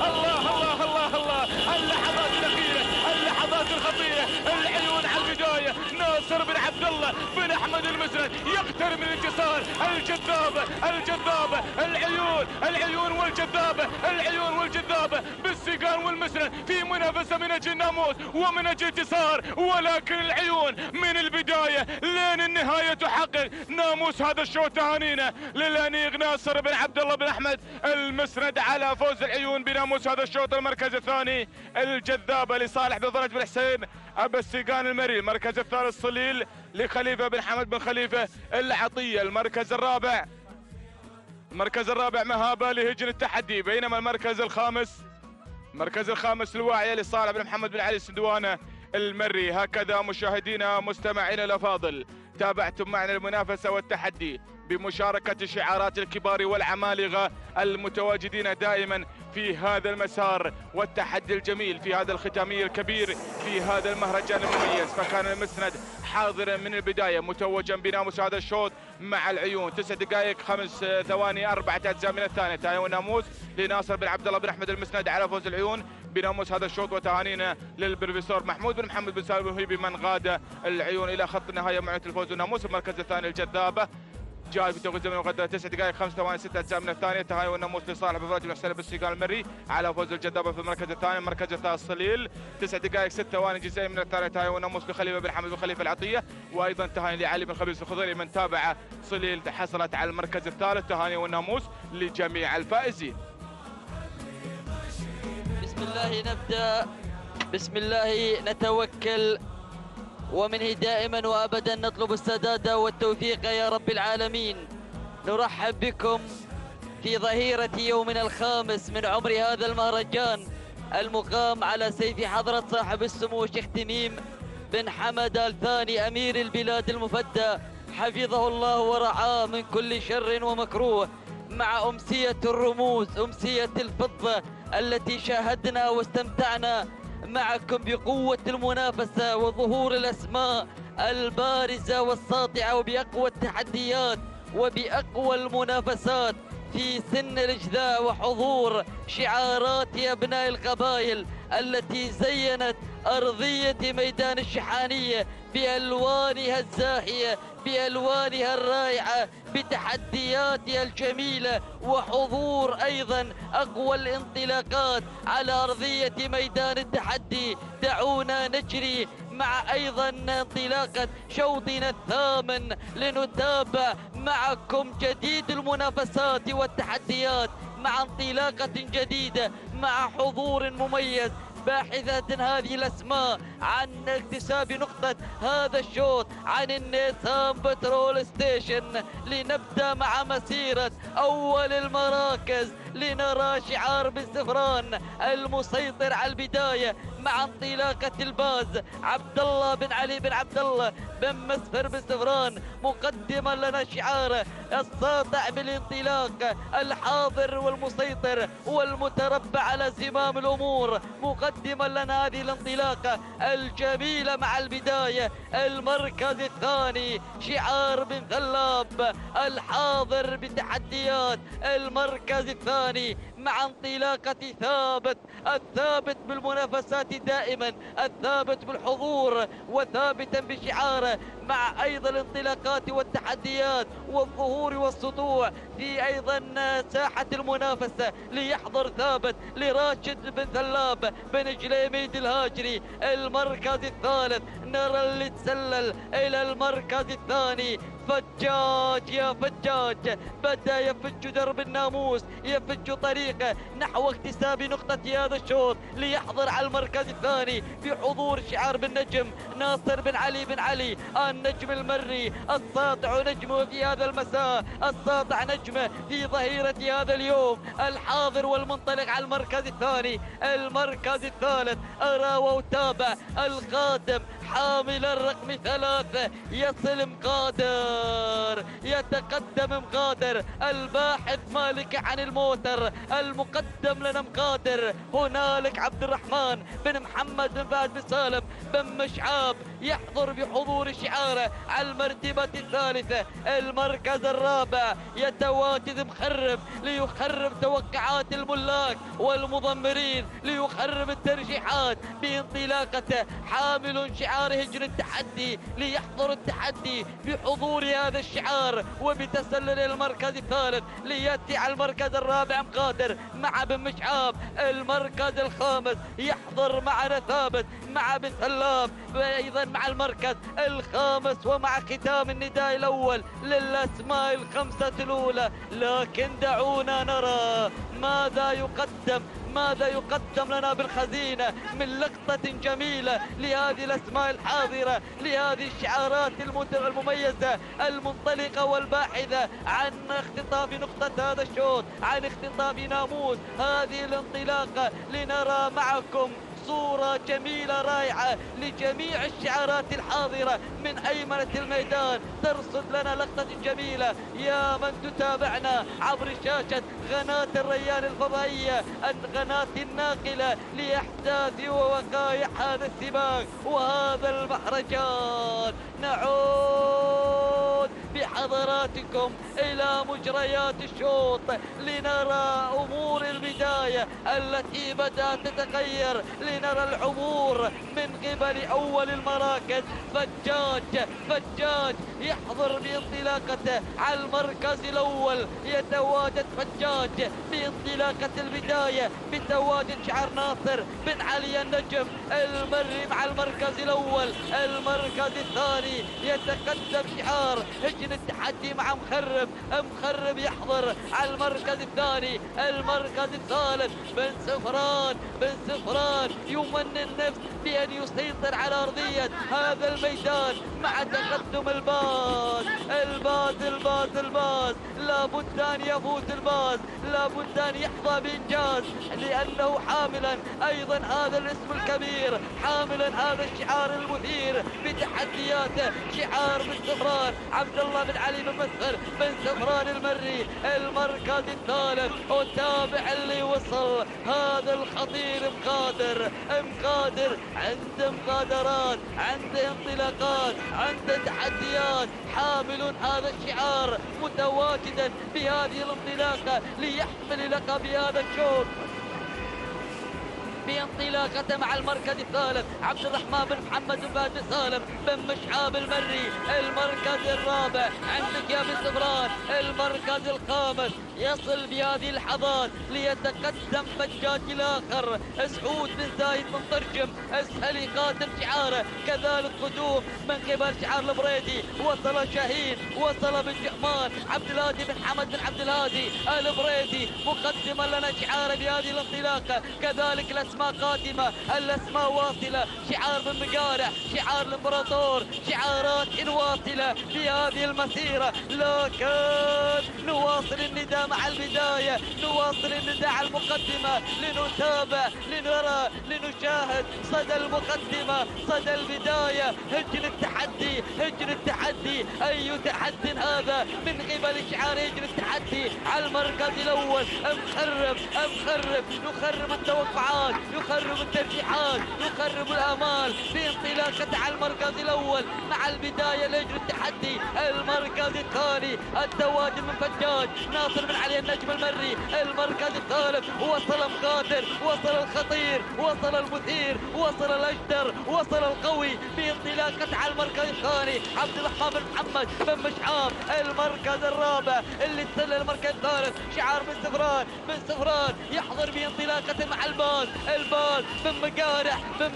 S12: الله الله الله الله، اللحظات الأخيرة، اللحظات الخطيرة، العيون على البداية. ناصر بن عبد الله بن أحمد المسند يقترب من الانتصار. الجذابة الجذابة، العيون والجذابة، العيون والجذابة بالسيقان والمسند في منافسة من أجل الناموس ومن أجل انتصار. ولكن العيون من البداية لين النهاية تحقق ناموس هذا الشوط. تهانينا للأنيق ناصر بن عبد الله بن أحمد المسند على فوز العيون بناموس هذا الشوط. المركز الثاني الجذابة لصالح بن فرج بن حسين أبا السيقان المري. المركز الثالث صليل لخليفة بن حمد بن خليفة العطية. المركز الرابع المركز الرابع مهابة لهجن التحدي، بينما المركز الخامس الواعية لصالح بن محمد بن علي السندوانة المري. هكذا مشاهدينا مستمعينا الأفاضل تابعتم معنا المنافسة والتحدي بمشاركة شعارات الكبار والعمالقة المتواجدين دائما في هذا المسار والتحدي الجميل في هذا الختامي الكبير في هذا المهرجان المميز. فكان المسند حاضرا من البداية متوجا بناموس هذا الشوط مع العيون. 9 دقائق 5 ثواني 4 أجزاء من الثانية. تهاني وناموس لناصر بن عبد الله بن أحمد المسند على فوز العيون بناموس هذا الشوط، وتهانينا للبروفيسور محمود بن محمد بن سالم الوهيبي من غاد العيون إلى خط النهاية مع الفوز وناموس. المركز الثاني الجذابة جاي بتوقيت زمن مقدر 9 دقائق 5 ثواني 6 أجزاء من الثانية. تهاني والناموس لصالح بن فرج بن حسين بن سيقال المري على فوز الجذابة في المركز الثاني. المركز الثالث صليل 9 دقائق 6 ثواني جزئية من الثانية. تهاني والناموس لخليفة بن حمد بن خليفة العطية، وأيضا تهاني لعلي بن خبيز الخضيري من تابع صليل حصلت على المركز الثالث. تهاني والناموس لجميع الفائزين.
S16: بسم الله نبدأ، بسم الله نتوكل، ومنه دائما وابدا نطلب السداد والتوفيق يا رب العالمين. نرحب بكم في ظهيرة يومنا الخامس من عمر هذا المهرجان المقام على سيف حضرة صاحب السمو الشيخ تميم بن حمد الثاني أمير البلاد المفدى حفظه الله ورعاه من كل شر ومكروه، مع أمسية الرموز، أمسية الفضة التي شاهدنا واستمتعنا معكم بقوة المنافسة وظهور الأسماء البارزة والساطعة وبأقوى التحديات وبأقوى المنافسات في سن الإجذاع، وحضور شعارات أبناء القبائل التي زينت أرضية ميدان الشحانية بألوانها الزاهية، بألوانها الرائعة، بتحدياتها الجميلة، وحضور أيضا أقوى الانطلاقات على أرضية ميدان التحدي. دعونا نجري مع أيضا انطلاقة شوطنا الثامن لنتابع معكم جديد المنافسات والتحديات مع انطلاقة جديدة مع حضور مميز، باحثة هذه الأسماء عن اكتساب نقطة هذا الشوط عن النيسان بترول ستيشن. لنبدأ مع مسيرة أول المراكز، لنرى شعار بن سفران المسيطر على البداية مع انطلاقة الباز عبد الله بن علي بن عبد الله بن مسفر بن سفران، مقدما لنا شعاره الساطع بالانطلاق، الحاضر والمسيطر والمتربع على زمام الأمور، مقدما لنا هذه الانطلاقة الجميلة مع البداية. المركز الثاني شعار بن ثلاب الحاضر بتحديات، المركز الثاني مع انطلاقة ثابت، الثابت بالمنافسات دائما، الثابت بالحضور وثابتا بشعاره، مع أيضا الانطلاقات والتحديات والظهور والسطوع في أيضا ساحة المنافسة. ليحضر ثابت لراشد بن ثلاب بن جليميد الهاجري. المركز الثالث نرى اللي تسلل إلى المركز الثاني فجاج يا فجاج، بدأ يفج درب الناموس، يفج طريقه نحو اكتساب نقطة هذا الشوط. ليحضر على المركز الثاني بحضور شعار بن نجم ناصر بن علي بن علي النجم المري، الساطع نجمه في هذا المساء، الساطع نجمه في ظهيرة هذا اليوم، الحاضر والمنطلق على المركز الثاني. المركز الثالث أرى وأتابع القادم حامل الرقم 3 يصل مقادر، يتقدم مقادر، الباحث مالك عن الموتر، المقدم لنا مقادر. هنالك عبد الرحمن بن محمد بن فهد بن سالم بن مشعاب يحضر بحضور شعاره على المرتبة الثالثة. المركز الرابع يتواجد مخرب ليخرب توقعات الملاك والمضمرين، ليخرب الترشيحات بانطلاقته، حامل شعار هجن التحدي، ليحضر التحدي بحضور هذا الشعار وبتسلل المركز الثالث، ليأتي على المركز الرابع مقادر مع بن مشعاب. المركز الخامس يحضر معنا ثابت مع بن ثلاب، وايضا مع المركز الخامس ومع ختام النداء الاول للاسماء الخمسة الاولى. لكن دعونا ماذا يقدم لنا بالخزينة من لقطة جميلة لهذه الأسماء الحاضرة، لهذه الشعارات المميزة المنطلقة والباحثة عن اختطاف نقطة هذا الشوط، عن اختطاف ناموس هذه الانطلاقة، لنرى معكم صورة جميلة رائعة لجميع الشعارات الحاضرة من أيمنة الميدان، ترصد لنا لقطة جميلة يا من تتابعنا عبر شاشة قناة الريان الفضائية، القناة الناقلة لأحداث ووقائع هذا السباق وهذا المهرجان. نعود بحضراتكم إلى مجريات الشوط لنرى أمور البداية التي بدأت تتغير، لنرى العبور من قبل أول المراكز. فجاج يحضر بانطلاقته على المركز الأول، يتواجد فجاج بانطلاقة البداية بتواجد شعار ناصر بن علي النجم المري مع المركز الأول. المركز الثاني يتقدم شعار هجن التحدي مع مخرب يحضر على المركز الثاني. المركز الثالث بن سفران يمني النفس بأن يسيطر على أرضية هذا الميدان مع تقدم الباز. لابد أن يفوز الباز، لابد أن يحظى بإنجاز، لأنه حاملا أيضا هذا الاسم الكبير، حاملا هذا الشعار المثير بتحدياته، شعار بن سفران عبد الله بن علي بن مسهر بن سفران المري. المركز الثالث وتابع اللي وصل هذا الخطير مقادر، عنده مقادرات، عنده انطلاقات، عنده تحديات، حامل هذا الشعار متواجدا بهذه الانطلاقة ليحمل لقب هذا الشوط. بانطلاقته مع المركز الثالث عبد الرحمن بن محمد بن فهد بن سالم بن مشعاب المري. المركز الرابع عندك يا بن سفران. المركز الخامس يصل بهذه اللحظات ليتقدم فجاج الآخر سعود بن زايد بن ترجم السهلي قادم شعاره، كذلك قدوم من قبل شعار البريدي. وصل شاهين، وصل بن جهمان عبد الهادي بن حمد بن عبد الهادي البريدي مقدما لنا شعاره بهذه الانطلاقة. كذلك الاسماء قادمة، الاسماء واصلة، شعار بن مقارع، شعار الامبراطور، شعارات واصلة في هذه المسيرة. لكن نواصل النداء مع البداية، نواصل النداء على المقدمة، لنتابع، لنرى، لنشاهد صدى المقدمة، صدى البداية. هجن التحدي، أي تحدي هذا من قبل شعار هجن التحدي على المركز الأول. يخرب التوقعات، يخرب الترجيحات، يخرب الآمال بانطلاقته على المركز الأول مع البداية لهجن التحدي. المركز الثاني التواجد من فجاج ناصر بن علي النجم المري. المركز الثالث وصل مقادر، وصل الخطير، وصل المثير، وصل الأجدر، وصل القوي بانطلاقته على المركز الثاني عبد الرحمن بن محمد بن مشعاب. المركز الرابع اللي استلم المركز الثالث شعار بن سفران يحضر بانطلاقته مع الباز بن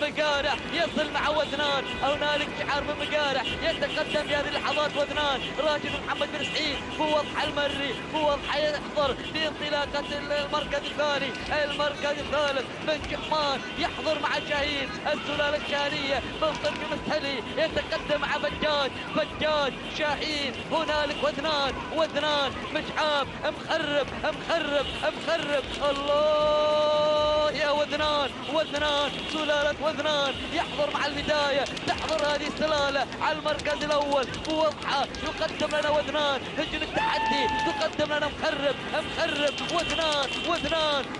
S16: مقارع يصل مع وذنان. هنالك شعار بن مقارع يتقدم بهذه اللحظات وذنان. راشد محمد بن سعيد بوضح المري، بوضح يحضر بانطلاقة المركز الثاني. المركز الثالث بن جحمان يحضر مع شاهين السلالة الشهرية بن طرق مسهلي يتقدم مع فجاج شاهين. هنالك وذنان مشعاب مخرب الله يا وذنان سلالة وذنان يحضر مع البداية، تحضر هذه السلالة على المركز الأول بوضحة. يقدم لنا وذنان هجن التحدي، تقدم لنا مخرب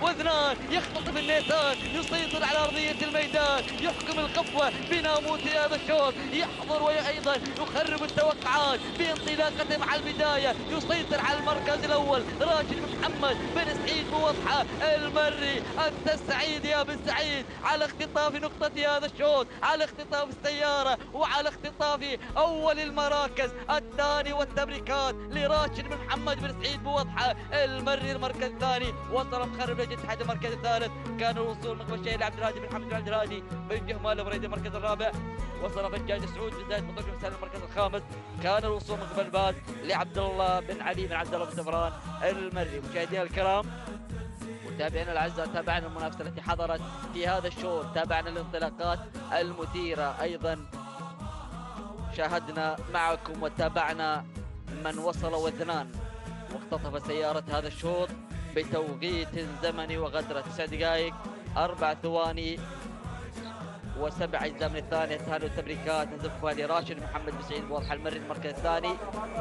S16: وذنان يختطف النيسان، يسيطر على أرضية الميدان، يحكم القفوة بناموس هذا الشوط، يحضر وأيضا يخرب التوقعات بانطلاقته مع البداية، يسيطر على المركز الأول راشد محمد بن سعيد بوضحة المري. أنت السعيد يا بن سعيد على اختطاف نقطة هذا الشوط، على اختطاف السيارة وعلى اختطاف أول المراكز الثاني والتبريكات لراشد بن محمد بن سعيد بوضحة المري. المركز الثاني وصل مخرب لجنة الاتحاد. المركز الثالث كان الوصول من الشيء لعبد الهادي بن حمد بن عبد الهادي بن جهمان البريدي. المركز الرابع وصل فجاج سعود بن زايد بن طرق مسهلي. المركز الخامس كان الوصول من قبل باز لعبد الله بن علي بن عبد الله بن سفران المري. مشاهدينا الكرام متابعينا الاعزاء تابعنا المنافسه التي حضرت في هذا الشوط، تابعنا الانطلاقات المثيره، ايضا شاهدنا معكم وتابعنا من وصل وذنان واختطف سياره هذا الشوط بتوقيت زمني وغدره 9 دقائق 4 ثواني و7 اجزاء من الثانيه. تهاني والتبريكات نزف فهدي راشد، محمد بسعيد واضح المري المركز الثاني.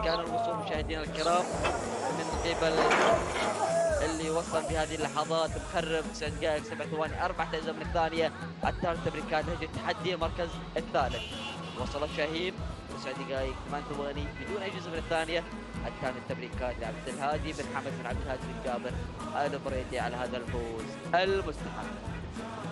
S16: كان الوصول مشاهدينا الكرام من قبل اللي وصل بهذه اللحظات مخرب 9 دقائق 7 ثواني 4 اجزاء من الثانيه. التهاني والتبريكات نهج التحدي المركز الثالث. وصل شاهين 9 دقائق 8 ثواني بدون اي جزء من الثانيه. التهاني والتبريكات لعبد الهادي بن حمد بن عبد الهادي بن جابر البريدي على هذا الفوز المستحق.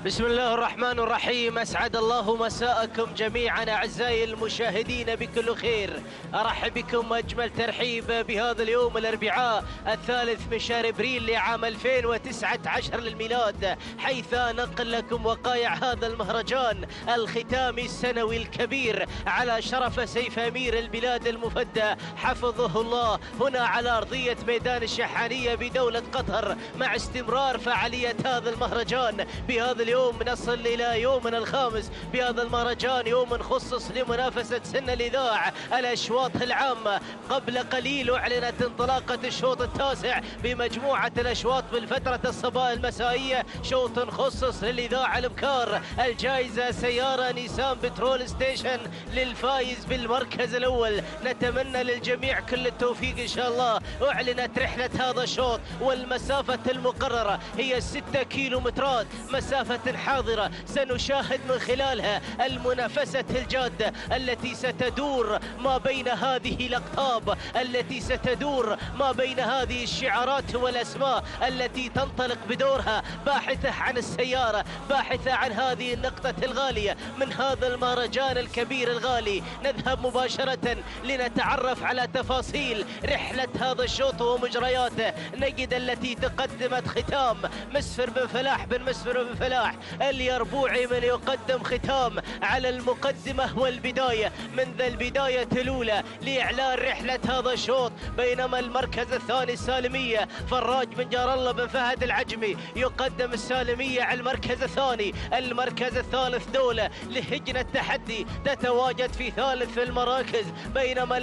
S11: بسم الله الرحمن الرحيم. أسعد الله مساءكم جميعا أعزائي المشاهدين بكل خير. أرحب بكم أجمل ترحيب بهذا اليوم الأربعاء 3 من شهر أبريل لعام 2019 للميلاد، حيث نقل لكم وقائع هذا المهرجان الختامي السنوي الكبير على شرف سيف أمير البلاد المفدى حفظه الله هنا على أرضية ميدان الشحانية بدولة قطر، مع استمرار فعالية هذا المهرجان. بهذا اليوم نصل إلى يومنا الخامس بهذا المهرجان، يوم خصص لمنافسة سن الإذاعة الأشواط العامة. قبل قليل أعلنت انطلاقة الشوط التاسع بمجموعة الأشواط بالفترة الصباح المسائية، شوط خصص للإذاعة الأبكار. الجائزة سيارة نيسان بترول ستيشن للفائز بالمركز الأول. نتمنى للجميع كل التوفيق إن شاء الله. أعلنت رحلة هذا الشوط والمسافة المقررة هي 6 كيلومترات، مسافة حاضرة سنشاهد من خلالها المنافسة الجادة التي ستدور ما بين هذه الأقطاب، التي ستدور ما بين هذه الشعارات والأسماء التي تنطلق بدورها باحثة عن السيارة، باحثة عن هذه النقطة الغالية من هذا المهرجان الكبير الغالي. نذهب مباشرة لنتعرف على تفاصيل رحلة هذا الشوط ومجرياته. نجد التي تقدمت ختام مسفر بن فلاح بن مسفر بن فلاح اليربوعي من يقدم ختام على المقدمة والبداية منذ البداية الأولى لإعلان رحلة هذا الشوط. بينما المركز الثاني السالمية فراج بن جار الله بن فهد العجمي يقدم السالمية على المركز الثاني. المركز الثالث دولة لهجنة التحدي تتواجد في ثالث المراكز. بينما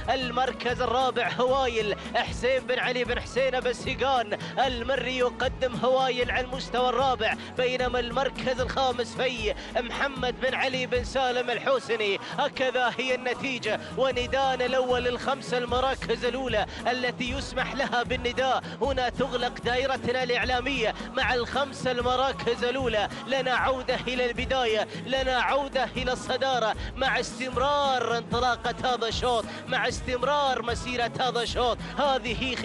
S11: المركز الرابع هوايل حسين بن علي بن حسين بسيقان المري يقدم هوايل على المستوى الرابع. بينما المركز الخامس في محمد بن علي بن سالم الحوسني. هكذا هي النتيجة ونداءنا الأول للخمس المراكز الأولى التي يسمح لها بالنداء. هنا تغلق دائرتنا الإعلامية مع الخمس المراكز الأولى. لنا عودة إلى البداية، لنا عودة إلى الصدارة مع استمرار انطلاقة هذا الشوط، مع استمرار مسيرة هذا الشوط. هذه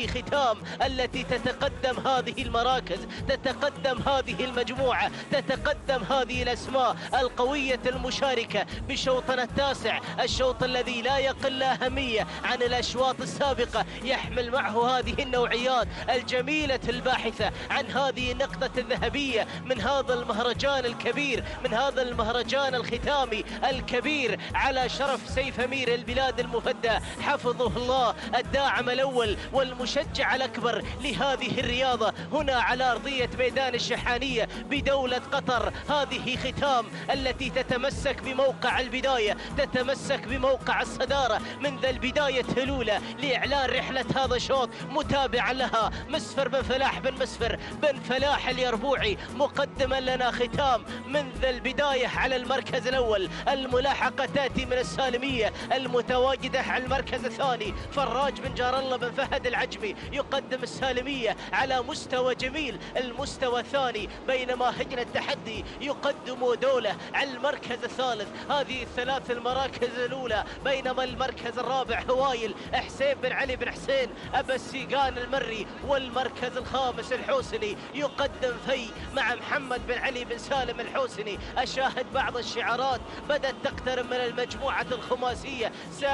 S11: ختام التي تتقدم هذه المراكز، تتقدم هذه المجموعة، تتقدم هذه الأسماء القوية المشاركة بشوطنا التاسع، الشوط الذي لا يقل أهمية عن الأشواط السابقة. يحمل معه هذه النوعيات الجميلة الباحثة عن هذه النقطة الذهبية من هذا المهرجان الكبير، من هذا المهرجان الختامي الكبير على شرف سيف أمير البلاد المفدى حفظه الله، الداعم الأول والمشجع الأكبر لهذه الرياضة هنا على أرضية ميدان الشحانية بدولة قطر. هذه ختام التي تتمسك بموقع البداية، تتمسك بموقع الصدارة منذ البداية الأولى لإعلان رحلة هذا الشوط. متابعا لها مسفر بن فلاح بن مسفر بن فلاح اليربوعي مقدما لنا ختام منذ البداية على المركز الأول. الملاحقة تأتي من السالمية المتواجدة على المركز الثاني. فراج بن جار الله بن فهد العجمي يقدم السالمية على مستوى جميل المستوى الثاني. بينما هجنة التحدي يقدم دولة على المركز الثالث. هذه الثلاث المراكز الأولى. بينما المركز الرابع هوايل حسين بن علي بن حسين أبا السيقان المري. والمركز الخامس الحوسني يقدم في مع محمد بن علي بن سالم الحوسني. أشاهد بعض الشعارات بدأت تقترب من المجموعة الخماسية،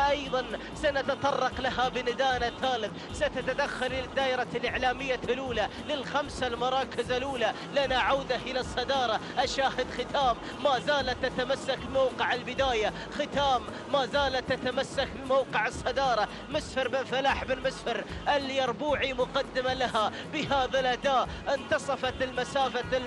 S11: أيضا سنتطرق لها بنداءنا الثالث. ستتدخل الدائرة الإعلامية الأولى للخمسة المراكز المراكز الأولى. لنا عودة إلى الصدارة. أشاهد ختام ما زالت تتمسك بموقع البداية. ختام ما زالت تتمسك بموقع الصدارة. مسفر بن فلاح بن مسفر اليربوعي مقدما لها بهذا الأداء. انتصفت المسافة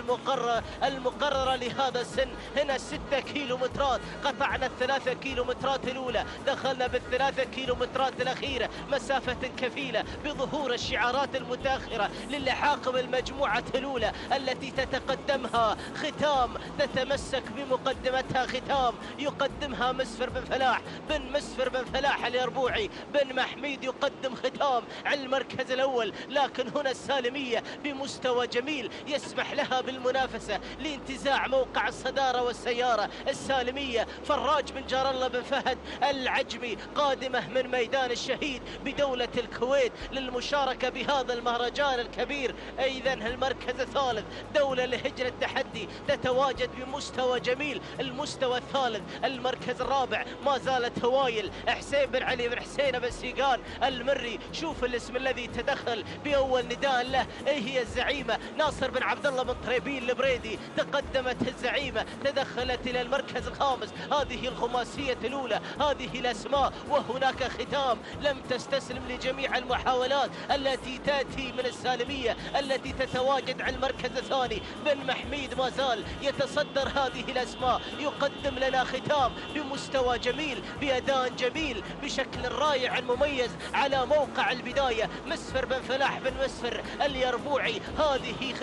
S11: المقررة لهذا السن. هنا 6 كيلومترات، قطعنا ال3 كيلومترات الأولى، دخلنا بال3 كيلومترات الأخيرة. مسافة كفيلة بظهور الشعارات المتأخرة للحاق بالمجموعة الأولى التي تتقدمها ختام، تتمسك بمقدمتها ختام، يقدمها مسفر بن فلاح بن مسفر بن فلاح اليربوعي بن محميد يقدم ختام على المركز الأول. لكن هنا السالمية بمستوى جميل يسمح لها بالمنافسة لانتزاع موقع الصدارة والسيارة. السالمية فراج بن جار الله بن فهد العجمي قادمة من ميدان الشهيد بدولة الكويت للمشاركة بهذا المهرجان الكبير. إذا المركز الثالث دولة لهجن التحدي تتواجد بمستوى جميل. المستوى الثالث المركز الرابع ما زالت هوايل حسين بن علي بن حسين بن سيقان المري. شوف الاسم الذي تدخل بأول نداء له، هي الزعيمة ناصر بن عبد الله بن طريبين البريدي. تقدمت الزعيمة، تدخلت إلى المركز الخامس. هذه الخماسية الأولى، هذه الأسماء. وهناك ختام لم تستسلم لجميع المحاولات التي تأتي من السالمية التي تتواجد على المركز الثاني. بن محميد ما زال يتصدر هذه الأسماء، يقدم لنا ختام بمستوى جميل، بأداء جميل، بشكل رائع مميز على موقع البداية. مسفر بن فلاح بن مسفر اليربوعي. هذه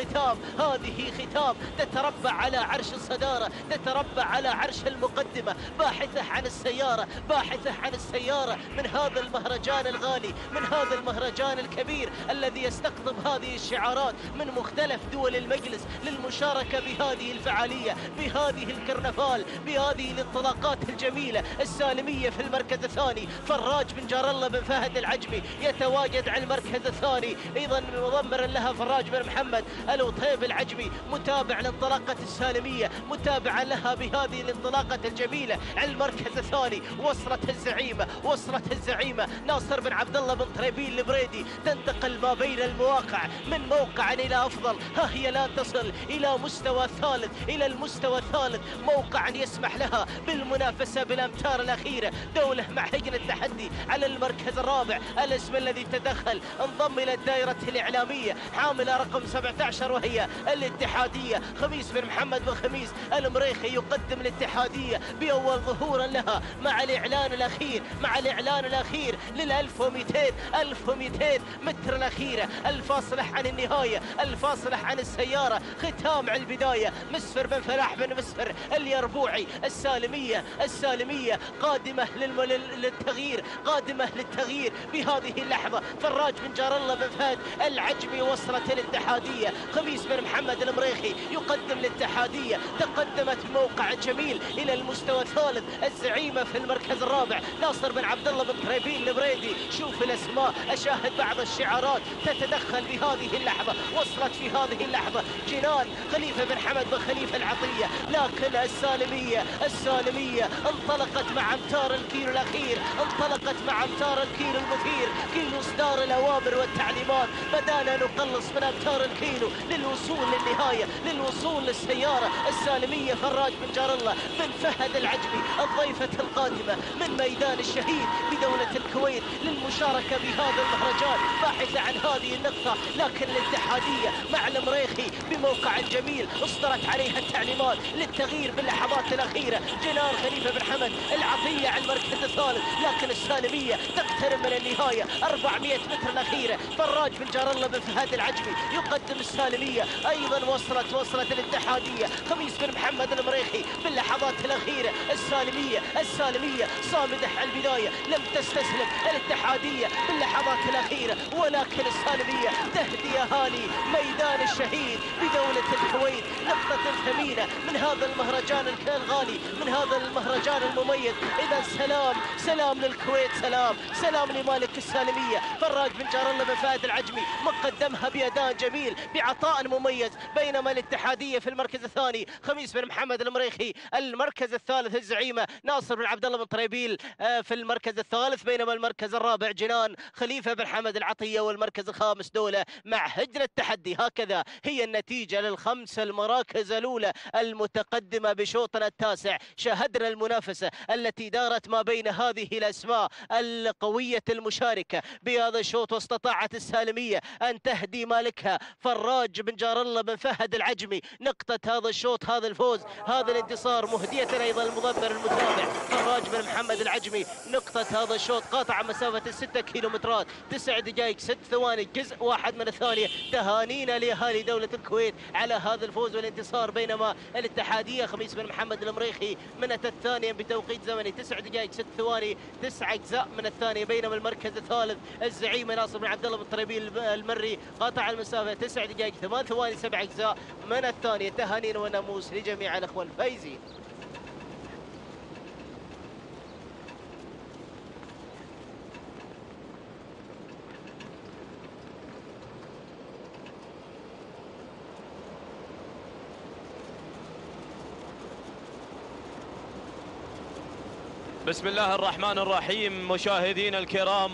S11: ختام تتربع على عرش الصدارة، تتربع على عرش المقدمة، باحثة عن السيارة من هذا المهرجان الغالي، من هذا المهرجان الكبير الذي يستقطب هذه الشعارات من مختلف دول المجلس للمشاركة بهذه الفعالية، بهذه الكرنفال، بهذه الانطلاقات الجميلة. السالمية في المركز الثاني، فراج بن جار الله بن فهد العجمي يتواجد على المركز الثاني، ايضا مضمرا لها فراج بن محمد الوطيب العجمي متابع لانطلاقة السالمية، متابعا لها بهذه الانطلاقة الجميلة على المركز الثاني. وصلت الزعيمة ناصر بن عبد الله بن طريبين البريدي، تنتقل ما بين المواقع من موقع إلى أفضل. ها هي لا تصل إلى مستوى الثالث، إلى المستوى الثالث، موقعا يسمح لها بالمنافسة بالأمتار الأخيرة. دولة مع هجن التحدي على المركز الرابع. الاسم الذي تدخل انضم إلى الدائرة الإعلامية حاملة رقم 17 وهي الاتحادية. خميس بن محمد بن خميس المريخي يقدم الاتحادية بأول ظهورا لها مع الإعلان الأخير لل 1200 متر الأخيرة، الفاصلة عن النهاية، الفاصلة عن السيارة. ختام على البداية مسفر بن فلاح بن مسفر اليربوعي. السالمية قادمة للتغيير بهذه اللحظة. فراج بن جار الله بن فهد العجمي وصلت الاتحادية. خميس بن محمد المريخي يقدم الاتحادية، تقدمت بموقع جميل إلى المستوى الثالث. الزعيمة في المركز الرابع ناصر بن عبد الله بن طريبين البريدي. شوف الأسماء، أشاهد بعض الشعارات تتدخل بهذه اللحظة. وصلت في هذه اللحظة جنان خليفة بن حمد بن خليفة العطية. لكن السالمية انطلقت مع امتار الكيلو الأخير، انطلقت مع امتار الكيلو المثير، كيلو إصدار الأوامر والتعليمات. بدأنا نقلص من امتار الكيلو للوصول للنهاية، للوصول للسيارة. السالمية فراج بن جار الله بن فهد العجمي الضيفة القادمة من ميدان الشهيد بدولة الكويت للمشاركة بهذا المهرجان، باحثة عن هذه النقطة. لكن الاتحادية مع المريخي بموقع جميل أصدرت عليها التعليمات للتغيير باللحظات الأخيرة. جنان خليفة بن حمد العطية على المركز الثالث. لكن السالمية تقترب من النهاية، 400 متر الأخيرة. فراج بن جار الله بن فهد العجمي يقدم السالمية. أيضا وصلت الاتحادية. خميس بن محمد المريخي باللحظات الأخيرة. السالمية صامدة على البداية، لم تستسلم الاتحادية باللحظات الأخيرة. ولكن السالمية تهدي أهالي ميدان الشهيد بدولة الكويت نقطة ثمينة من هذا المهرجان الغالي، من هذا المهرجان المميز. إذا سلام للكويت، سلام لمالك السالمية. فراج بن جار الله بن فهد العجمي مقدمها بأداء جميل بعطاء مميز. بينما الاتحادية في المركز الثاني خميس بن محمد المريخي. المركز الثالث الزعيمة ناصر بن عبد الله بن طريبيل في المركز الثالث. بينما المركز الرابع جنان خليفة بن حمد العطية. والمركز الخامس دولة مع هجن التحدي. هكذا هي النتيجة لل5 المراكز الأولى المتقدمة بشوطنا التاسع. شاهدنا المنافسة التي دارت ما بين هذه الأسماء القوية المشاركة بهذا الشوط، واستطاعت السالمية أن تهدي مالكها فراج بن جار الله بن فهد العجمي نقطة هذا الشوط، هذا الفوز، هذا الانتصار، مهدية أيضا المضمر المتابع فراج بن محمد العجمي نقطة هذا الشوط. قاطع مسافة 6 كيلومترات 9 دقائق 6 ثواني جزء واحد من الثانية. تهانينا لأهالي دولة الكويت على هذا الفوز والانتصار. بينما الاتحادية خميس بن محمد المريخي منت الثانية بتوقيت زمني 9 دقائق 6 ثواني 9 أجزاء من الثانية. بينما المركز الثالث الزعيم ناصر بن عبد الله بن طريبيل المري قاطع المسافة 9 دقائق 8 ثواني 7 أجزاء من الثانية. تهانينا وناموس لجميع الأخوة الفايزين.
S12: بسم الله الرحمن الرحيم. مشاهدينا الكرام،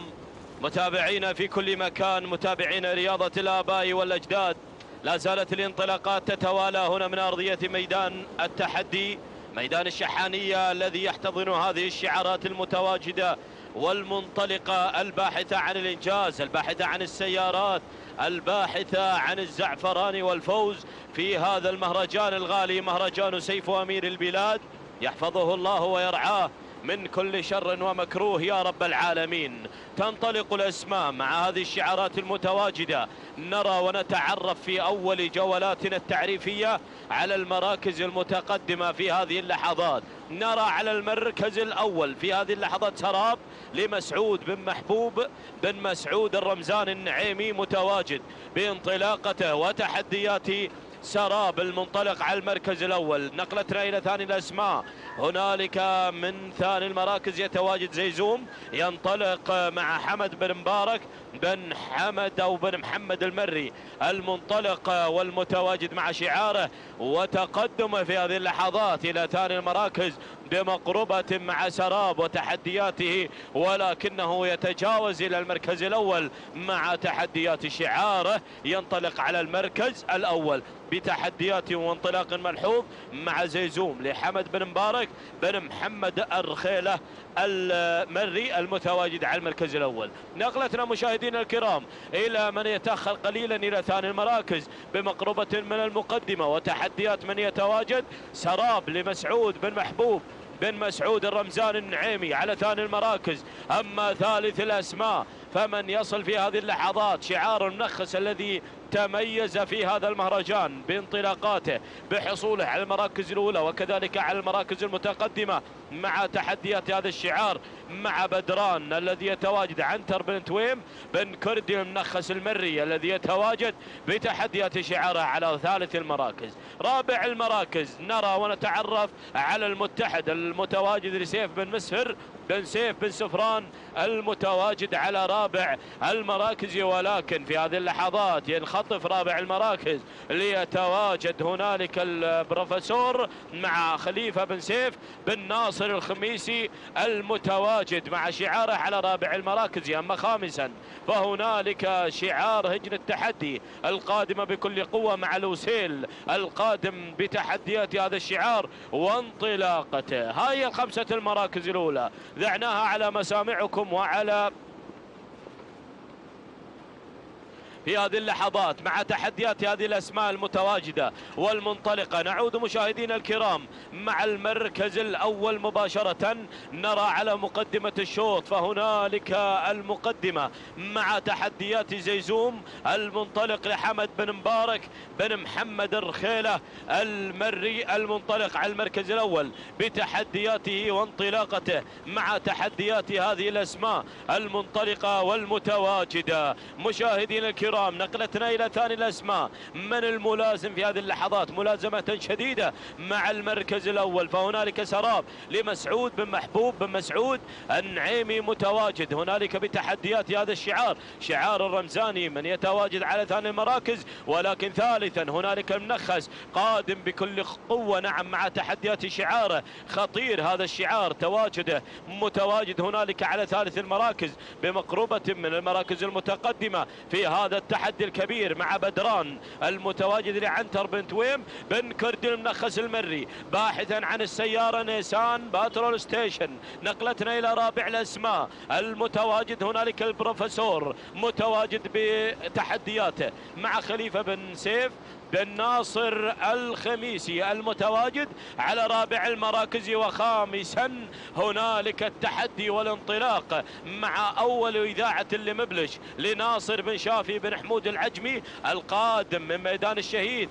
S12: متابعينا في كل مكان، متابعين رياضة الآباء والأجداد، لا زالت الانطلاقات تتوالى هنا من أرضية ميدان التحدي، ميدان الشحانية الذي يحتضن هذه الشعارات المتواجدة والمنطلقة الباحثة عن الإنجاز، الباحثة عن السيارات، الباحثة عن الزعفران والفوز في هذا المهرجان الغالي، مهرجان سيف أمير البلاد، يحفظه الله ويرعاه من كل شر ومكروه يا رب العالمين. تنطلق الأسماء مع هذه الشعارات المتواجدة. نرى ونتعرف في أول جولاتنا التعريفية على المراكز المتقدمة في هذه اللحظات. نرى على المركز الأول في هذه اللحظات سراب لمسعود بن محبوب بن مسعود الرمزان النعيمي، متواجد بانطلاقته وتحدياته. سراب المنطلق على المركز الأول. نقلتنا إلى ثاني الأسماء، هنالك من ثاني المراكز يتواجد زيزوم، ينطلق مع حمد بن مبارك بن حمد أو بن محمد المري، المنطلق والمتواجد مع شعاره. وتقدم في هذه اللحظات إلى ثاني المراكز بمقربة مع سراب وتحدياته، ولكنه يتجاوز إلى المركز الأول مع تحديات شعاره. ينطلق على المركز الأول بتحديات وانطلاق ملحوظ مع زيزوم لحمد بن مبارك بن محمد الرخيلة المري، المتواجد على المركز الأول. نقلتنا مشاهدينا الكرام إلى من يتأخر قليلا إلى ثاني المراكز بمقربة من المقدمة وتحديات من يتواجد. سراب لمسعود بن محبوب بن مسعود الرمزان النعيمي على ثاني المراكز. أما ثالث الأسماء فمن يصل في هذه اللحظات شعار المنخس الذي تميز في هذا المهرجان بانطلاقاته بحصوله على المراكز الأولى وكذلك على المراكز المتقدمة مع تحديات هذا الشعار مع بدران الذي يتواجد عنتر بن تويم بن كردي المنخس المري الذي يتواجد بتحديات شعاره على ثالث المراكز. رابع المراكز نرى ونتعرف على المتحد المتواجد لسيف بن مسهر بن سيف بن سفران المتواجد على رابع المراكز، ولكن في هذه اللحظات ينخطف رابع المراكز ليتواجد هنالك البروفيسور مع خليفة بن سيف بن ناصر الخميسي المتواجد مع شعاره على رابع المراكز. أما خامسا فهنالك شعار هجن التحدي القادمة بكل قوة مع لوسيل القادم بتحديات هذا الشعار وانطلاقته. هاي الخمسة المراكز الأولى ذعناها على مسامعكم وعلى في هذه اللحظات مع تحديات هذه الأسماء المتواجدة والمنطلقة. نعود مشاهدينا الكرام مع المركز الأول مباشرة. نرى على مقدمة الشوط فهنالك المقدمة مع تحديات زيزوم المنطلق لحمد بن مبارك بن محمد الرخيلة المري المنطلق على المركز الأول بتحدياته وانطلاقته مع تحديات هذه الأسماء المنطلقة والمتواجدة. مشاهدينا الكرام نقلتنا إلى ثاني الأسماء من الملازم في هذه اللحظات ملازمة شديدة مع المركز الأول. فهنالك سراب لمسعود بن محبوب بن مسعود النعيمي متواجد هنالك بتحديات هذا الشعار، شعار الرمزاني من يتواجد على ثاني المراكز. ولكن ثالثا هنالك المنخس قادم بكل قوة نعم مع تحديات شعاره خطير هذا الشعار تواجده متواجد هنالك على ثالث المراكز بمقربة من المراكز المتقدمة في هذا
S17: التحدي الكبير مع بدران المتواجد لعنتر بن تويم بن كرد المنخس المري، باحثا عن السيارة نيسان باترول ستيشن. نقلتنا إلى رابع الأسماء المتواجد هنالك البروفيسور متواجد بتحدياته مع خليفة بن سيف بن ناصر الخميسي المتواجد على رابع المراكز. وخامسا هنالك التحدي والانطلاق مع أول إذاعة لمبلش لناصر بن شافي بن حمود العجمي القادم من ميدان الشهيد،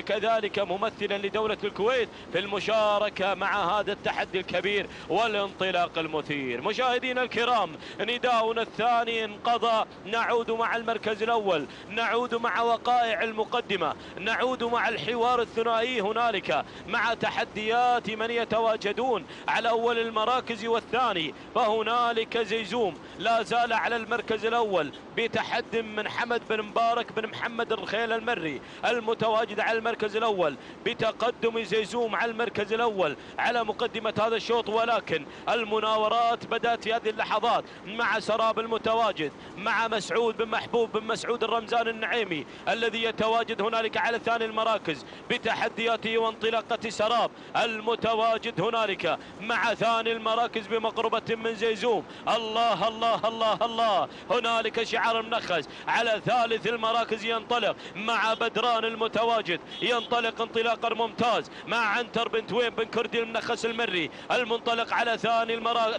S17: كذلك ممثلا لدولة الكويت في المشاركة مع هذا التحدي الكبير والانطلاق المثير. مشاهدينا الكرام، نداؤنا الثاني انقضى، نعود مع المركز الأول، نعود مع وقائع المقدمة، نعود مع الحوار الثنائي هنالك مع تحديات من يتواجدون على أول المراكز والثاني. فهنالك زيزوم لا زال على المركز الأول بتحد من حمد بن مبارك بن محمد الرخيل المري المتواجد على المركز الأول، بتقدم زيزوم على المركز الأول على مقدمة هذا الشوط. ولكن المناورات بدأت في هذه اللحظات مع سراب المتواجد مع مسعود بن محبوب بن مسعود الرمزان النعيمي الذي يتواجد هنالك على ثاني المراكز بتحدياته وانطلاقة سراب المتواجد هنالك مع ثاني المراكز بمقربة من زيزوم. الله الله الله الله، هنالك شعار المنخس على ثالث المراكز ينطلق مع بدران المتواجد، ينطلق انطلاقا ممتاز مع عنتر بن تويم بن كردي المنخس المري المنطلق على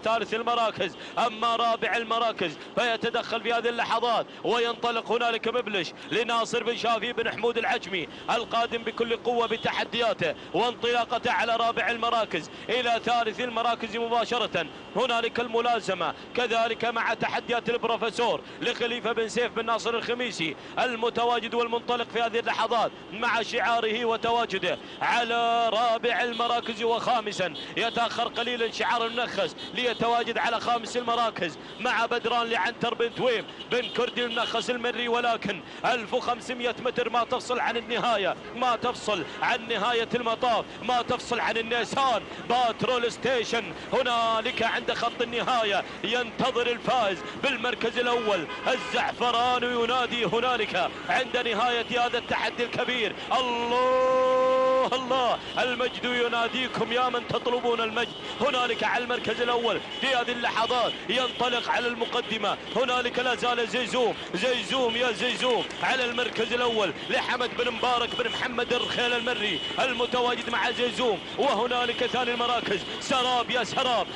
S17: ثالث المراكز. أما رابع المراكز فيتدخل في هذه اللحظات وينطلق هنالك مبلش لناصر بن شافي بن حمود العجمي القادم بكل قوة بتحدياته وانطلاقته على رابع المراكز إلى ثالث المراكز مباشرة. هنالك الملازمة كذلك مع تحديات البروفيسور لخليفة بن سيف بن ناصر الخميسي المتواجد والمنطلق في هذه اللحظات مع شعاره وتواجده على رابع المراكز. وخامسا يتأخر قليلا شعار المنخس ليتواجد على خامس المراكز مع بدران لعنتر بن تويم بن كردي المنخس المري. ولكن 1500 متر ما تفصل عن النهاية، ما تفصل عن نهاية المطاف، ما تفصل عن النيسان باترول ستيشن. هنالك عند خط النهاية ينتظر الفائز بالمركز الأول الزعفران ينادي هنالك عند نهاية هذا التحدي الكبير. الله الله، المجد يناديكم يا من تطلبون المجد. هنالك على المركز الأول في هذه اللحظات ينطلق على المقدمة هنالك لا زال زيزوم يا زيزوم على المركز الأول لحمد بن مبارك بن محمد الرخيل المري المتواجد مع زيزوم. وهنالك ثاني المراكز سراب يا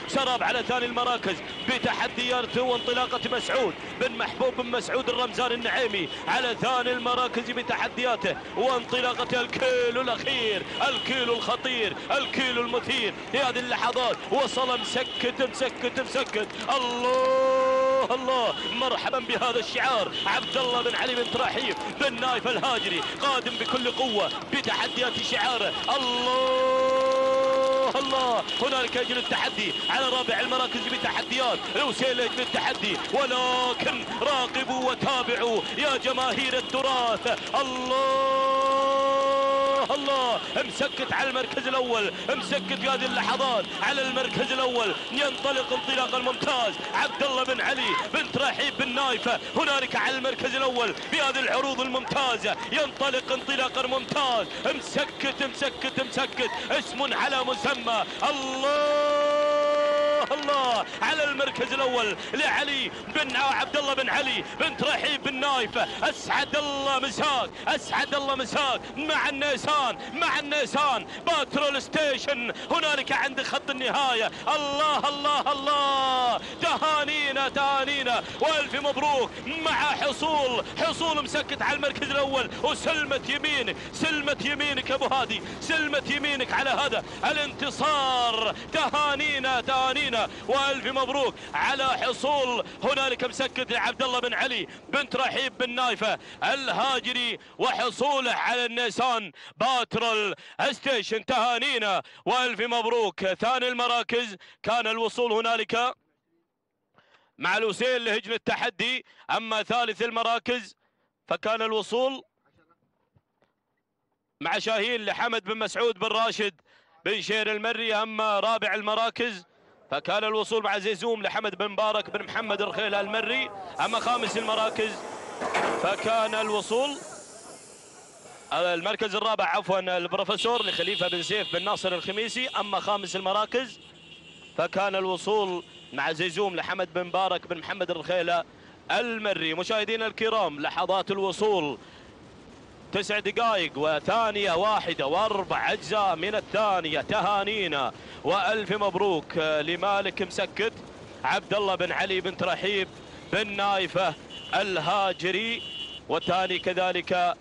S17: سراب على ثاني المراكز بتحدياته وانطلاقة مسعود بن محبوب بن مسعود الرمزان النعيمي على ثاني المراكز بتحدياته وانطلاقة الكيلو الأخير، الكيلو الخطير، الكيلو المثير في هذه اللحظات. وصل مسكت الله الله، مرحبا بهذا الشعار. عبد الله بن علي بن تراحيب بن نايف الهاجري قادم بكل قوة بتحديات شعاره. الله الله، هنالك يجري التحدي على رابع المراكز بتحديات الوسيل يجري التحدي. ولكن راقبوا وتابعوا يا جماهير التراث. الله مسكت على المركز الأول، مسكت في هذه اللحظات على المركز الأول. ينطلق انطلاقا ممتاز عبد الله بن علي بن تراحيب بن نايفة هنالك على المركز الأول بهذه العروض الممتازة. ينطلق انطلاقا ممتاز، مسكت اسم على مسمى. الله على المركز الأول لعلي بن عبد الله بن علي بن تراحيب بن نايفة. أسعد الله مساك مع النيسان باترول ستيشن هنالك عند خط النهاية. الله الله الله، تهانينا والف مبروك مع حصول مسكت على المركز الأول. وسلمت يمينك أبو هادي، سلمت يمينك على هذا الانتصار. تهانينا والف مبروك على حصول هنالك مسكت عبد الله بن علي بن تراحيب بن نايفة الهاجري وحصوله على النيسان باترول ستيشن. تهانينا والف مبروك. ثاني المراكز كان الوصول هنالك مع الوسيل لهجن التحدي. اما ثالث المراكز فكان الوصول مع شاهين لحمد بن مسعود بن راشد بن شير المري. اما رابع المراكز فكان الوصول مع زيزوم لحمد بن مبارك بن محمد الرخيل المري. اما خامس المراكز فكان الوصول المركز الرابع عفوا البروفيسور لخليفة بن سيف بن ناصر الخميسي. أما خامس المراكز فكان الوصول مع زيزوم لحمد بن مبارك بن محمد الرخيلة المري. مشاهدينا الكرام لحظات الوصول 9 دقائق وثانية واحدة و4 أجزاء من الثانية. تهانينا وألف مبروك لمالك مسكت عبد الله بن علي بن ترحيب بن نايفة الهاجري، والثاني كذلك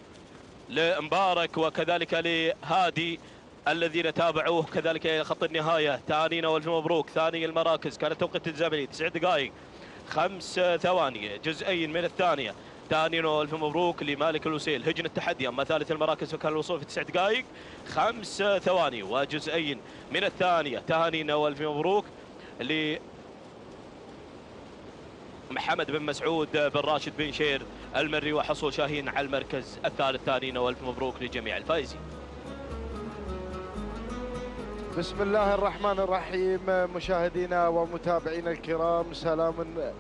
S17: لمبارك وكذلك لهادي الذين تابعوه كذلك إلى خط النهاية. تهانينا والف مبروك. ثاني المراكز كان التوقيت الزمني 9 دقائق 5 ثواني جزئين من الثانية. تهانينا والف مبروك لمالك الوسيل هجن التحدي. أما ثالث المراكز فكان الوصول في 9 دقائق 5 ثواني وجزئين من الثانية. تهانينا والف مبروك محمد بن مسعود بن راشد بن شير المري وحصول شاهين على المركز الثالث. تهانينا والف مبروك لجميع الفائزين.
S18: بسم الله الرحمن الرحيم. مشاهدينا ومتابعينا الكرام، سلام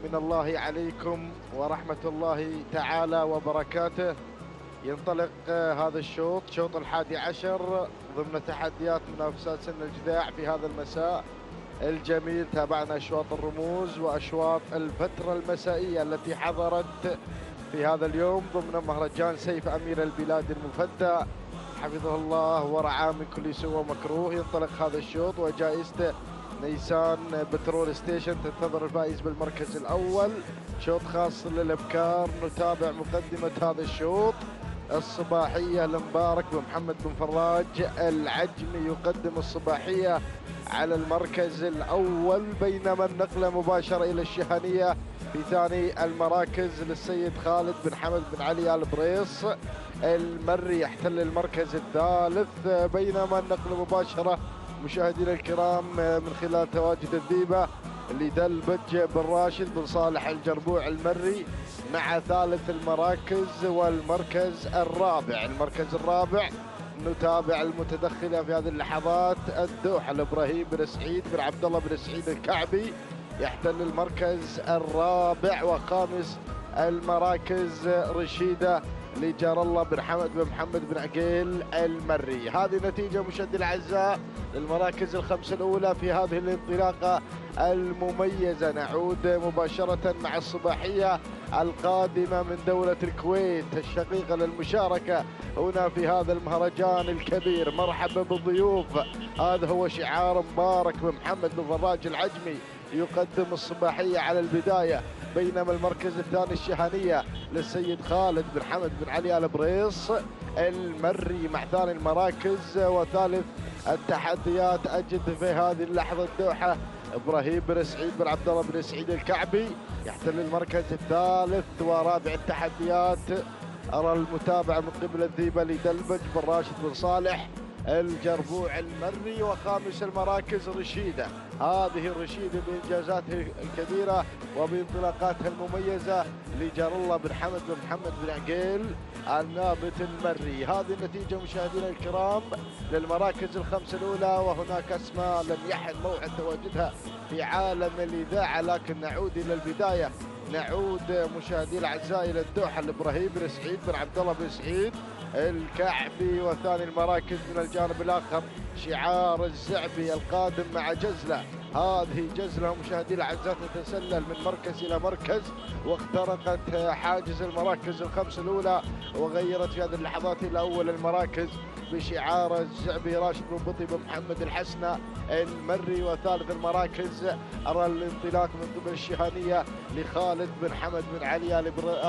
S18: من الله عليكم ورحمة الله تعالى وبركاته. ينطلق هذا الشوط، شوط 11 ضمن تحديات منافسات سن الجذاع في هذا المساء الجميل. تابعنا أشواط الرموز وأشواط الفترة المسائية التي حضرت في هذا اليوم ضمن مهرجان سيف أمير البلاد المفدى حفظه الله ورعاه من كل سوء ومكروه. ينطلق هذا الشوط وجائزة نيسان بترول ستيشن تنتظر الفائز بالمركز الأول. شوط خاص للأبكار. نتابع مقدمة هذا الشوط الصباحية لمبارك بن محمد بن فراج العجمي يقدم الصباحية على المركز الأول، بينما النقلة مباشرة إلى الشهنية في ثاني المراكز للسيد خالد بن حمد بن علي آل بريص المري يحتل المركز الثالث، بينما النقلة مباشرة مشاهدينا الكرام من خلال تواجد الذيبة لدلبج بن راشد بن صالح الجربوع المري مع ثالث المراكز والمركز الرابع. المركز الرابع نتابع المتدخلة في هذه اللحظات الدوحة لإبراهيم بن سعيد بن عبد الله بن سعيد الكعبي يحتل المركز الرابع، وخامس المراكز رشيدة لجار الله بن حمد بن محمد بن عقيل المري. هذه نتيجة مشاهدينا الأعزاء للمراكز الخمسة الأولى في هذه الانطلاقة المميزة. نعود مباشرة مع الصباحية القادمة من دولة الكويت الشقيقة للمشاركة هنا في هذا المهرجان الكبير. مرحبا بالضيوف. هذا هو شعار مبارك بن محمد بن فراج العجمي يقدم الصباحية على البداية، بينما المركز الثاني الشهنية للسيد خالد بن حمد بن علي آل بريص المري مع ثاني المراكز. وثالث التحديات أجد في هذه اللحظة الدوحة إبراهيم بن سعيد بن عبد الله بن سعيد الكعبي يحتل المركز الثالث. ورابع التحديات أرى المتابعة من قبل الذيبة لدلبج بن راشد بن صالح الجربوع المري. وخامس المراكز رشيدة، هذه الرشيدة بإنجازاتها الكبيرة وبانطلاقاتها المميزة لجار الله بن حمد بن محمد بن عقيل النابت المري. هذه النتيجة مشاهدينا الكرام للمراكز الخمسة الأولى، وهناك أسماء لم يحن موعد تواجدها في عالم الإذاعة، لكن نعود إلى البداية. نعود مشاهدينا الأعزاء إلى الدوحة لإبراهيم بن سعيد بن عبد الله بن سعيد الكعبي، وثاني المراكز من الجانب الآخر شعار الزعبي القادم مع جزلة. هذه جزلة مشاهدينا الأعزاء تتسلل من مركز إلى مركز واخترقت حاجز المراكز الخمس الأولى وغيرت في هذه اللحظات إلى أول المراكز بشعار الزعبي راشد بن بطي بن محمد الحسنة المري. وثالث المراكز أرى الانطلاق من قبل الشهانية لخالد بن حمد بن علي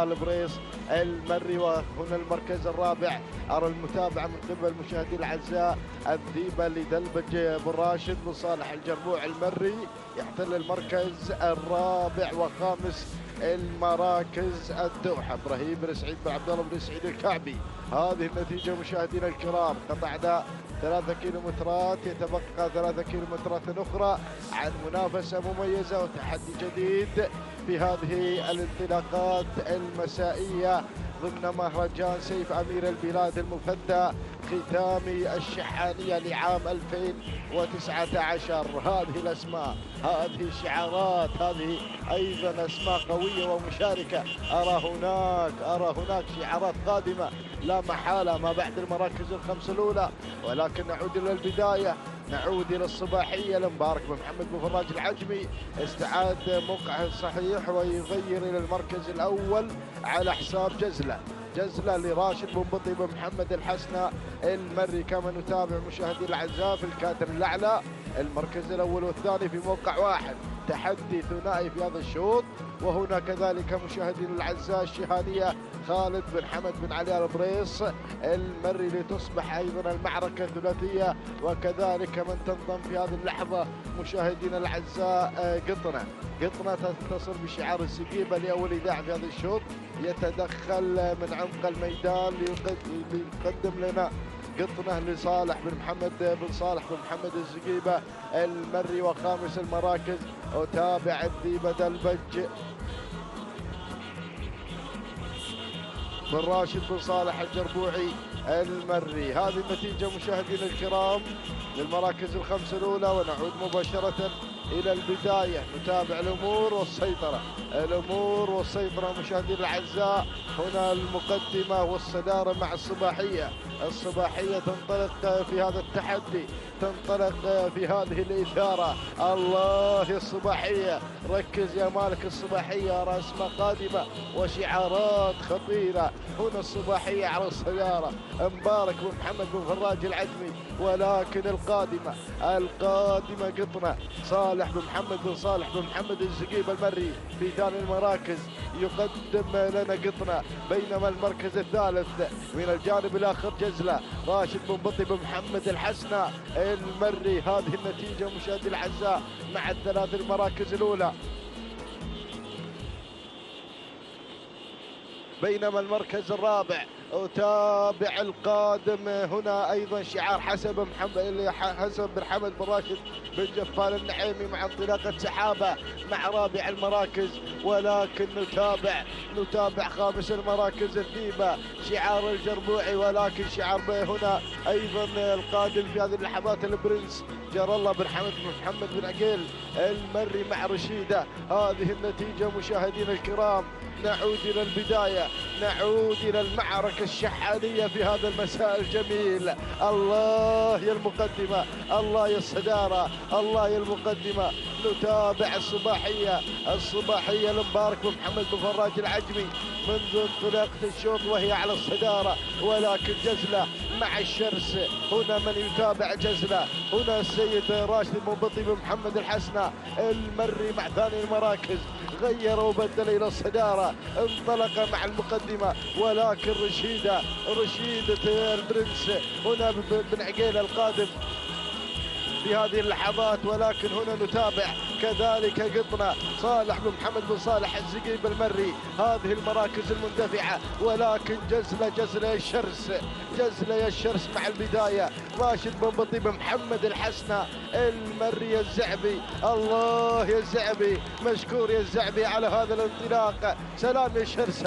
S18: آل بريص المري. وهنا المركز الرابع أرى المتابعة من قبل مشاهدي الأعزاء الذيبة لدلبج بن راشد بن صالح الجربوع المري يحتل المركز الرابع. وخامس المراكز الدوحة إبراهيم بن سعيد بن عبد الله بن سعيد الكعبي. هذه النتيجة مشاهدينا الكرام. قطعنا 3 كيلومترات، يتبقى 3 كيلومترات أخرى عن منافسة مميزة وتحدي جديد في هذه الانطلاقات المسائية ضمن مهرجان سيف أمير البلاد المفدى ختامي الشحانية لعام 2019. هذه الأسماء، هذه الشعارات، هذه أيضا أسماء قوية ومشاركة. أرى هناك شعارات قادمة لا محالة ما بعد المراكز الخمس الأولى، ولكن نعود إلى البداية، نعود إلى الصباحية لمبارك بن محمد بن فراج العجمي. استعاد موقعه الصحيح ويغير إلى المركز الأول على حساب جزلة لراشد بن بطي بن محمد الحسنى المري. كما نتابع مشاهدينا الأعزاء في الكادر الأعلى المركز الأول والثاني في موقع واحد، تحدي ثنائي في هذا الشوط. وهنا كذلك مشاهدينا الأعزاء الشهانية خالد بن حمد بن علي البريص المري لتصبح أيضا المعركة ثلاثية. وكذلك من تنضم في هذه اللحظة مشاهدينا الأعزاء قطنة تتصل بشعار السقيبة لأول إذاعة في هذا الشوط، يتدخل من عمق الميدان ليقدم لنا قطنة لصالح بن محمد بن صالح بن محمد الزقيبة المري. وخامس المراكز أتابع الذيبة دلبج بن راشد بن صالح الجربوعي المري. هذه النتيجة مشاهدينا الكرام للمراكز الخمس الأولى، ونعود مباشرة إلى البداية نتابع الأمور والسيطرة مشاهدينا الأعزاء. هنا المقدمة والصدارة مع الصباحية تنطلق في هذا التحدي، تنطلق في هذه الإثارة. الله يا الصباحية، ركز يا مالك الصباحية، رسمة قادمة وشعارات خطيرة. هنا الصباحية على الصدارة، مبارك بن محمد بن فراج العجمي، ولكن القادمة قطنة صالح بن محمد بن صالح بن محمد الزقيب المري في ثاني المراكز يقدم لنا قطنة. بينما المركز الثالث من الجانب الآخر جزلة راشد بن بطي بن محمد الحسنى المري. هذه النتيجة مشاهدي الأعزاء مع الثلاث المراكز الأولى. بينما المركز الرابع أتابع القادم هنا أيضا شعار حسن بن حمد بن راشد بن جفال النعيمي مع انطلاقة سحابة مع رابع المراكز. ولكن نتابع خامس المراكز الذيبة شعار الجربوعي، ولكن شعار هنا أيضا القادم في هذه اللحظات البرنس جار الله بن محمد بن عقيل المري مع رشيدة. هذه النتيجة مشاهدينا الكرام، نعود إلى البداية، نعود إلى المعركة الشحانية في هذا المساء الجميل. الله يا المقدمة، الله يا الصدارة، الله يا المقدمة. نتابع الصباحية لمبارك بن محمد بن فراج العجمي منذ انطلاقة الشوط وهي على الصدارة، ولكن جزلة مع الشرس. هنا من يتابع جزلة، هنا السيد راشد بن بطي بن محمد الحسنى المري مع ثاني المراكز، غير وبدل إلى الصدارة، انطلق مع المقدمة. ولكن رشيدة البرنس هنا بن عقيل القادم في هذه اللحظات. ولكن هنا نتابع كذلك قطنة صالح بن محمد بن صالح الزقيب المري، هذه المراكز المندفعة. ولكن جزلة يا الشرس مع البداية راشد بن بطي بن محمد الحسنى المري الزعبي. الله يا الزعبي، مشكور يا الزعبي على هذا الانطلاق. سلام يا الشرس،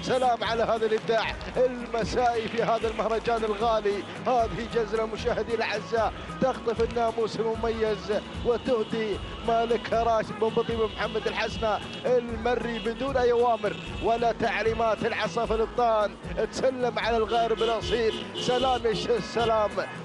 S18: سلام على هذا الإبداع المسائي في هذا المهرجان الغالي. هذه جزلة مشاهدي الأعزاء تخطف الناموس المميز وتهدي مالكها راشد بن بطي بن محمد الحسنى المري بدون أي أوامر ولا تعليمات. العصا في الابطان تسلم على الغارب الأصيل. سلام يا الشرس،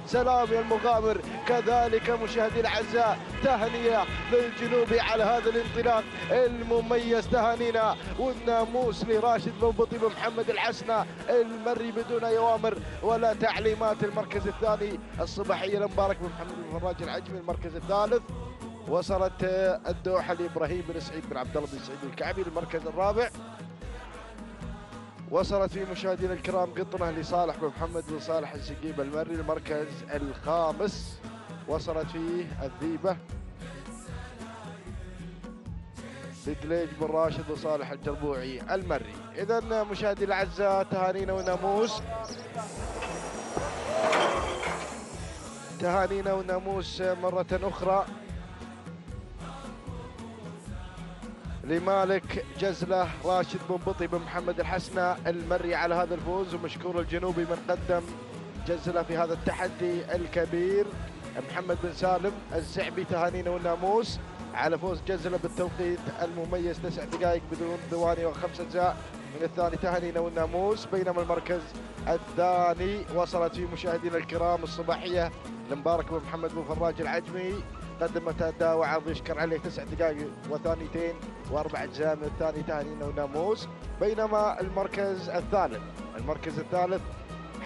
S18: سلام يا المغامر. كذلك مشاهدي الأعزاء تهنئة للجنوبي على هذا الانطلاق المميز، تهانينا والناموس لراشد بن بطي بن محمد الحسنى المري بدون أي أوامر ولا تعليمات. المركز الثاني الصباحية لمبارك بن محمد بن فراج العجمي. المركز الثالث وصلت الدوحة لإبراهيم بن سعيد بن عبد الله بن سعيد الكعبي. المركز الرابع وصلت في مشاهدينا الكرام قطنة لصالح بن محمد بن صالح الزقيب المري. المركز الخامس وصلت فيه الذيبة بدليج بن راشد بن صالح الجربوعي المري. إذا مشاهدي الأعزاء تهانينا وناموس مرة أخرى لمالك جزلة راشد بن بطي بن محمد الحسنى المري على هذا الفوز. ومشكور الجنوبي من قدم جزله في هذا التحدي الكبير. محمد بن سالم الزعبي تهانينا والناموس على فوز جزله بالتوقيت المميز 9 دقائق بدون ثواني و5 أجزاء من الثاني، تهانينا والناموس. بينما المركز الثاني وصلت فيه مشاهدينا الكرام الصباحيه المبارك بن محمد بن فراج العجمي، قدمت اداء وعرض يشكر عليه 9 دقائق وثانيتين و4 أجزاء من الثاني، تهانينا والناموس. بينما المركز الثالث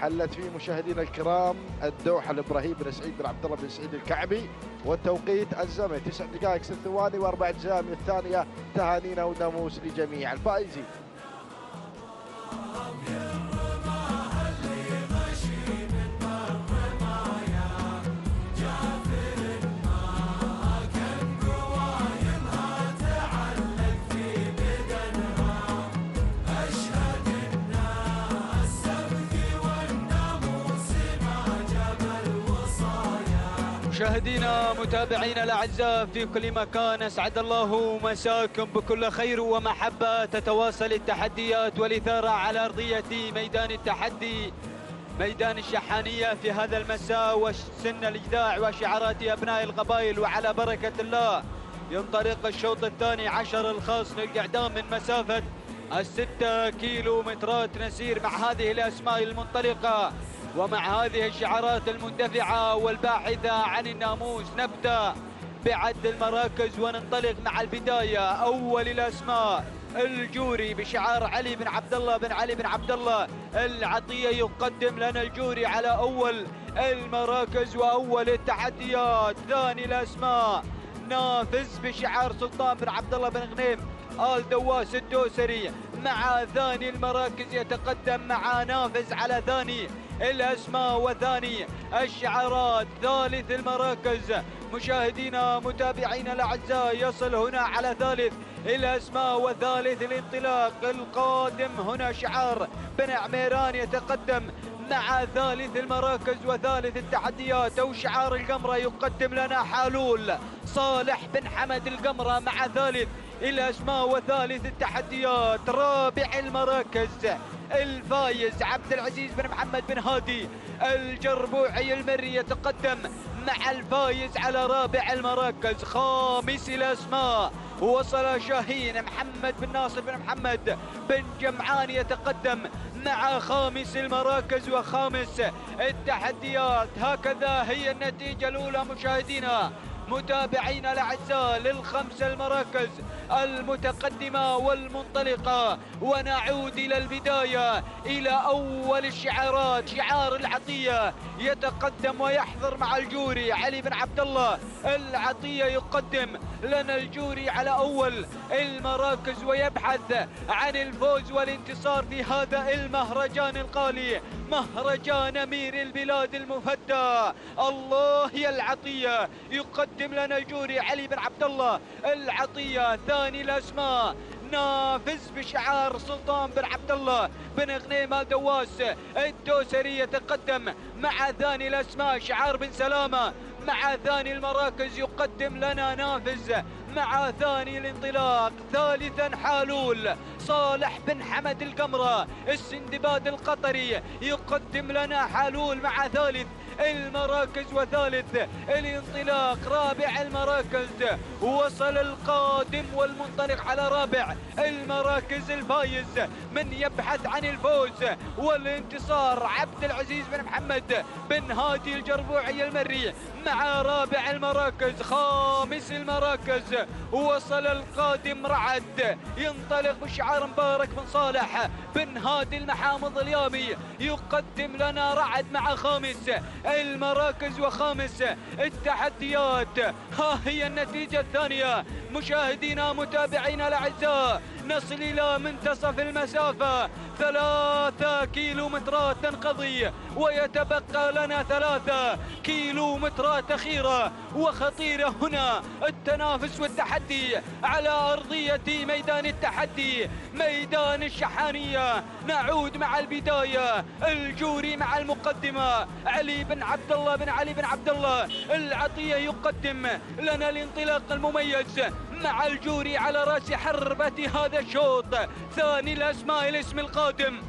S18: حلت فيه مشاهدينا الكرام الدوحه الابراهيم بن سعيد بن عبد الله بن سعيد الكعبي، والتوقيت الزمني 9 دقائق 6 ثواني و4 أجزاء من الثانيه، تهانينا والناموس لجميع الفائزين.
S12: مشاهدينا متابعينا الاعزاء في كل مكان، اسعد الله مساكم بكل خير ومحبه. تتواصل التحديات والاثاره على ارضيه ميدان التحدي، ميدان الشحانيه في هذا المساء، وسن الاجداع وشعارات ابناء القبائل. وعلى بركه الله ينطلق الشوط الثاني عشر الخاص للاعدام من مسافه 6 كيلومترات. نسير مع هذه الاسماء المنطلقه ومع هذه الشعارات المندفعة والباحثة عن الناموس. نبدأ بعد المراكز وننطلق مع البداية. أول الأسماء الجوري بشعار علي بن عبد الله بن علي بن عبد الله العطية، يقدم لنا الجوري على أول المراكز وأول التحديات. ثاني الأسماء نافذ بشعار سلطان بن عبد الله بن غنيم آل دواس الدوسري، مع ثاني المراكز يتقدم مع نافذ على ثاني الأسماء وثاني الشعارات. ثالث المراكز مشاهدينا متابعينا الأعزاء يصل هنا على ثالث الأسماء وثالث الانطلاق. القادم هنا شعار بن عميران يتقدم مع ثالث المراكز وثالث التحديات، أو شعار القمرة يقدم لنا حالول صالح بن حمد القمرة مع ثالث الأسماء وثالث التحديات. رابع المراكز الفايز عبد العزيز بن محمد بن هادي الجربوعي المري يتقدم مع الفايز على رابع المراكز. خامس الأسماء وصل شاهين محمد بن ناصر بن محمد بن جمعان يتقدم مع خامس المراكز وخامس التحديات. هكذا هي النتيجة الأولى مشاهدينا متابعينا الاعزاء للخمس المراكز المتقدمه والمنطلقه. ونعود الى البدايه، الى اول الشعارات. شعار العطيه يتقدم ويحضر مع الجوري علي بن عبد الله العطيه، يقدم لنا الجوري على اول المراكز ويبحث عن الفوز والانتصار في هذا المهرجان القالي، مهرجان امير البلاد المفدى. الله يا العطيه يقدم لنا الجوري علي بن عبد الله العطيه. ثاني الاسماء نافذ بشعار سلطان بن عبد الله بن غنيم آل دواس الدوسري يتقدم مع ثاني الاسماء شعار بن سلامه. مع ثاني المراكز يقدم لنا نافذ مع ثاني الانطلاق. ثالثا حالول صالح بن حمد القمرة السندباد القطري يقدم لنا حالول مع ثالث المراكز وثالث الانطلاق. رابع المراكز وصل القادم والمنطلق على رابع المراكز الفايز من يبحث عن الفوز والانتصار عبد العزيز بن محمد بن هادي الجربوعي المري مع رابع المراكز. خامس المراكز وصل القادم رعد ينطلق بشعار مبارك بن صالح بن هادي المحامض اليامي، يقدم لنا رعد مع خامس المراكز وخامس التحديات. ها هي النتيجة الثانية مشاهدينا متابعينا الأعزاء. نصل إلى منتصف المسافة 3 كيلومترات تنقضي ويتبقى لنا 3 كيلومترات أخيرة وخطيرة. هنا التنافس والتحدي على أرضية ميدان التحدي، ميدان الشحانية. نعود مع البداية، الجوري مع المقدمة علي بن عبد الله بن علي بن عبد الله العطية يقدم لنا الانطلاق المميز مع الجوري على رأس حربة هذا الشوط. ثاني الأسماء الاسم القادم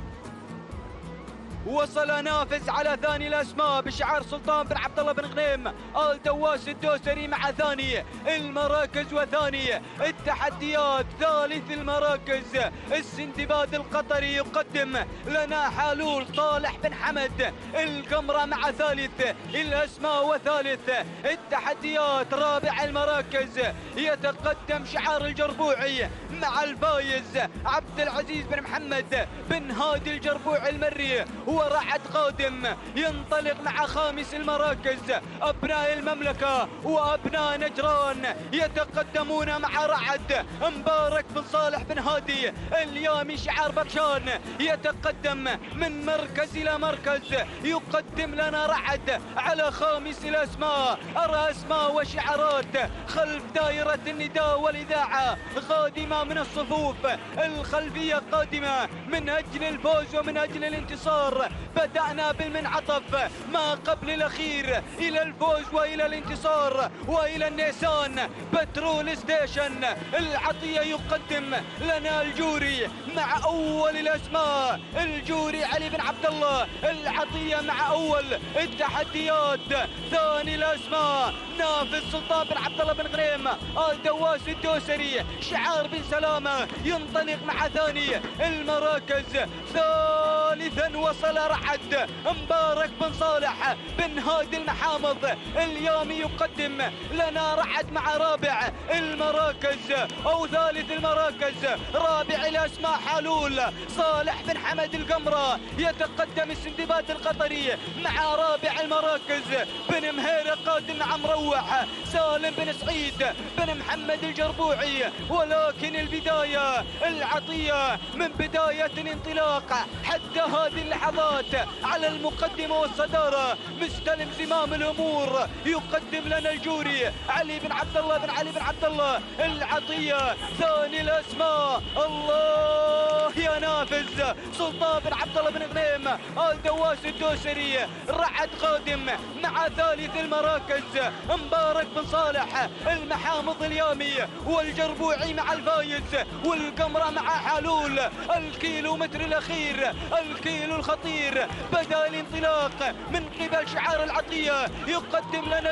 S19: وصل نافذ على ثاني الاسماء بشعار سلطان بن عبد الله بن غنيم آل دواس الدوسري مع ثاني المراكز وثاني التحديات. ثالث المراكز السندباد القطري يقدم لنا حالول صالح بن حمد القمرة مع ثالث الاسماء وثالث التحديات. رابع المراكز يتقدم شعار الجربوعي مع الفايز عبد العزيز بن محمد بن هادي الجربوعي المري. ورعد قادم ينطلق مع خامس المراكز أبناء المملكة وأبناء نجران يتقدمون مع رعد. مبارك بن صالح بن هادي اليامي شعار بكشان يتقدم من مركز إلى مركز يقدم لنا رعد على خامس الأسماء. أرى أسماء وشعارات خلف دائرة النداء والإذاعة قادمة من الصفوف الخلفية، قادمة من أجل الفوز ومن أجل الانتصار. بدأنا بالمنعطف ما قبل الأخير إلى الفوز وإلى الانتصار وإلى النيسان. بترول ستيشن العطية يقدم لنا الجوري مع أول الأسماء. الجوري علي بن عبد الله العطية مع أول التحديات. ثاني الأسماء نافذ سلطان بن عبد الله بن غنيم آل دواس الدوسري شعار بن سلامة ينطلق مع ثاني المراكز. ثالثا وصل رعد مبارك بن صالح بن هادي المحامض اليامي يقدم لنا رعد مع رابع المراكز أو ثالث المراكز. رابع الأسماء حالول صالح بن حمد القمرة يتقدم السندباد القطري مع رابع المراكز. بن مهيرة قادم مع مروح سالم بن سعيد بن محمد الجربوعي. ولكن البداية العطية من بداية الانطلاق حتى هذه اللحظات على المقدمة والصدارة مستلم زمام الأمور يقدم لنا الجوري علي بن عبد الله بن علي بن عبد الله العطية. ثاني الأسماء الله يا نافذ سلطان بن عبد الله بن غنيم آل دواس الدوسري. رعد قادم مع ثالث المراكز مبارك بن صالح المحامض اليامي والجربوعي مع الفايز والقمرة مع حالول. الكيلومتر الأخير الكيلو الخطير بدأ الانطلاق من قبل شعار العطية يقدم لنا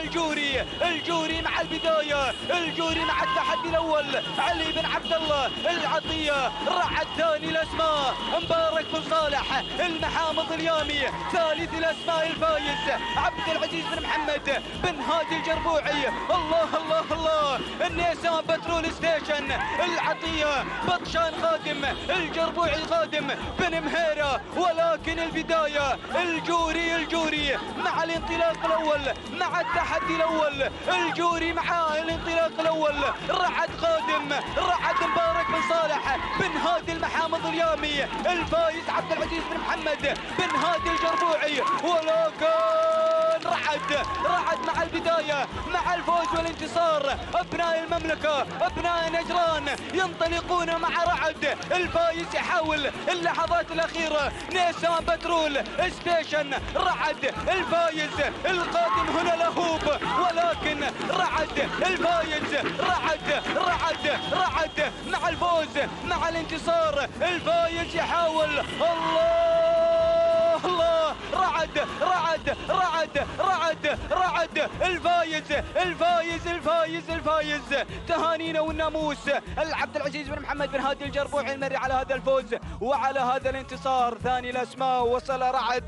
S19: الجوري مع البداية. الجوري مع التحدي الأول علي بن عبد الله العطية. رعد ثاني الأسماء مبارك بن صالح المحامض اليامي. ثالث الأسماء الفايز عبد العزيز بن محمد بن هادي الجربوعي. الله الله الله النيسان بترول ستيشن العطية بطشان قادم الجربوعي قادم بن مهيرة. ولكن البداية الجوري مع الانطلاق الأول مع التحدي الأول. الجوري مع الانطلاق الأول. رعد قادم رعد مبارك بن صالح بن هادي المحامض اليامي. الفايز عبد العزيز بن محمد بن هادي الجربوعي. ولكن رعد مع البداية مع الفوز والانتصار. أبناء المملكة أبناء نجران ينطلقون مع رعد. الفايز يحاول اللحظات الأخيرة نيسان بترول ستيشن. رعد الفايز القادم هنا لهوب. ولكن رعد الفايز رعد مع الفوز مع الانتصار. الفايز يحاول الله رعد الفايز. تهانينا والناموس العبد العزيز بن محمد بن هادي الجربوعي المري على هذا الفوز وعلى هذا الانتصار. ثاني الأسماء وصل رعد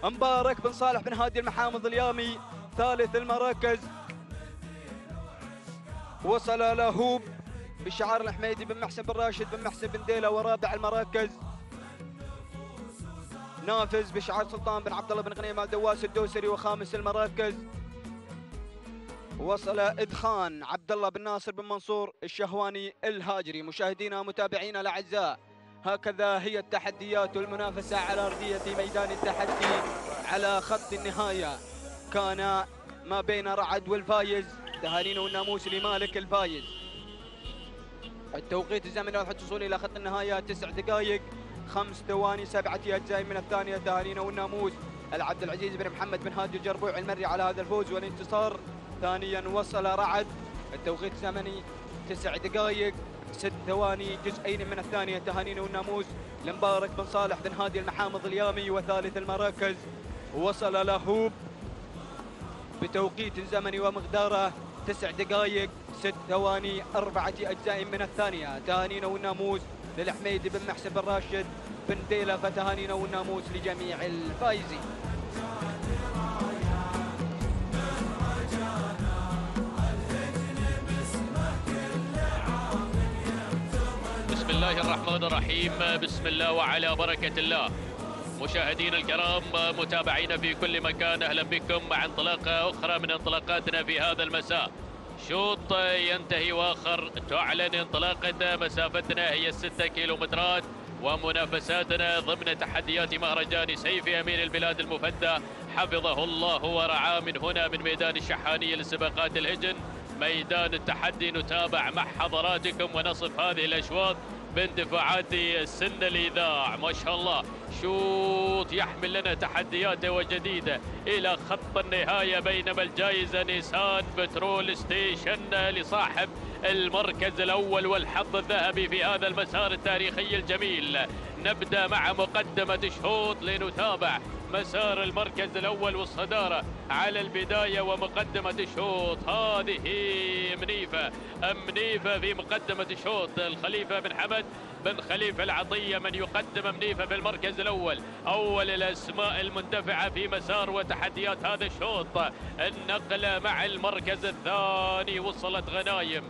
S19: مبارك بن صالح بن هادي المحامض اليامي. ثالث المراكز وصل لهوب بشعار الحميدي بن محسن بن راشد بن محسن بن ديلة. ورابع المراكز نافذ بشعار سلطان بن عبد الله بن غنيم آل دواس الدوسري. وخامس المراكز وصل إدخان عبد الله بن ناصر بن منصور الشهواني الهاجري. مشاهدينا ومتابعينا الأعزاء هكذا هي التحديات والمنافسة على أرضية ميدان التحدي. على خط النهاية كان ما بين رعد والفايز. تهانينا والناموس لمالك الفايز. التوقيت الزمني راح الوصول إلى خط النهاية 9 دقائق 5 ثواني 7 أجزاء من الثانية. تهانينا والناموس العبد العزيز بن محمد بن هادي الجربوعي المري على هذا الفوز والانتصار. ثانيا وصل رعد. التوقيت الزمني 9 دقائق 6 ثواني جزئين من الثانية. تهانينا والناموس لمبارك بن صالح بن هادي المحامض اليامي. وثالث المراكز وصل لهوب بتوقيت زمني ومقداره 9 دقائق 6 ثواني 4 أجزاء من الثانية. تهانينا والناموس للحميدي بن محسن بن راشد بن ديلة. فتهانينا والناموس لجميع الفائزين.
S13: بسم الله الرحمن الرحيم. بسم الله وعلى بركة الله. مشاهدينا الكرام، متابعينا في كل مكان، أهلا بكم مع انطلاقة أخرى من انطلاقاتنا في هذا المساء. شوط ينتهي وآخر تعلن انطلاقة مسافتنا هي 6 كيلومترات، ومنافساتنا ضمن تحديات مهرجان سيف أمير البلاد المفدى حفظه الله ورعاه من هنا من ميدان الشحانية لسباقات الهجن، ميدان التحدي. نتابع مع حضراتكم ونصف هذه الأشواط باندفاعات سن الإذاع. ما شاء الله شوط يحمل لنا تحديات وجديدة إلى خط النهاية، بينما الجائزة نيسان بترول ستيشن لصاحب المركز الأول والحظ الذهبي في هذا المسار التاريخي الجميل. نبدأ مع مقدمة شوط لنتابع مسار المركز الأول والصدارة على البداية ومقدمة شوط. هذه منيفة في مقدمة شوط. الخليفة بن حمد بن خليفة العطية من يقدم منيفة في المركز الأول، أول الأسماء المندفعة في مسار وتحديات هذا الشوط. النقلة مع المركز الثاني وصلت غنايم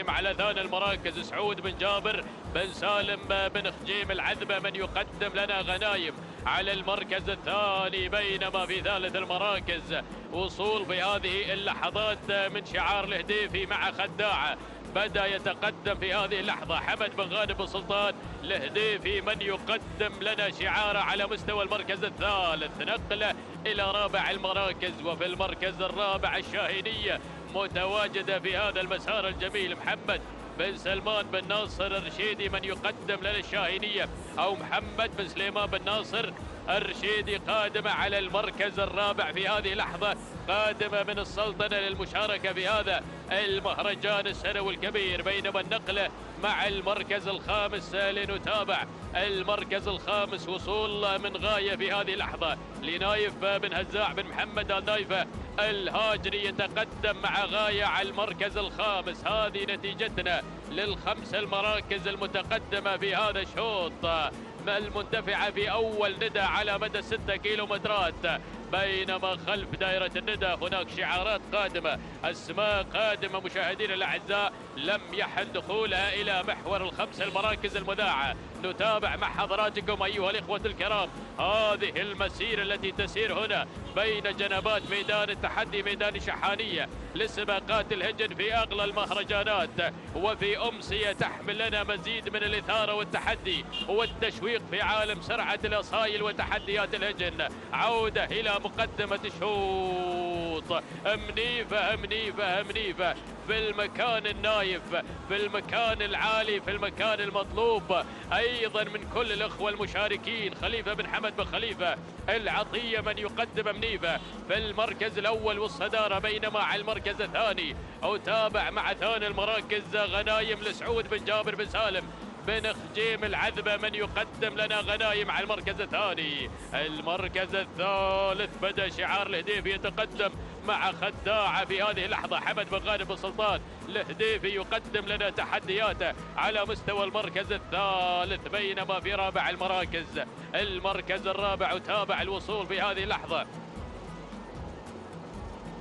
S13: على ثاني المراكز. سعود بن جابر بن سالم بن خجيم العذبة من يقدم لنا غنايم على المركز الثاني، بينما في ثالث المراكز وصول في هذه اللحظات من شعار الهديفي مع خداعة. بدأ يتقدم في هذه اللحظة حمد بن غانم بن سلطان الهديفي من يقدم لنا شعاره على مستوى المركز الثالث. نقله إلى رابع المراكز، وفي المركز الرابع الشاهينية متواجدة في هذا المسار الجميل محمد بن سلمان بن ناصر الرشيدي من يقدم لنا الشاهينية، أو محمد بن سليمان بن ناصر الرشيدي قادمة على المركز الرابع في هذه اللحظة، قادمة من السلطنة للمشاركة في هذا المهرجان السنوي الكبير. بينما النقلة مع المركز الخامس لنتابع المركز الخامس وصول من غاية في هذه اللحظة لنايف بن هزاع بن محمد النايفة الهاجري يتقدم مع غاية على المركز الخامس. هذه نتيجتنا للخمس المراكز المتقدمة في هذا الشوط المندفعة في أول ندى على مدى 6 كيلومترات. بينما خلف دائرة الندى هناك شعارات قادمة، أسماء قادمة مشاهدينا الأعزاء لم يحل دخولها إلى محور الخمس المراكز المذاعة. نتابع مع حضراتكم أيها الإخوة الكرام هذه المسيرة التي تسير هنا بين جنبات ميدان التحدي ميدان الشحانية لسباقات الهجن في أغلى المهرجانات، وفي أمسية تحمل لنا مزيد من الإثارة والتحدي والتشويق في عالم سرعة الأصايل وتحديات الهجن. عودة إلى مقدمة الشوط. منيفة في المكان النايف، في المكان العالي، في المكان المطلوب أيضا من كل الأخوة المشاركين. خليفة بن حمد بن خليفة العطية من يقدم منيفة في المركز الأول والصدارة، بينما على المركز الثاني أو تابع مع ثاني المراكز غنايم لسعود بن جابر بن سالم بن خجيم العذبة من يقدم لنا غنايم على المركز الثاني. المركز الثالث بدأ شعار الهديفي يتقدم مع خداعة في هذه اللحظة. حمد بن غانم بن سلطان الهديفي يقدم لنا تحدياته على مستوى المركز الثالث، بينما في رابع المركز الرابع وتابع الوصول في هذه اللحظة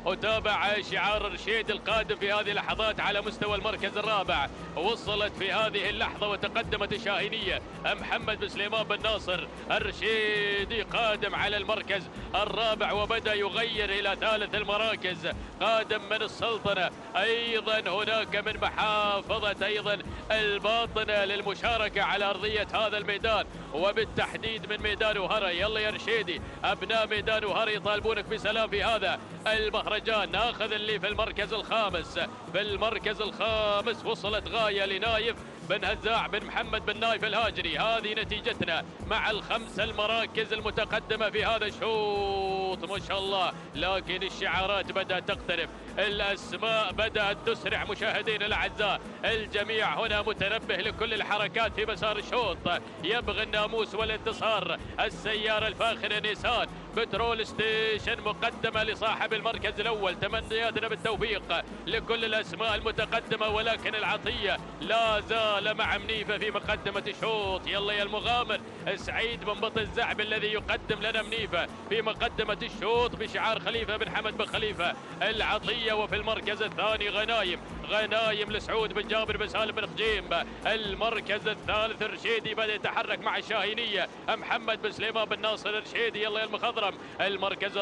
S13: وتابع شعار الرشيد القادم في هذه اللحظات على مستوى المركز الرابع. وصلت في هذه اللحظة وتقدمت الشاهينية محمد بن سليمان بن ناصر الرشيدي قادم على المركز الرابع، وبدأ يغير إلى ثالث المراكز قادم من السلطنة. أيضا هناك من محافظة أيضا الباطنة للمشاركة على أرضية هذا الميدان، وبالتحديد من ميدان وهرة. يلا يا رشيدي، أبناء ميدان وهرة يطالبونك بسلام في هذا المهرجان. ناخذ اللي في المركز الخامس. في المركز الخامس وصلت غاية لنايف بن هزاع بن محمد بن نايف الهاجري. هذه نتيجتنا مع الخمس المراكز المتقدمة في هذا الشوط.
S17: ما شاء الله، لكن الشعارات بدأت تختلف، الأسماء بدأت تسرع مشاهدينا الأعزاء، الجميع هنا متنبه لكل الحركات في مسار الشوط، يبغى الناموس والانتصار. السيارة الفاخرة نيسان بترول ستيشن مقدمة لصاحب المركز الأول، تمنياتنا بالتوفيق لكل الأسماء المتقدمة، ولكن العطية لا زال مع منيفة في مقدمة الشوط. يلا يا المغامر سعيد بن بطل الزعبي الذي يقدم لنا منيفة في مقدمة الشوط بشعار خليفة بن حمد بن خليفة. العطية وفي المركز الثاني غنايم لسعود بن جابر بن سالم بن خجيم. المركز الثالث رشيدي بدأ يتحرك مع الشاهينية، محمد بن سليمان بن ناصر رشيدي. يلا يا المخضرم. المركز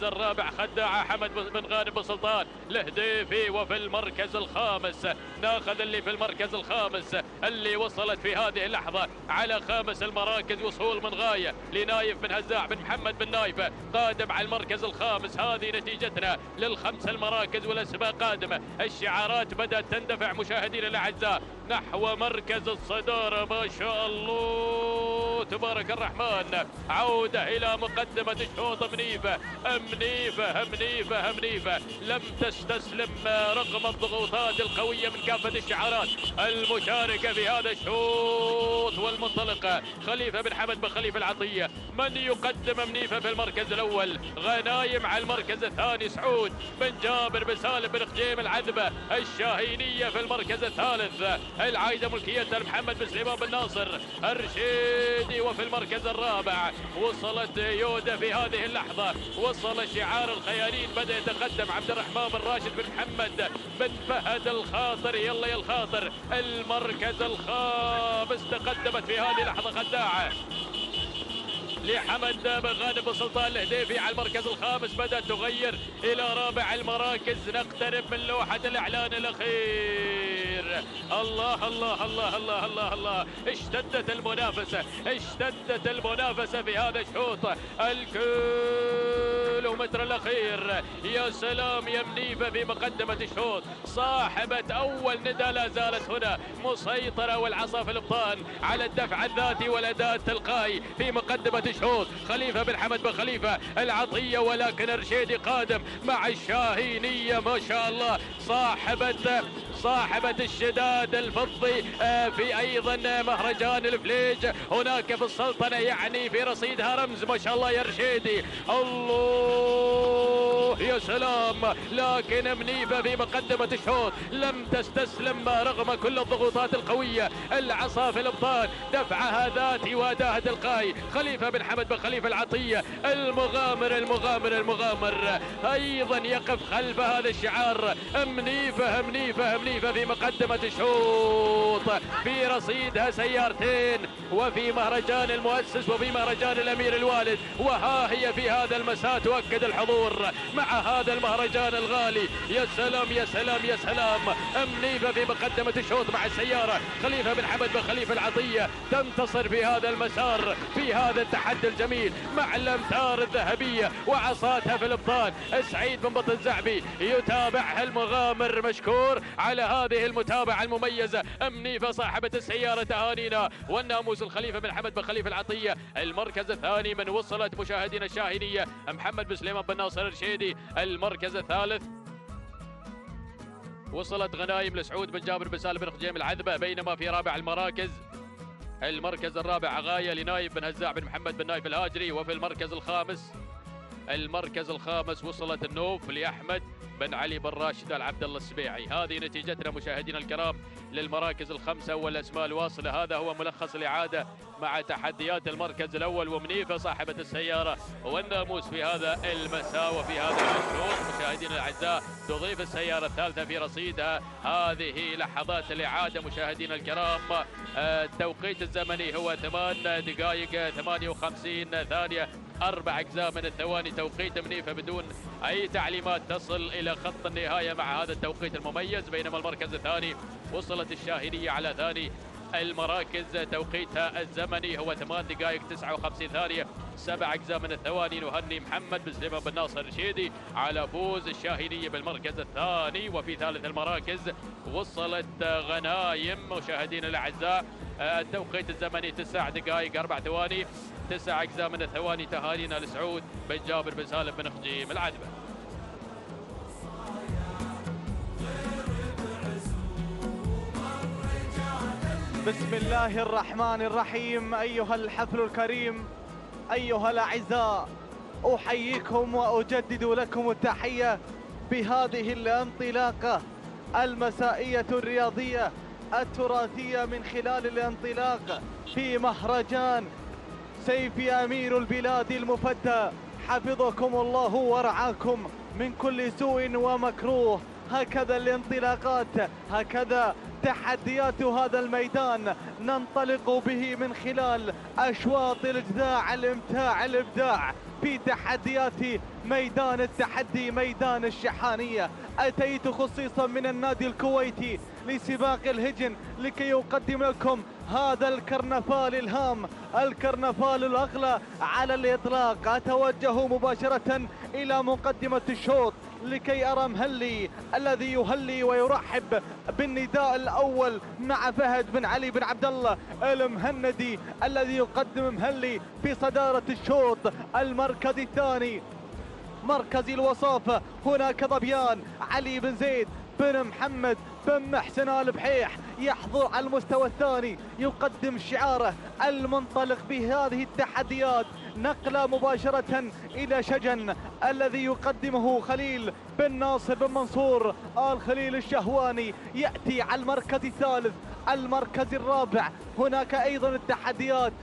S17: الرابع خداعة حمد بن غانم بن سلطان الهديفي. وفي المركز الخامس ناخذ اللي في المركز الخامس اللي وصلت في هذه اللحظة على خامس المراكز وصول من غاية لنايف بن هزاع بن محمد بن نايف قادم على المركز الخامس. هذه نتيجتنا للخمس المراكز والأسماء قادمة. الشعارات بدأت تندفع مشاهدينا الأعزاء نحو مركز الصدارة. ما شاء الله تبارك الرحمن. عودة إلى مقدمة الشوط منيفة لم تستسلم رغم الضغوطات القوية من كافة الشعارات المشاركة في هذا الشوط. والمنطلقة خليفة بن حمد بن خليفة العطية. من يقدم منيفة في المركز الأول؟ غنايم على المركز الثاني سعود بن جابر بن سالم بن خجيم العذبة. الشاهينية في المركز الثالث العايدة ملكية محمد بن سليمان بن ناصر الرشيدي. وفي المركز الرابع وصلت يودا في هذه اللحظة، وصل شعار الخيالين، بدأ يتقدم عبد الرحمن بن راشد بن محمد بن فهد الخاطر. يلا يا الخاطر. المركز الخامس تقدمت في هذه اللحظة خداعة لحمد بن غانم بن سلطان الهديفي على المركز الخامس. بدأت تغير إلى رابع المراكز. نقترب من لوحة الإعلان الأخير. الله الله الله الله الله الله. اشتدت المنافسة في هذا الشوط. الكيلومتر الأخير. يا سلام يا منيفة في مقدمة الشوط. صاحبة أول ندى لا زالت هنا مسيطرة والعصا في الابطان على الدفع الذاتي والأداء التلقائي في مقدمة الشوط. خليفة بن حمد بن خليفة العطية، ولكن الرشيدي قادم مع الشاهينية. ما شاء الله صاحبة الشداد الفضي في أيضا مهرجان الفليج هناك في السلطنة، يعني في رصيدها رمز. ما شاء الله يا رشيدي. الله يا سلام. لكن منيفة في مقدمة الشوط لم تستسلم رغم كل الضغوطات القوية. العصا في الابطال، دفعها ذاتي واداها تلقائي. خليفة بن حمد بن خليفة العطية المغامر أيضا يقف خلف هذا الشعار. منيفة في مقدمة الشوط في رصيدها سيارتين، وفي مهرجان المؤسس وفي مهرجان الأمير الوالد. وها هي في هذا المساء تؤكد الحضور مع هذا المهرجان الغالي. يا سلام يا سلام يا سلام. منيفة في مقدمة الشوط مع السيارة. خليفة بن حمد بن خليفة العطية تنتصر في هذا المسار في هذا التحدي الجميل مع الأمتار الذهبية وعصاتها في الابطال. سعيد بن بطل الزعبي يتابعها المغامر مشكور على هذه المتابعة المميزة. منيفة صاحبة السيارة تهانينا والناموس الخليفة بن حمد بن خليفة العطية. المركز الثاني من وصلت مشاهدينا الشاهينية محمد بن سليمان بن ناصر الرشيدي. المركز الثالث وصلت غنايم لسعود بن جابر بن سالم بن خجيم العذبة. بينما في رابع المركز الرابع غاية لنايف بن هزاع بن محمد بن نايف الهاجري. وفي المركز الخامس وصلت النوف لأحمد بن علي بن راشد العبد الله السبيعي. هذه نتيجتنا مشاهدينا الكرام للمراكز الخمسة والأسماء الواصلة. هذا هو ملخص الإعادة مع تحديات المركز الأول ومنيفة صاحبة السيارة والناموس في هذا المساء وفي هذا الشوط. مشاهدينا الأعزاء تضيف السيارة الثالثة في رصيدها. هذه لحظات الإعادة مشاهدينا الكرام. التوقيت الزمني هو 8 دقائق 58 ثانية 4 أجزاء من الثواني توقيت منيفة بدون أي تعليمات تصل إلى خط النهاية مع هذا التوقيت المميز. بينما المركز الثاني وصلت الشاهينية على ثاني المراكز توقيتها الزمني هو 8 دقائق 59 ثانية 7 أجزاء من الثواني. نهني محمد بن سليمان بن ناصر الرشيدي على فوز الشاهينية بالمركز الثاني. وفي ثالث المراكز وصلت غنايم مشاهدينا الأعزاء
S20: التوقيت الزمني 9 دقائق 4 ثواني 9 أجزاء من الثواني. تهانينا لسعود بن جابر بن سالم بن خجيم العذبة.
S12: بسم الله الرحمن الرحيم. أيها الحفل الكريم، أيها الأعزاء، أحييكم وأجدد لكم التحية بهذه الانطلاقة المسائية الرياضية التراثية من خلال الانطلاق في مهرجان سيف أمير البلاد المفدى. حفظكم الله ورعاكم من كل سوء ومكروه. هكذا الانطلاقات، هكذا تحديات هذا الميدان ننطلق به من خلال أشواط الإجذاع، الإمتاع، الإبداع في تحديات ميدان التحدي، ميدان الشحانية. أتيت خصيصا من النادي الكويتي لسباق الهجن لكي يقدم لكم هذا الكرنفال الهام، الكرنفال الأغلى على الإطلاق. أتوجه مباشرة إلى مقدمة الشوط لكي أرى مهلي الذي يهلي ويرحب بالنداء الأول مع فهد بن علي بن عبد الله المهندي الذي يقدم مهلي في صدارة الشوط. المركز الثاني مركز الوصافة، هناك ظبيان علي بن زيد بن محمد بن محسن آل بحيح يحضر على المستوى الثاني، يقدم شعاره المنطلق بهذه التحديات. نقلة مباشرة إلى شجن الذي يقدمه خليل بن ناصر بن منصور آل خليل الشهواني، يأتي على المركز الثالث. المركز الرابع هناك أيضا التحديات،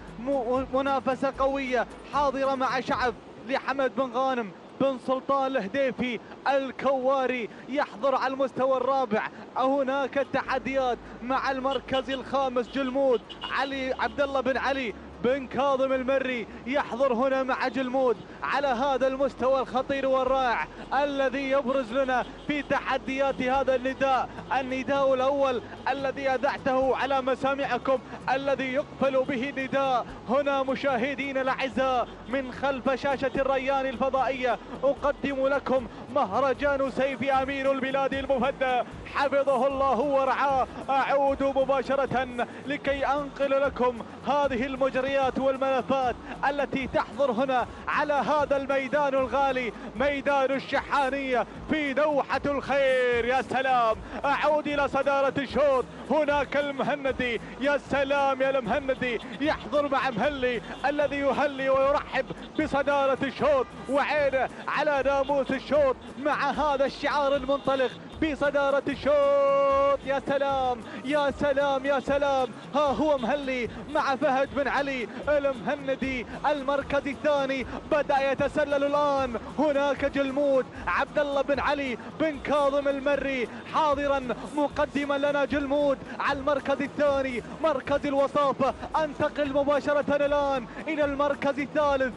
S12: منافسة قوية حاضرة مع شعب لحمد بن غانم بن سلطان الهديفي الكواري يحضر على المستوى الرابع. هناك التحديات مع المركز الخامس جلمود علي عبد الله بن علي بن كاظم المري يحضر هنا مع جلمود على هذا المستوى الخطير والرائع الذي يبرز لنا في تحديات هذا النداء. النداء الأول الذي أذعته على مسامعكم، الذي يقفل به النداء هنا مشاهدين الأعزاء من خلف شاشة الريان الفضائية. أقدم لكم مهرجان سيف أمير البلاد المفدى حفظه الله ورعاه. أعود مباشرة لكي أنقل لكم هذه المجريات والملفات التي تحضر هنا على هذا الميدان الغالي، ميدان الشحانية في دوحة الخير. يا سلام، أعود إلى صدارة الشوط. هناك المهندي، يا سلام يا المهندي، يحضر مع مهلي الذي يهلي ويرحب بصدارة الشوط، وعينه على ناموس الشوط مع هذا الشعار المنطلق بصدارة الشوط. يا سلام يا سلام يا سلام. ها هو مهلي مع فهد بن علي المهندي. المركز الثاني بدأ يتسلل الآن. هناك جلمود عبد الله بن علي بن كاظم المري حاضرا مقدما لنا جلمود على المركز الثاني. مركز الوصافة انتقل مباشرة الآن إلى المركز الثالث.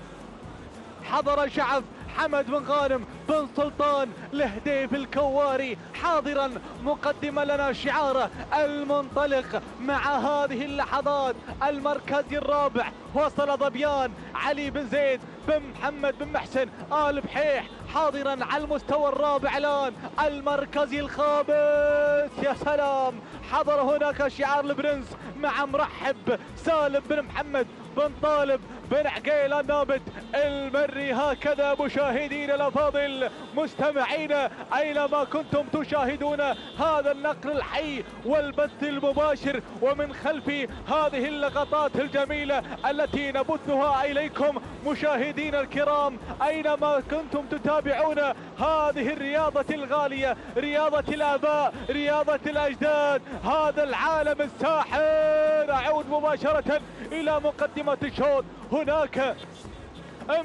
S12: حضر شعب حمد بن غانم بن سلطان الهديف الكواري حاضرا مقدما لنا شعاره المنطلق مع هذه اللحظات. المركز الرابع وصل ظبيان علي بن زيد بن محمد بن محسن آل بحيح حاضرا على المستوى الرابع الآن. المركز الخامس، يا سلام، حضر هناك شعار البرنس مع مرحب سالم بن محمد بن طالب بن عقيل النابت المري. هكذا مشاهدين الافاضل مستمعين اينما كنتم تشاهدون هذا النقل الحي والبث المباشر ومن خلف هذه اللقطات الجميله التي نبثها اليكم مشاهدين الكرام اينما كنتم تتابعون هذه الرياضه الغاليه، رياضه الاباء، رياضه الاجداد، هذا العالم الساحر. اعود مباشره الى مقدمه الشوط. هناك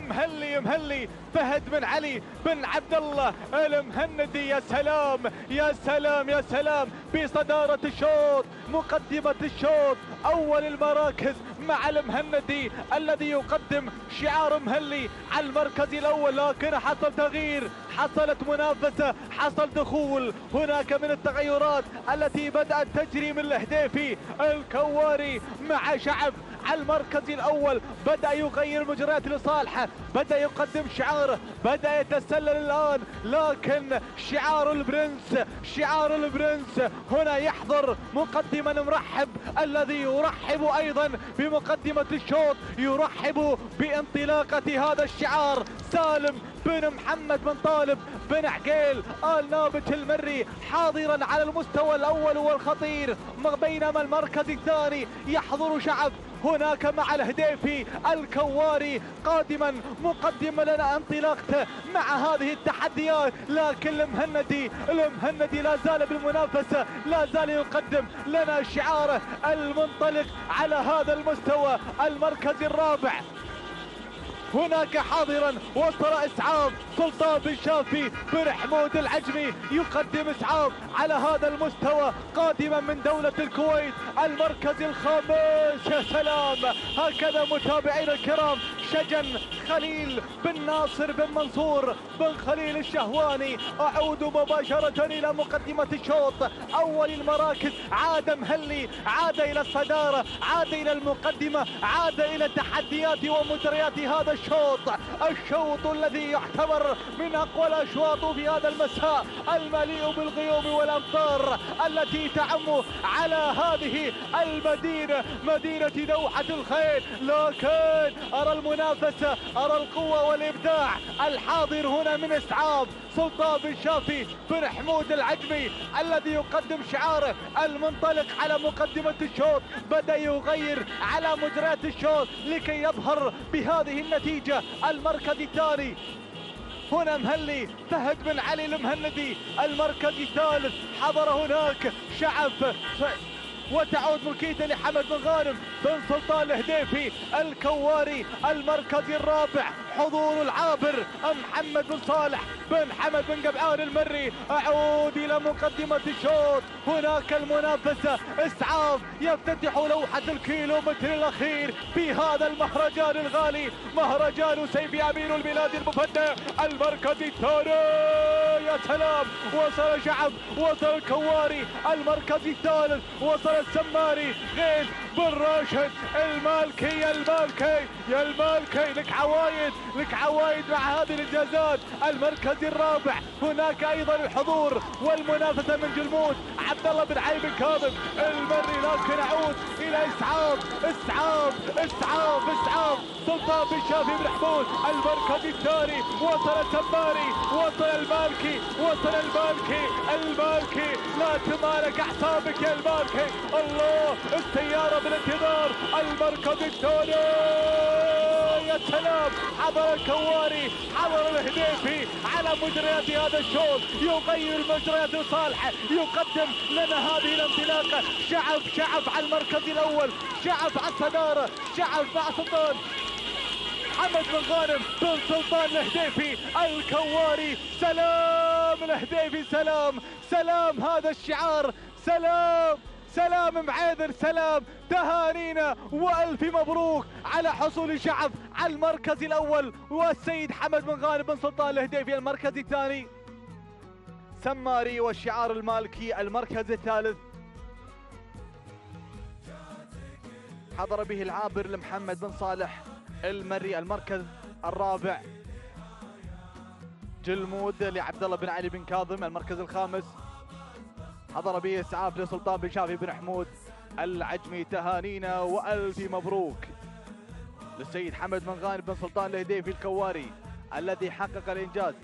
S12: مهلي فهد بن علي بن عبد الله المهندي. يا سلام يا سلام يا سلام بصدارة الشوط، مقدمة الشوط. أول المراكز مع المهندي الذي يقدم شعار مهلي على المركز الأول، لكن حصل تغيير، حصلت منافسة، حصل دخول. هناك من التغيرات التي بدأت تجري من الهديفي الكواري مع شعب
S15: على المركز الأول، بدأ يغير مجريات لصالحه، بدأ يقدم شعاره، بدأ يتسلل الآن، لكن شعار البرنس هنا يحضر مقدما مرحب، الذي يرحب أيضا بمقدمة الشوط، يرحب بانطلاقة هذا الشعار سالم بن محمد بن طالب بن عقيل آل نابت المري، حاضرا على المستوى الأول والخطير، بينما المركز الثاني يحضر شعب هناك مع الهديفي الكواري قادما مقدما لنا انطلاقته مع هذه التحديات، لكن المهندي لا زال بالمنافسة، لا زال يقدم لنا شعاره المنطلق على هذا المستوى. المركز الرابع هناك حاضرا وصل اسعاف سلطان بن شافي بن حمود العجمي، يقدم اسعاف على هذا المستوى قادما من دولة الكويت. المركز الخامس، يا سلام، هكذا متابعينا الكرام، شجن خليل بن ناصر بن منصور بن خليل الشهواني. اعود مباشرة الى مقدمة الشوط، اول المراكز عاد مهلي، عاد الى الصدارة، عاد الى المقدمة، عاد الى تحديات ومجريات هذا الشوط الذي يعتبر من اقوى الاشواط في هذا المساء المليء بالغيوم والامطار التي تعم على هذه المدينة، مدينة دوحة الخيل. لكن ارى المنافسة، ارى القوة والابداع الحاضر هنا من اسعاف سلطان بن شافي بن حمود العجمي، الذي يقدم شعاره المنطلق على مقدمة الشوط، بدأ يغير على مجريات الشوط لكي يظهر بهذه النتيجة. المركز الثاني هنا مهلي فهد بن علي المهندي. المركز الثالث حضر هناك شعب، وتعود ملكيته لحمد بن غانم بن سلطان الهديفي الكواري. المركز الرابع حضور العابر محمد بن صالح بن حمد بن قبعان المري. اعود الى مقدمة الشوط، هناك المنافسة، اسعاف يفتتح لوحة الكيلومتر الاخير في هذا المهرجان الغالي، مهرجان سيف امين البلاد المفدى. المركز الثاني، يا سلام، وصل شعب، وصل الكواري. المركز الثالث وصل السماري غيث بن راشد المالكي. يا المالكي لك عوايد مع هذه الانجازات. المركز الرابع هناك ايضا الحضور والمنافسه من جلمود عبد الله بن علي بن كاظم المري. لكن اعود الى اسعاف سلطان بن شافي بن حمود. المركز الثاني وصل السماري، وصل المالكي. لا تمالك اعصابك يا المالكي، الله، السياره بالانتظار. المركز الثاني، يا سلام، حضر الكواري، حضر الهديفي على مجريات هذا الشوط، يغير مجريات لصالحه، يقدم لنا هذه الانطلاقه. شعب على المركز الاول، شعب على الصداره، شعب مع سلطان حمد بن غانم بن سلطان الهديفي الكواري. سلام الهديفي، سلام هذا الشعار، سلام معيذر، سلام، تهانينا والف مبروك على حصول شعب على المركز الاول، والسيد حمد بن غانم بن سلطان الهديفي المركز الثاني، سماري والشعار المالكي المركز الثالث، حضر به العابر لمحمد بن صالح المري المركز الرابع، جلمود لعبد الله بن علي بن كاظم المركز الخامس، حضر به اسعاف لسلطان بن شافي بن حمود العجمي. تهانينا والف مبروك للسيد حمد بن غانم بن سلطان الهديفي الكواري الذي حقق الانجاز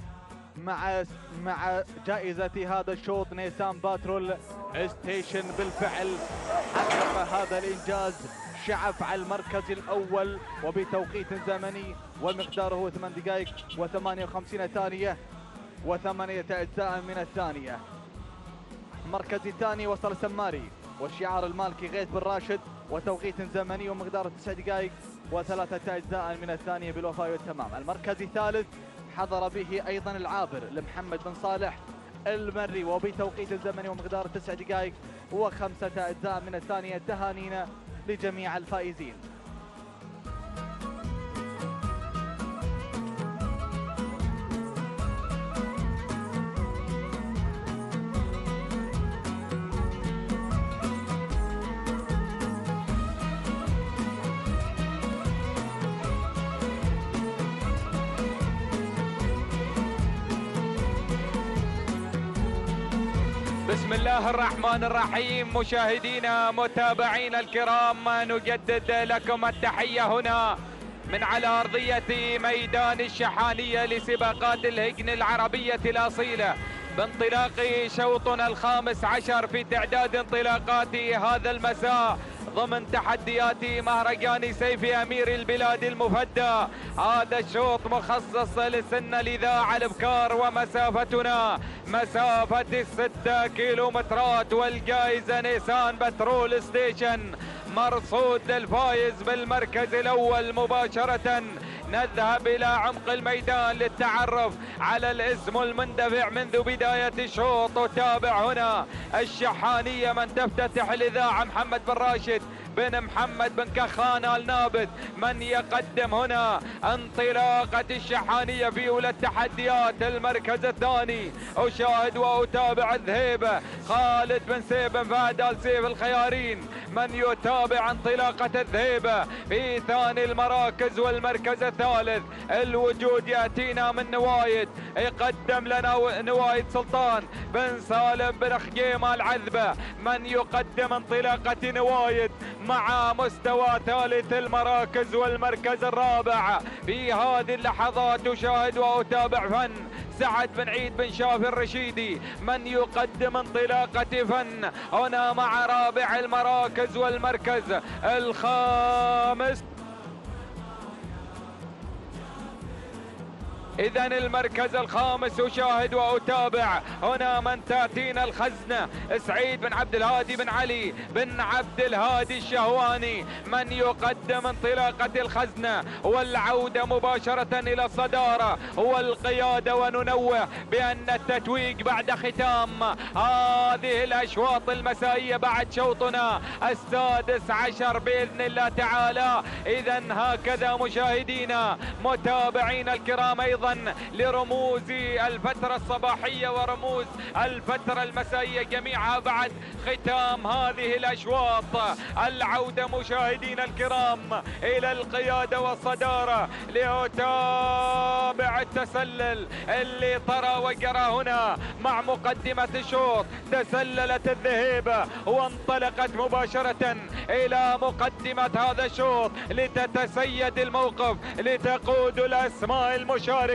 S15: مع جائزة هذا الشوط نيسان باترول ستيشن. بالفعل حقق هذا الانجاز شعب على المركز الاول وبتوقيت زمني ومقداره 8 دقائق و58 ثانية و8 أجزاء من الثانية. المركز الثاني وصل سماري والشعار المالكي غيث بن راشد وتوقيت زمني ومقداره 9 دقائق و3 أجزاء من الثانية بالوفاء والتمام. المركز الثالث حضر به ايضا العابر لمحمد بن صالح المري وبتوقيت زمني ومقداره 9 دقائق و5 أجزاء من الثانية. تهانينا لجميع الفائزين.
S19: بسم الله الرحمن الرحيم. مشاهدينا متابعينا الكرام، نجدد لكم التحية هنا من على أرضية ميدان الشحانية لسباقات الهجن العربية الأصيلة، بانطلاق شوطنا الخامس عشر في تعداد انطلاقات هذا المساء ضمن تحديات مهرجان سيف أمير البلاد المفدى. هذا الشوط مخصص لسن الإذاعة الأبكار، ومسافتنا مسافة 6 كيلومترات، والجائزة نيسان بترول ستيشن مرصود للفايز بالمركز الأول. مباشرة نذهب إلى عمق الميدان للتعرف على الاسم المندفع منذ بداية الشوط. وتابع هنا الشحانية من تفتتح الإذاعة محمد بن راشد بن محمد بن كخان النابت، من يقدم هنا انطلاقة الشحانية في أولى التحديات. المركز الثاني أشاهد وأتابع الذهيبة خالد بن سيف بن فهد آل سيف الخيارين، من يتابع انطلاقة الذهيبة في ثاني المراكز. والمركز الثالث الوجود يأتينا من نوايد، يقدم لنا نوايد سلطان بن سالم بن خجيمة العذبة، من يقدم انطلاقة نوايد مع مستوى ثالث المراكز. والمركز الرابع في هذه اللحظات أشاهد وأتابع فن سعد بن عيد بن شافي الرشيدي، من يقدم انطلاقة فن هنا مع رابع المراكز. والمركز الخامس إذا المركز الخامس أشاهد وأتابع هنا من تأتينا الخزنة سعيد بن عبد الهادي بن علي بن عبد الهادي الشهواني، من يقدم انطلاقة الخزنة والعودة مباشرة إلى الصدارة والقيادة. وننوه بأن التتويج بعد ختام هذه الأشواط المسائية بعد شوطنا السادس عشر بإذن الله تعالى. إذا هكذا مشاهدينا متابعينا الكرام، أيضا لرموز الفترة الصباحية ورموز الفترة المسائية جميعها بعد ختام هذه الأشواط. العودة مشاهدينا الكرام إلى القيادة والصدارة لأتابع التسلل اللي طرى وجرى هنا مع مقدمة الشوط. تسللت الذهيبة وانطلقت مباشرة إلى مقدمة هذا الشوط لتتسيد الموقف، لتقود الأسماء المشاركة.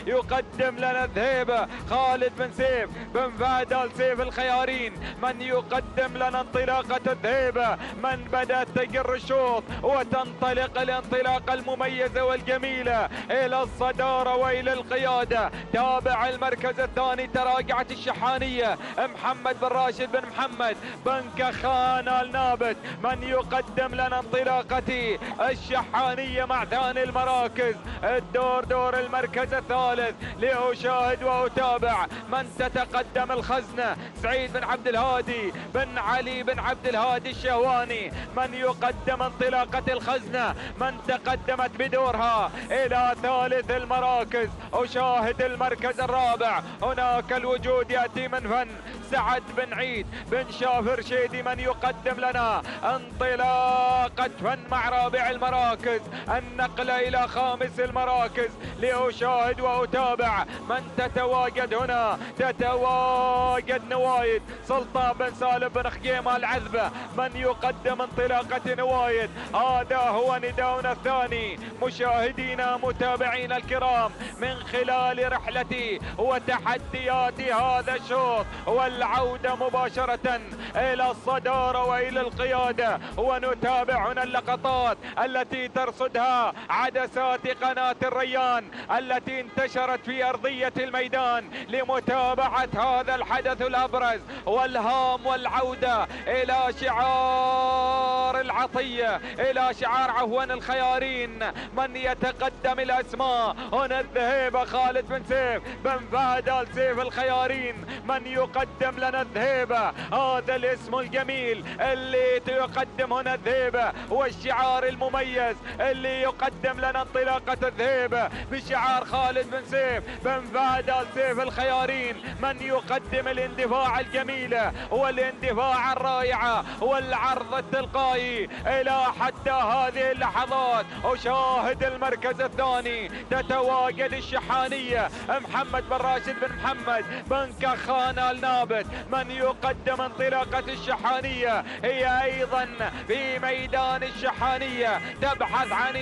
S19: يقدم لنا الذهيبة خالد بن سيف بن فهد آل سيف الخيارين، من يقدم لنا انطلاقة الذهيبة، من بدأت تجر الشوط وتنطلق الانطلاقة المميزة والجميلة إلى الصدارة وإلى القيادة. تابع المركز الثاني تراجعت الشحانية محمد بن راشد بن محمد بن كخان النابت، من يقدم لنا انطلاقة الشحانية مع ثاني المراكز. الدور دور المركز الثالث لأشاهد وأتابع من تتقدم الخزنة سعيد بن عبد الهادي بن علي بن عبد الهادي الشهواني، من يقدم انطلاقة الخزنة، من تقدمت بدورها إلى ثالث المراكز. أشاهد المركز الرابع هناك الوجود يأتي من فن سعد بن عيد بن شافي رشيدي، من يقدم لنا انطلاقة فن مع رابع المراكز. النقلة إلى خامس المراكز لأشاهد وأتابع من تتواجد هنا. تتواجد نوايد سلطان بن سالم بن خجيمة العذبة، من يقدم انطلاقة نوايد. هذا هو نداؤنا الثاني مشاهدينا متابعينا الكرام من خلال رحلتي وتحديات هذا الشوط، والعودة مباشرة إلى الصدارة وإلى القيادة. ونتابع هنا اللقطات التي ترصدها عدسات قناة الريان التي انتشرت في أرضية الميدان لمتابعة هذا الحدث الأبرز والهام، والعودة إلى شعار العطية، إلى شعار عفوا الخيارين. من يتقدم الأسماء هنا الذهيبة خالد بن سيف بن فهد آل سيف الخيارين، من يقدم لنا الذهيبة. هذا الاسم الجميل اللي يقدم هنا الذهيبة، والشعار المميز اللي يقدم لنا انطلاقة الذهيبة بشعار خالد بن سيف بن فهد آل سيف الخيارين، من يقدم الاندفاع الجميلة والاندفاع الرائعة والعرض التلقائي
S12: النهائي إلى حتى هذه اللحظات. أشاهد المركز الثاني تتواجد الشحانية محمد بن راشد بن محمد بن كخان النابت. من يقدم انطلاقة الشحانية هي أيضا في ميدان الشحانية تبحث عن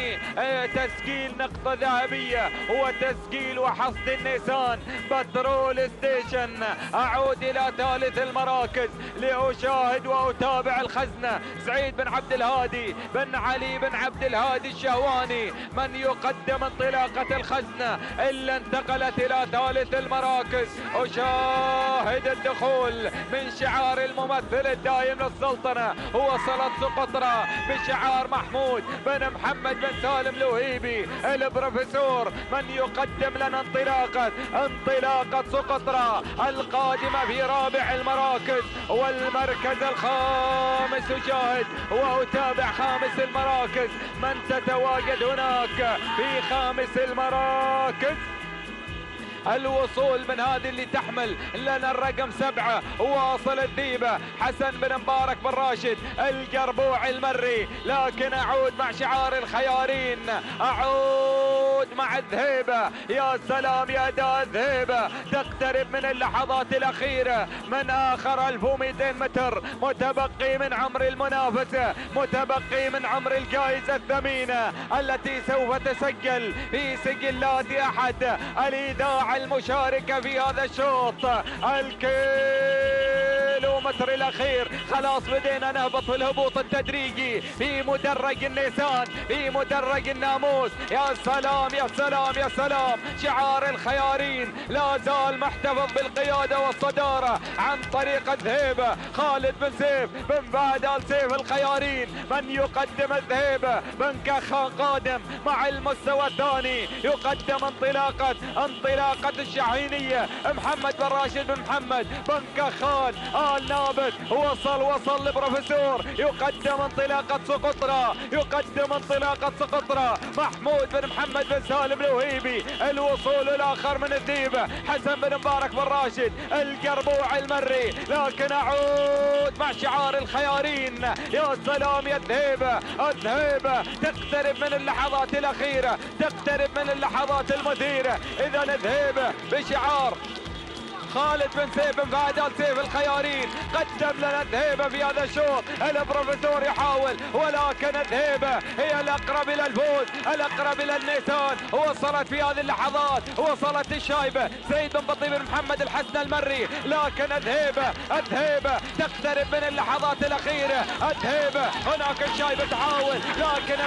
S12: تسجيل نقطة ذهبية وتسجيل وحصد النيسان بترول ستيشن. أعود إلى ثالث المراكز لأشاهد وأتابع الخزنة سعيد بن عبد الهادي بن علي بن عبد الهادي الشهواني. من يقدم انطلاقة الخزنة إلا انتقلت إلى ثالث المراكز. أشاهد الدخول من شعار الممثل الدائم للسلطنة. وصلت سقطرى بشعار محمود بن محمد بن سالم الوهيبي البروفيسور. من يقدم لنا انطلاقة سقطرى القادمة في رابع المراكز والمركز الخامس. أشاهد وأتابع خامس المراكز. من تتواجد هناك في خامس المراكز؟ الوصول من هذه اللي تحمل لنا الرقم 7 واصل الذيبة حسن بن مبارك بن راشد القربوع المري. لكن أعود مع شعار الخيارين، أعود مع الذهيبة. يا سلام يا أداء الذهيبة، تقترب من اللحظات الأخيرة من آخر 1200 متر متبقي من عمر المنافسة، متبقي من عمر الجائزة الثمينة التي سوف تسجل في سجلات أحد الإذاعة المشاركة في هذا الشوط. الكيلومتر الأخير خلاص بدينا نهبط في الهبوط التدريجي في مدرج النيسان، في مدرج الناموس. يا سلام يا سلام يا سلام، شعار الخيارين لا زال محتفظ بالقيادة والصدارة عن طريق الذهيبة خالد بن سيف بن بعد آل سيف الخيارين. من يقدم الذهيبة بن كخان قادم مع المستوى الثاني، يقدم انطلاقة الشحينية محمد بن راشد بن محمد بن كخان آل نابت. وصل لبروفيسور، يقدم انطلاقة سقطرى، يقدم انطلاقة سقطرى محمود بن محمد بن سالم الوهيبي. الوصول الآخر من الذيبة حسن بن مبارك بن راشد القربوع المري. لكن أعود مع شعار الخيارين. يا سلام يا الذهيبة، الذهيبة تقترب من اللحظات الأخيرة، تقترب من اللحظات المثيرة. إذا الذهيبة بشعار خالد بن سيف بن فهد آل سيف الخيارين قدم لنا الذهيبة في هذا الشوط. البروفيسور يحاول ولكن الذهيبة هي الأقرب إلى الفوز، الأقرب إلى النيسان. وصلت في هذه اللحظات، وصلت الشايبة سعيد بن بطيب بن محمد الحسن المري. لكن الذهيبة تقترب من اللحظات الأخيرة. الذهيبة هناك الشايبة تحاول، لكن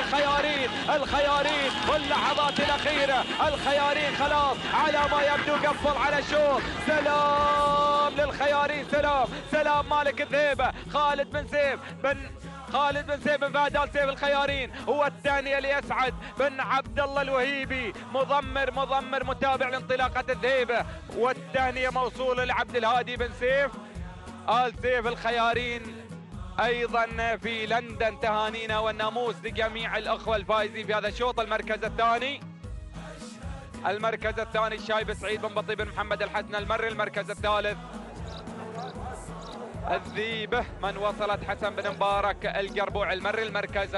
S12: الخيارين واللحظات الأخيرة. الخيارين خلاص على ما يبدو قفل على الشوط. سلام للخيارين، سلام مالك الذهيبة خالد بن سيف بن فهد آل سيف الخيارين. هو الثانية لأسعد بن عبد الله الوهيبي مضمر متابع لانطلاقة الذهيبة. والثانية موصولة لعبد الهادي بن سيف آل سيف الخيارين أيضا في لندن. تهانينا والناموس لجميع الأخوة الفائزين في هذا الشوط. المركز الثاني الشايب سعيد بن بطيب بن محمد الحسن المري. المركز الثالث الذيبة من وصلت حسن بن مبارك القربوع المري. المركز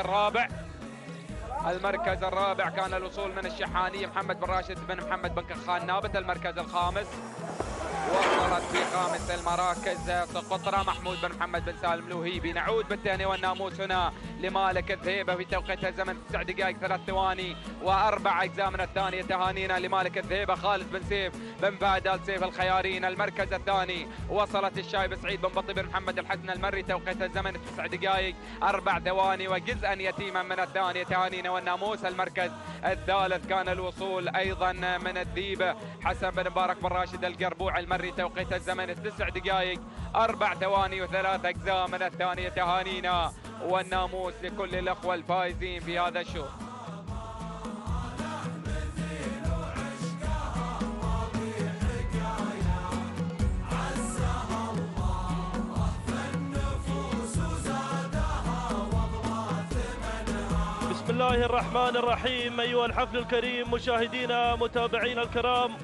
S12: الرابع كان الوصول من الشحانية محمد بن راشد بن محمد بن كخان نابت. المركز الخامس وصلت في خامس المراكز سقطرى محمود بن محمد بن سالم الوهيبي. نعود بالثانية والناموس هنا لمالك الذهيبة في توقيت الزمن 9 دقائق 3 ثواني و4 أجزاء من الثانية. تهانينا لمالك الذهيبة خالد بن سيف بن فهد آل سيف الخيارين. المركز الثاني وصلت الشايبة سعيد بن بطي بن محمد الحسن المري. توقيت الزمن 9 دقائق 4 ثواني وجزءا يتيما من الثانية. تهانينا والناموس. المركز الثالث كان الوصول أيضا من الذيبة حسن بن مبارك بن راشد القربوع المري. توقيت الزمن 9 دقائق 4 ثواني و3 أجزاء من الثانية. تهانينا والناموس لكل الأخوة الفائزين في هذا الشوط.
S17: بسم الله الرحمن الرحيم. أيها الحفل الكريم، مشاهدينا متابعينا الكرام،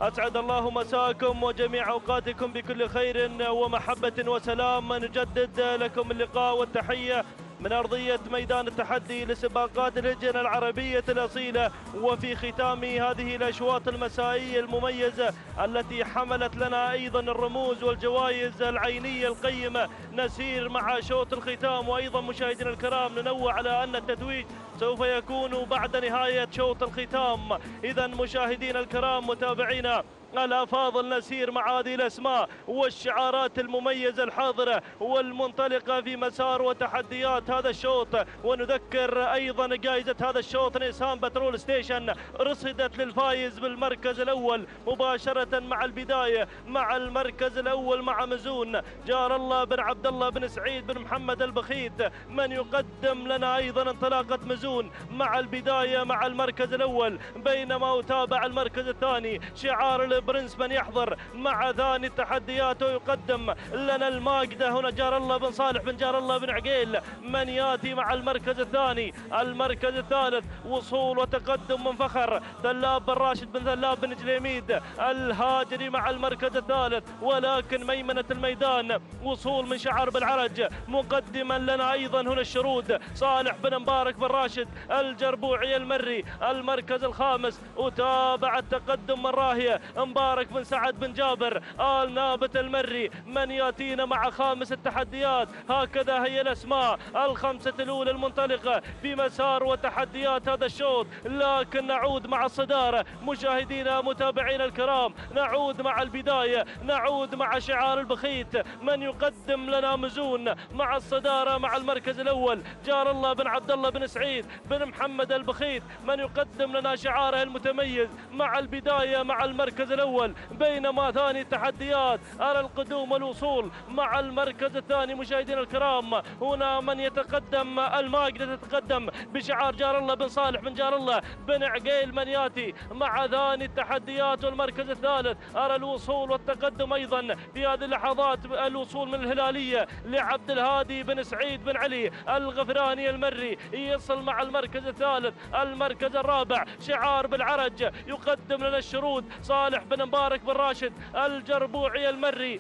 S17: أسعد الله مساكم وجميع أوقاتكم بكل خير ومحبة وسلام. نجدد لكم اللقاء والتحية من أرضية ميدان التحدي لسباقات الهجن العربية الأصيلة. وفي ختام هذه الأشواط المسائية المميزة التي حملت لنا أيضا الرموز والجوائز العينية القيمة، نسير مع شوط الختام. وأيضا مشاهدينا الكرام ننوه على أن التتويج سوف يكون بعد نهاية شوط الختام. إذا مشاهدينا الكرام متابعينا الأفاضل، نسير مع هذه الأسماء والشعارات المميزة الحاضرة والمنطلقة في مسار وتحديات هذا الشوط. ونذكر أيضا جائزة هذا الشوط نيسان بترول ستيشن رصدت للفايز بالمركز الأول مباشرة مع البداية مع المركز الأول مع مزون جار الله بن عبد الله بن سعيد بن محمد البخيت، من يقدم لنا أيضا انطلاقة مزون مع البداية مع المركز الأول. بينما أتابع المركز الثاني شعار البرنس من يحضر مع ثاني التحديات ويقدم لنا الماجدة هنا جار الله بن صالح بن جار الله بن عقيل، من ياتي مع المركز الثاني. المركز الثالث وصول وتقدم من فخر ثلاب بن راشد بن ثلاب بن جليميد الهاجري مع المركز الثالث. ولكن ميمنة الميدان وصول من شعر بالعرج مقدما لنا أيضا هنا الشرود صالح بن مبارك بن راشد الجربوعي المري المركز الخامس. وتابع التقدم من راهية مبارك بن سعد بن جابر آل نابت المري، من ياتينا مع خامس التحديات. هكذا هي الأسماء الخمسة الأولى المنطلقة في مسار وتحديات هذا الشوط. لكن نعود مع الصدارة مشاهدينا متابعينا الكرام، نعود مع البداية، نعود مع شعار البخيت من يقدم لنا مزون مع الصدارة مع المركز الأول جار الله بن عبد الله بن سعيد بن محمد البخيت، من يقدم لنا شعاره المتميز مع البداية مع المركز الأول. بينما ثاني التحديات أرى القدوم والوصول مع المركز الثاني مشاهدينا الكرام. هنا من يتقدم الماجدة تتقدم بشعار جار الله بن صالح بن جار الله بن عقيل، من ياتي مع ثاني التحديات والمركز الثالث. أرى الوصول والتقدم أيضا في هذه اللحظات، الوصول من الهلالية لعبد الهادي بن سعيد بن علي الغفراني المري يصل مع المركز الثالث. المركز الرابع شعار بالعرج يقدم لنا الشرود صالح بن مبارك بن راشد الجربوعي المري.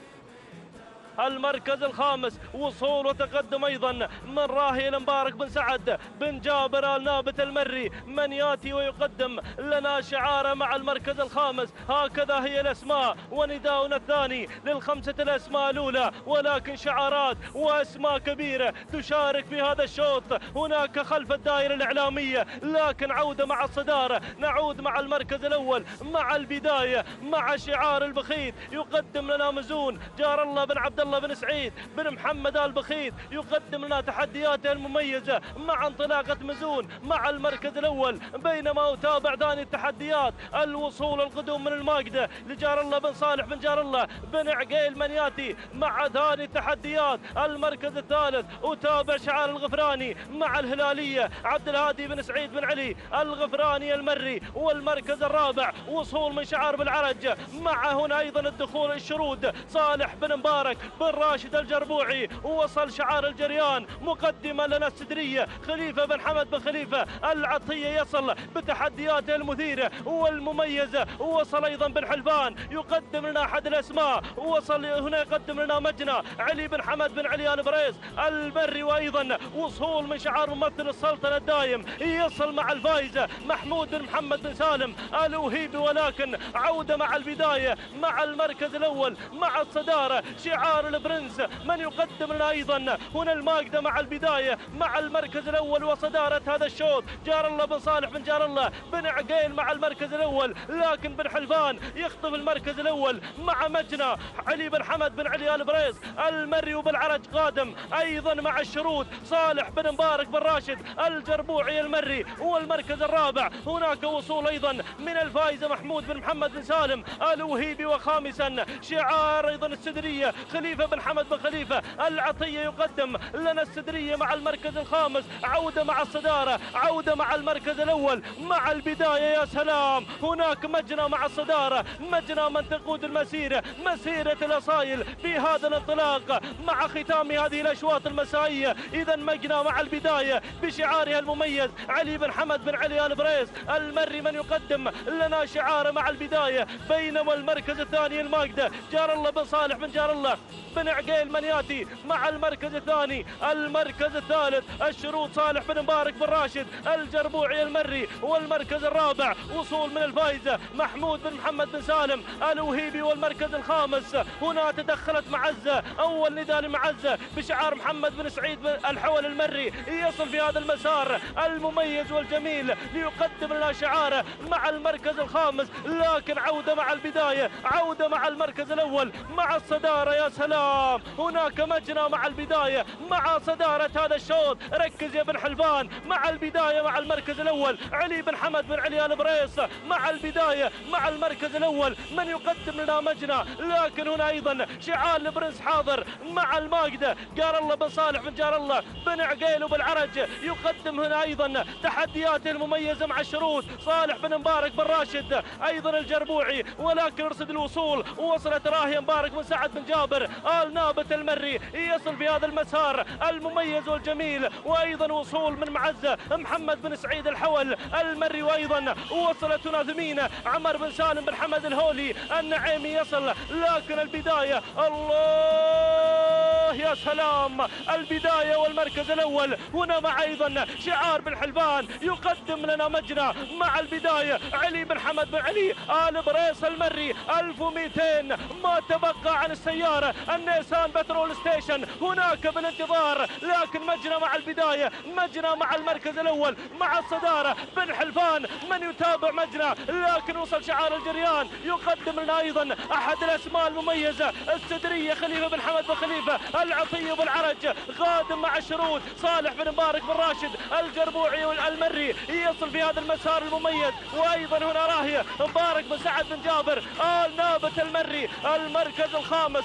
S17: المركز الخامس وصول وتقدم أيضا من راهي المبارك بن سعد بن جابر آل نابت المري، من ياتي ويقدم لنا شعاره مع المركز الخامس. هكذا هي الأسماء ونداؤنا الثاني للخمسة الأسماء الأولى، ولكن شعارات وأسماء كبيرة تشارك في هذا الشوط هناك خلف الدائرة الإعلامية. لكن عودة مع الصدارة، نعود مع المركز الأول مع البداية مع شعار البخيت يقدم لنا مزون جار الله بن عبد الله بن سعيد بن محمد البخيت، يقدم لنا تحدياته المميزة مع انطلاقة مزون مع المركز الأول. بينما أتابع ثاني التحديات الوصول القدوم من الماجدة لجار الله بن صالح بن جار الله بن عقيل، من ياتي مع ثاني التحديات المركز الثالث. أتابع شعار الغفراني مع الهلالية عبد الهادي بن سعيد بن علي الغفراني المري. والمركز الرابع وصول من شعار بالعرج مع هنا أيضا الدخول الشرود صالح بن مبارك بن راشد الجربوعي. ووصل شعار الجريان مقدما لنا السدرية خليفة بن حمد بن خليفة العطية يصل بتحدياته المثيرة والمميزة. ووصل أيضا بن حلفان يقدم لنا أحد الأسماء، ووصل هنا يقدم لنا مجنى علي بن حمد بن علي البريس البري. وأيضا وصول من شعار ممثل السلطنة الدايم يصل مع الفائزة محمود بن محمد بن سالم الوهيبي. ولكن عودة مع البداية مع المركز الأول مع الصدارة شعار البرنس، من يقدم لنا أيضا هنا الماجدة مع البداية مع المركز الأول وصدارة هذا الشوط جار الله بن صالح بن جار الله بن عقيل مع المركز الأول. لكن بن حلفان يخطف المركز الأول مع مجنى علي بن حمد بن علي البريس المري. وبالعرج قادم أيضا مع الشرود صالح بن مبارك بن راشد الجربوعي المري. والمركز الرابع هناك وصول أيضا من الفائزة محمود بن محمد بن سالم الوهيبي. وخامسا شعار أيضا السدرية خليفة بن حمد بن خليفة العطية يقدم لنا السدرية مع المركز الخامس. عودة مع الصدارة، عودة مع المركز الأول مع البداية. يا سلام، هناك مجنى مع الصدارة، مجنى من تقود المسيرة، مسيرة الأصايل في هذا الانطلاق مع ختام هذه الأشواط المسائية. إذا مجنى مع البداية بشعارها المميز علي بن حمد بن علي البريس المري، من يقدم لنا شعاره مع البداية. بينما المركز الثاني الماجدة جار الله بن صالح بن جار الله بن عقيل من ياتي مع المركز الثاني. المركز الثالث الشروط صالح بن مبارك بن راشد الجربوعي المري. والمركز الرابع وصول من الفايزة محمود بن محمد بن سالم الوهيبي. والمركز الخامس هنا تدخلت معزة، أول نداء لمعزة بشعار محمد بن سعيد بن الحول المري يصل في هذا المسار المميز والجميل ليقدم لنا شعاره مع المركز الخامس. لكن عودة مع البداية، عودة مع المركز الأول مع الصدارة. يا سلام، هناك مجنى مع البداية مع صدارة هذا الشوط. ركز يا بن حلفان مع البداية مع المركز الأول علي بن حمد بن علي البريص مع البداية مع المركز الأول من يقدم لنا مجنى. لكن هنا أيضا شعار البرنس حاضر مع الماقدة جار الله بن صالح بن جار الله بن عقيل وبالعرج يقدم هنا أيضا تحدياته المميزة مع الشروط. صالح بن مبارك بن راشد أيضا الجربوعي، ولكن رصد الوصول ووصلت راهي مبارك بن سعد بن جابر آل نابت المري يصل في هذا المسار المميز والجميل. وأيضا وصول من معزة محمد بن سعيد الحول المري. وأيضا وصلت هنا ثمينة عمر بن سالم بن حمد الهولي النعيمي يصل. لكن البداية الله يا سلام، البداية والمركز الأول هنا مع أيضا شعار بن حلفان يقدم لنا مجنى مع البداية علي بن حمد بن علي آل بريص المري 1200 ما تبقى عن السيارة النيسان بترول ستيشن هناك بالانتظار. لكن مجنى مع البداية، مجنى مع المركز الأول مع الصدارة بن حلفان من يتابع مجنى. لكن وصل شعار الجريان يقدم لنا أيضا أحد الأسماء المميزة السدرية خليفة بن حمد بن خليفة العطية بالعرج قادم مع الشروط. صالح بن مبارك بن راشد الجربوعي والمري يصل في هذا المسار المميز. وأيضا هنا راهية مبارك بن سعد بن جابر آل نابت المري المركز الخامس.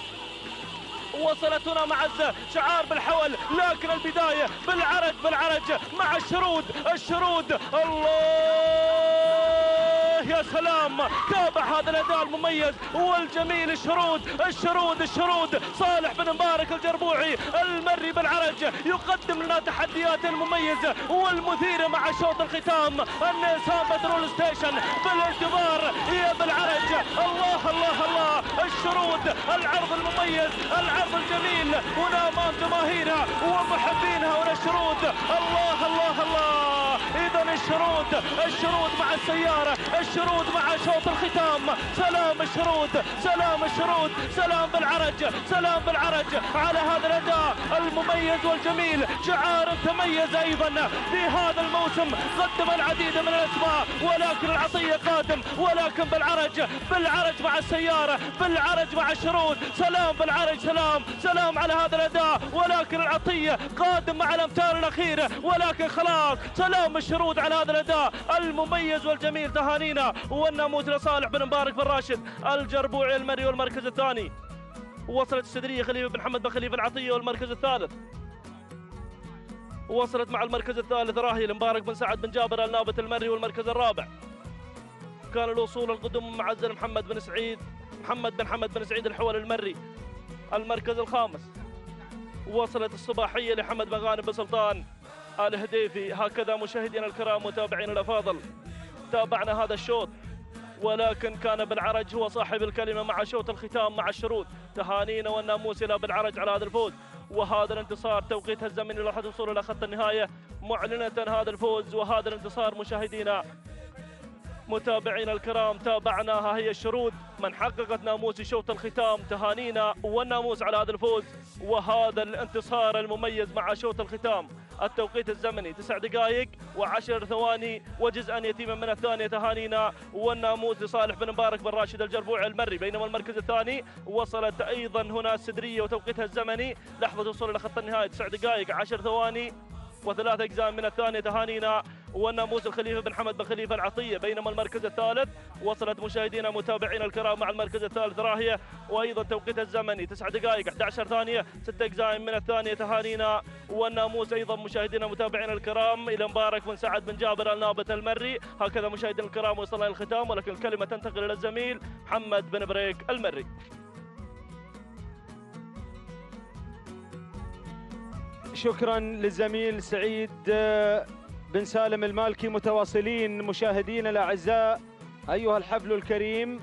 S17: وصلت هنا معزة شعار بالحول، لكن البداية بالعرج مع الشرود الله يا سلام. تابع هذا الأداء المميز والجميل. الشرود صالح بن مبارك الجربوعي المري بالعرج يقدم لنا تحديات المميزة والمثيرة مع شوط الختام. النيسان بترول ستيشن بالانتظار يا بالعرج. الله الله الله، الشرود العرض المميز، العرض الجميل هنا امام جماهيرها ومحبينها. هنا الشرود الله الله الله. اذا الشرود مع السيارة، الشرود مع شوط الختام. سلام الشرود، سلام بالعرج على هذا الاداء المميز والجميل. شعار تميز ايضا في هذا الموسم، قدم العديد من الاسماء ولكن العطية قادم. ولكن بالعرج مع السيارة، بالعرج مع الشرود. سلام بالعرج، سلام على هذا الاداء. ولكن العطية قادم مع الامتار الاخيرة. ولكن خلاص سلام الشرود على هذا الاداء المميز والجميل. تهانينا والناموس لصالح بن مبارك بن راشد الجربوعي المري والمركز الثاني. وصلت السدرية خليفة بن حمد بن خليفة العطية والمركز الثالث. وصلت مع المركز الثالث راهي المبارك بن سعد بن جابر النابت المري والمركز الرابع. كان الوصول القدم مع عزل محمد بن حمد بن سعيد الحول المري المركز الخامس. وصلت الصباحية لحمد بن غانم بن سلطان الهديفي. هكذا مشاهدينا الكرام متابعينا الأفاضل تابعنا هذا الشوط، ولكن كان بالعرج هو صاحب الكلمة مع شوط الختام مع الشروط. تهانينا والناموس إلى بالعرج على هذا الفوز وهذا الانتصار. توقيتها الزمني لحد الوصول إلى خط النهاية معلنة هذا الفوز وهذا الانتصار. مشاهدينا متابعينا الكرام تابعناها هي الشروط من حققت ناموس شوط الختام. تهانينا والناموس على هذا الفوز وهذا الانتصار المميز مع شوط الختام. التوقيت الزمني 9 دقائق و10 ثواني وجزءا يتيما من الثانية. تهانينا والناموس لصالح بن مبارك بن راشد الجربوعي المري. بينما المركز الثاني وصلت أيضا هنا السدرية وتوقيتها الزمني لحظة وصول إلى خط النهاية 9 دقائق 10 ثواني و3 أجزاء من الثانية. تهانينا والناموس الخليفة بن حمد بن خليفة العطية. بينما المركز الثالث وصلت مشاهدينا متابعينا الكرام مع المركز الثالث راهية وأيضا توقيتها الزمني 9 دقائق 11 ثانية 6 أجزاء من الثانية. تهانينا والناموس أيضا مشاهدينا متابعينا الكرام إلى مبارك بن سعد بن جابر النابت المري. هكذا مشاهدينا الكرام وصلنا إلى الختام، ولكن الكلمة تنتقل إلى الزميل محمد بن بريك المري.
S12: شكرا للزميل سعيد بن سالم المالكي. متواصلين مشاهدينا الأعزاء أيها الحفل الكريم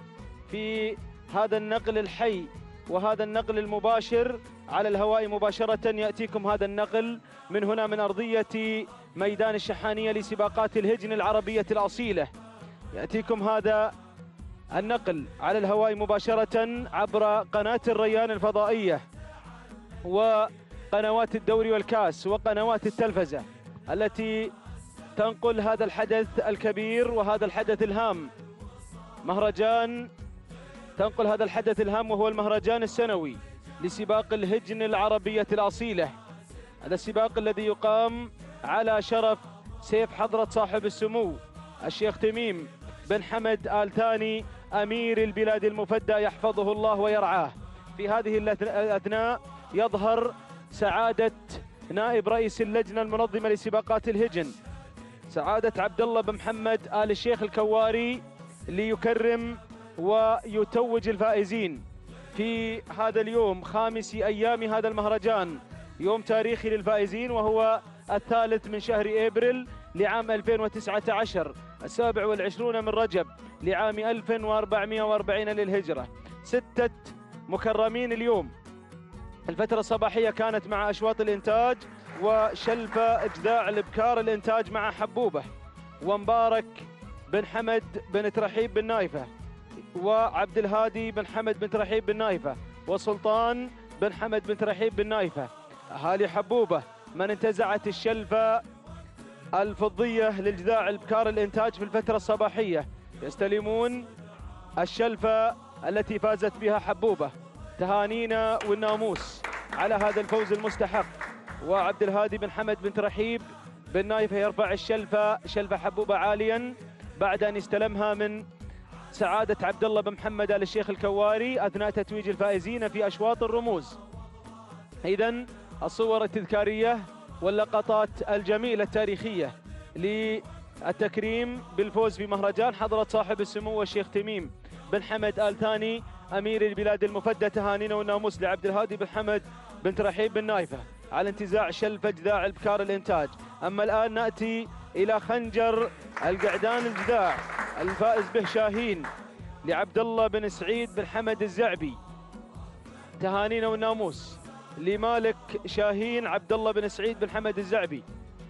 S12: في هذا النقل الحي
S15: وهذا النقل المباشر على الهواء مباشرة يأتيكم هذا النقل من هنا من أرضية ميدان الشحانية لسباقات الهجن العربية الأصيلة. يأتيكم هذا النقل على الهواء مباشرة عبر قناة الريان الفضائية وقنوات الدوري والكاس وقنوات التلفزة التي تنقل هذا الحدث الكبير وهذا الحدث الهام. تنقل هذا الحدث الهام وهو المهرجان السنوي لسباق الهجن العربية الأصيلة. هذا السباق الذي يقام على شرف سيف حضرة صاحب السمو الشيخ تميم بن حمد آل ثاني أمير البلاد المفدى يحفظه الله ويرعاه. في هذه الأثناء يظهر سعادة نائب رئيس اللجنة المنظمة لسباقات الهجن سعادة عبد الله بن محمد آل الشيخ الكواري ليكرم ويتوج الفائزين في هذا اليوم، خامس أيام هذا المهرجان، يوم تاريخي للفائزين وهو 3 من شهر إبريل لعام 2019، 27 من رجب لعام 1440 للهجرة. 6 مكرمين اليوم. الفترة الصباحية كانت مع أشواط الإنتاج وشلفة إجداع الإبكار الإنتاج مع حبوبة، ومبارك بن حمد بن ترحيب بن نايفة، وعبد الهادي بن حمد بن ترحيب بن نايفة، وسلطان بن حمد بن ترحيب بن نايفة. أهالي حبوبة من انتزعت الشلفة الفضية لإجداع الإبكار الإنتاج في الفترة الصباحية يستلمون الشلفة التي فازت بها حبوبة. تهانينا والناموس على هذا الفوز المستحق. وعبد الهادي بن حمد بن ترحيب بن نايفة يرفع الشلفة، شلفة حبوبة عاليا بعد أن استلمها من سعادة عبد الله بن محمد آل الشيخ الكواري أثناء تتويج الفائزين في أشواط الرموز. إذن الصور التذكارية واللقطات الجميلة التاريخية للتكريم بالفوز في مهرجان حضرة صاحب السمو الشيخ تميم بن حمد آل ثاني أمير البلاد المفدى. تهانينا والناموس لعبد الهادي بن حمد بن ترحيب بن نايفة على انتزاع شلفة إجداع الإبكار الإنتاج. أما الآن نأتي إلى خنجر القعدان الجداع الفائز به شاهين لعبد الله بن سعيد بن حمد الزعبي. تهانينا والناموس لمالك شاهين عبد الله بن سعيد بن حمد الزعبي،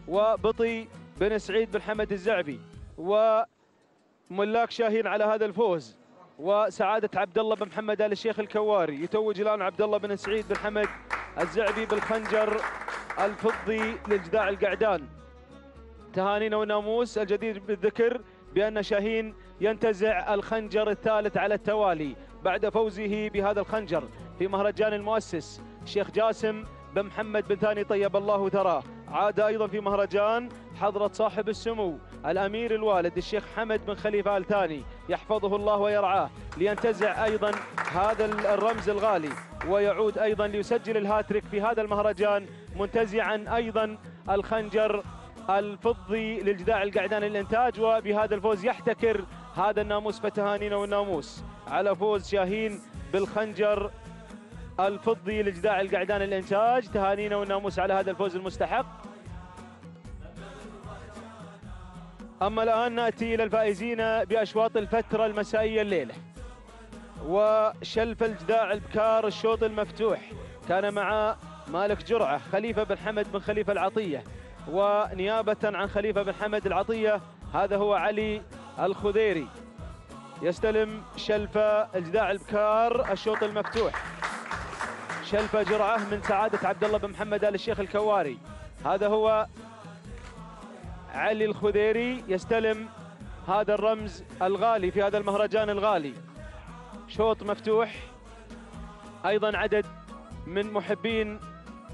S15: وبطي بن سعيد بن حمد الزعبي، وملاك شاهين على هذا الفوز. وسعادة عبد الله بن محمد آل الشيخ الكواري يتوج الآن عبد الله بن سعيد بن حمد الزعبي بالخنجر الفضي لإجداع القعدان. تهانينا والناموس. الجدير بالذكر بأن شاهين ينتزع الخنجر الثالث على التوالي بعد فوزه بهذا الخنجر في مهرجان المؤسس الشيخ جاسم بن محمد بن ثاني طيب الله ثراه. عاد أيضا في مهرجان حضرة صاحب السمو الأمير الوالد الشيخ حمد بن خليفة آل ثاني يحفظه الله ويرعاه لينتزع أيضا هذا الرمز الغالي، ويعود أيضا ليسجل الهاتريك في هذا المهرجان منتزعا أيضا الخنجر الفضي لإجداع القعدان الإنتاج. وبهذا الفوز يحتكر هذا الناموس. فتهانينا والناموس على فوز شاهين بالخنجر الفضي لإجداع القعدان الإنتاج. تهانينا والناموس على هذا الفوز المستحق. أما الآن نأتي إلى الفائزين بأشواط الفترة المسائية الليلة. وشلف الجداع البكار الشوط المفتوح كان مع مالك جرعة خليفة بن حمد بن خليفة العطية، ونيابة عن خليفة بن حمد العطية هذا هو علي الخذيري يستلم شلفة الجداع البكار الشوط المفتوح. شلفة جرعة من سعادة عبد الله بن محمد آل الشيخ الكواري، هذا هو علي الخذيري يستلم هذا الرمز الغالي في هذا المهرجان الغالي. شوط مفتوح. أيضا عدد من محبين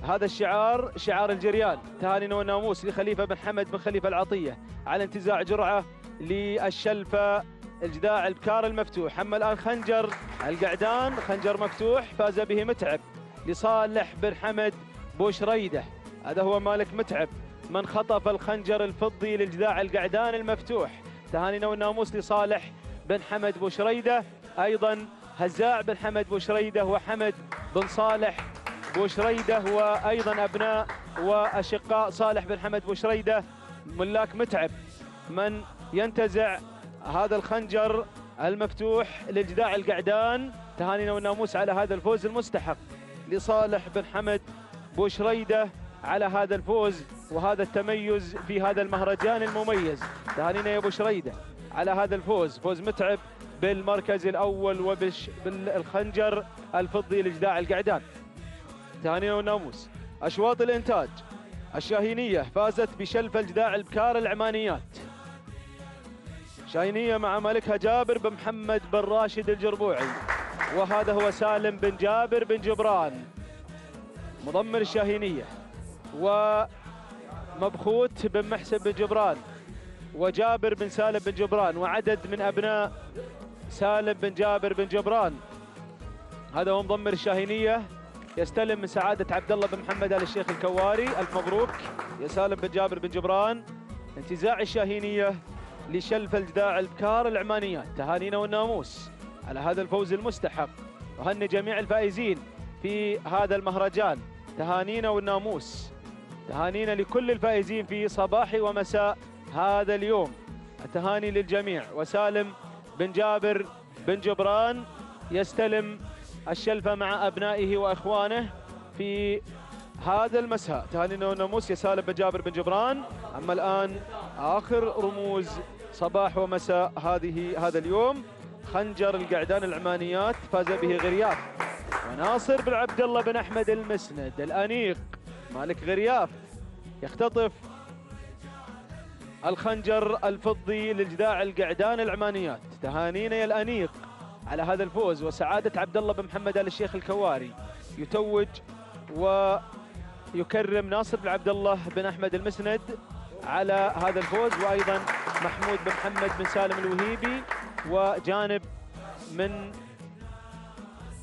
S15: هذا الشعار، شعار الجريان. تهانينا والناموس لخليفة بن حمد بن خليفة العطية على انتزاع جرعة للشلفة الجداع البكار المفتوح. أما الآن خنجر القعدان، خنجر مفتوح فاز به متعب لصالح بن حمد بوشريدة، هذا هو مالك متعب من خطف الخنجر الفضي للجداع القعدان المفتوح. تهانينا والناموس لصالح بن حمد بوشريدة. أيضا هزاع بن حمد بوشريدة وحمد بن صالح بوشريدة، وأيضا أبناء وأشقاء صالح بن حمد بوشريدة ملاك متعب من ينتزع هذا الخنجر المفتوح للجداع القعدان تهانينا والناموس على هذا الفوز المستحق لصالح بن حمد بوشريدة على هذا الفوز وهذا التميز في هذا المهرجان المميز. تهانينا يا بوشريدة على هذا الفوز، فوز متعب بالمركز الأول وبالخنجر الفضي لجداع القعدان. تهانينا والناموس. أشواط الإنتاج الشاهينية فازت بشلف الجداع البكار العمانيات. شاهينية مع مالكها جابر بن محمد بن راشد الجربوعي، وهذا هو سالم بن جابر بن جبران مضمر الشاهينية، ومبخوت بن محسن بن جبران، وجابر بن سالم بن جبران، وعدد من أبناء سالم بن جابر بن جبران. هذا هو مضمر الشاهينية، يستلم من سعادة عبد الله بن محمد آل الشيخ الكواري. ألف مبروك يا سالم بن جابر بن جبران. انتزاع الشاهينية لشلف الجداع البكار العمانيات. تهانينا والناموس على هذا الفوز المستحق، وهني جميع الفائزين في هذا المهرجان. تهانينا والناموس، تهانينا لكل الفائزين في صباح ومساء هذا اليوم. التهاني للجميع. وسالم بن جابر بن جبران يستلم الشلفة مع أبنائه وإخوانه في هذا المساء. تهانينا والناموس يا سالم بن جابر بن جبران. أما الآن آخر رموز صباح ومساء هذا اليوم. خنجر القعدان العمانيات فاز به غرياف، وناصر بن عبد الله بن أحمد المسند الأنيق مالك غرياف يختطف الخنجر الفضي للجداع القعدان العمانيات. تهانينا يا الأنيق على هذا الفوز. وسعادة عبد الله بن محمد آل الشيخ الكواري يتوج ويكرم ناصر بن عبد الله بن أحمد المسند على هذا الفوز، وأيضا محمود بن محمد بن سالم الوهيبي، وجانب من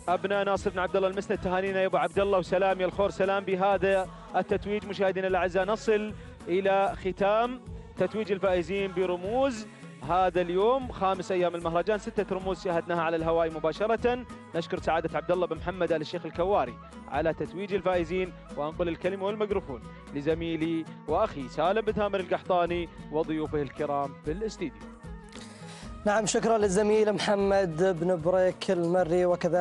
S15: أبناء ناصر بن عبد الله المسند. تهانينا يا أبو عبد الله وسلام يا الخور سلام بهذا التتويج. مشاهدينا الأعزاء نصل إلى ختام تتويج الفائزين برموز هذا اليوم. 5 أيام المهرجان، 6 رموز شاهدناها على الهواء مباشرة. نشكر سعادة عبد الله بن محمد آل الشيخ الكواري على تتويج الفائزين، وأنقل الكلمة والميكروفون لزميلي وأخي سالم بن تامر القحطاني وضيوفه الكرام في الاستديو.
S1: نعم، شكرا للزميل محمد بن بريك المري، وكذلك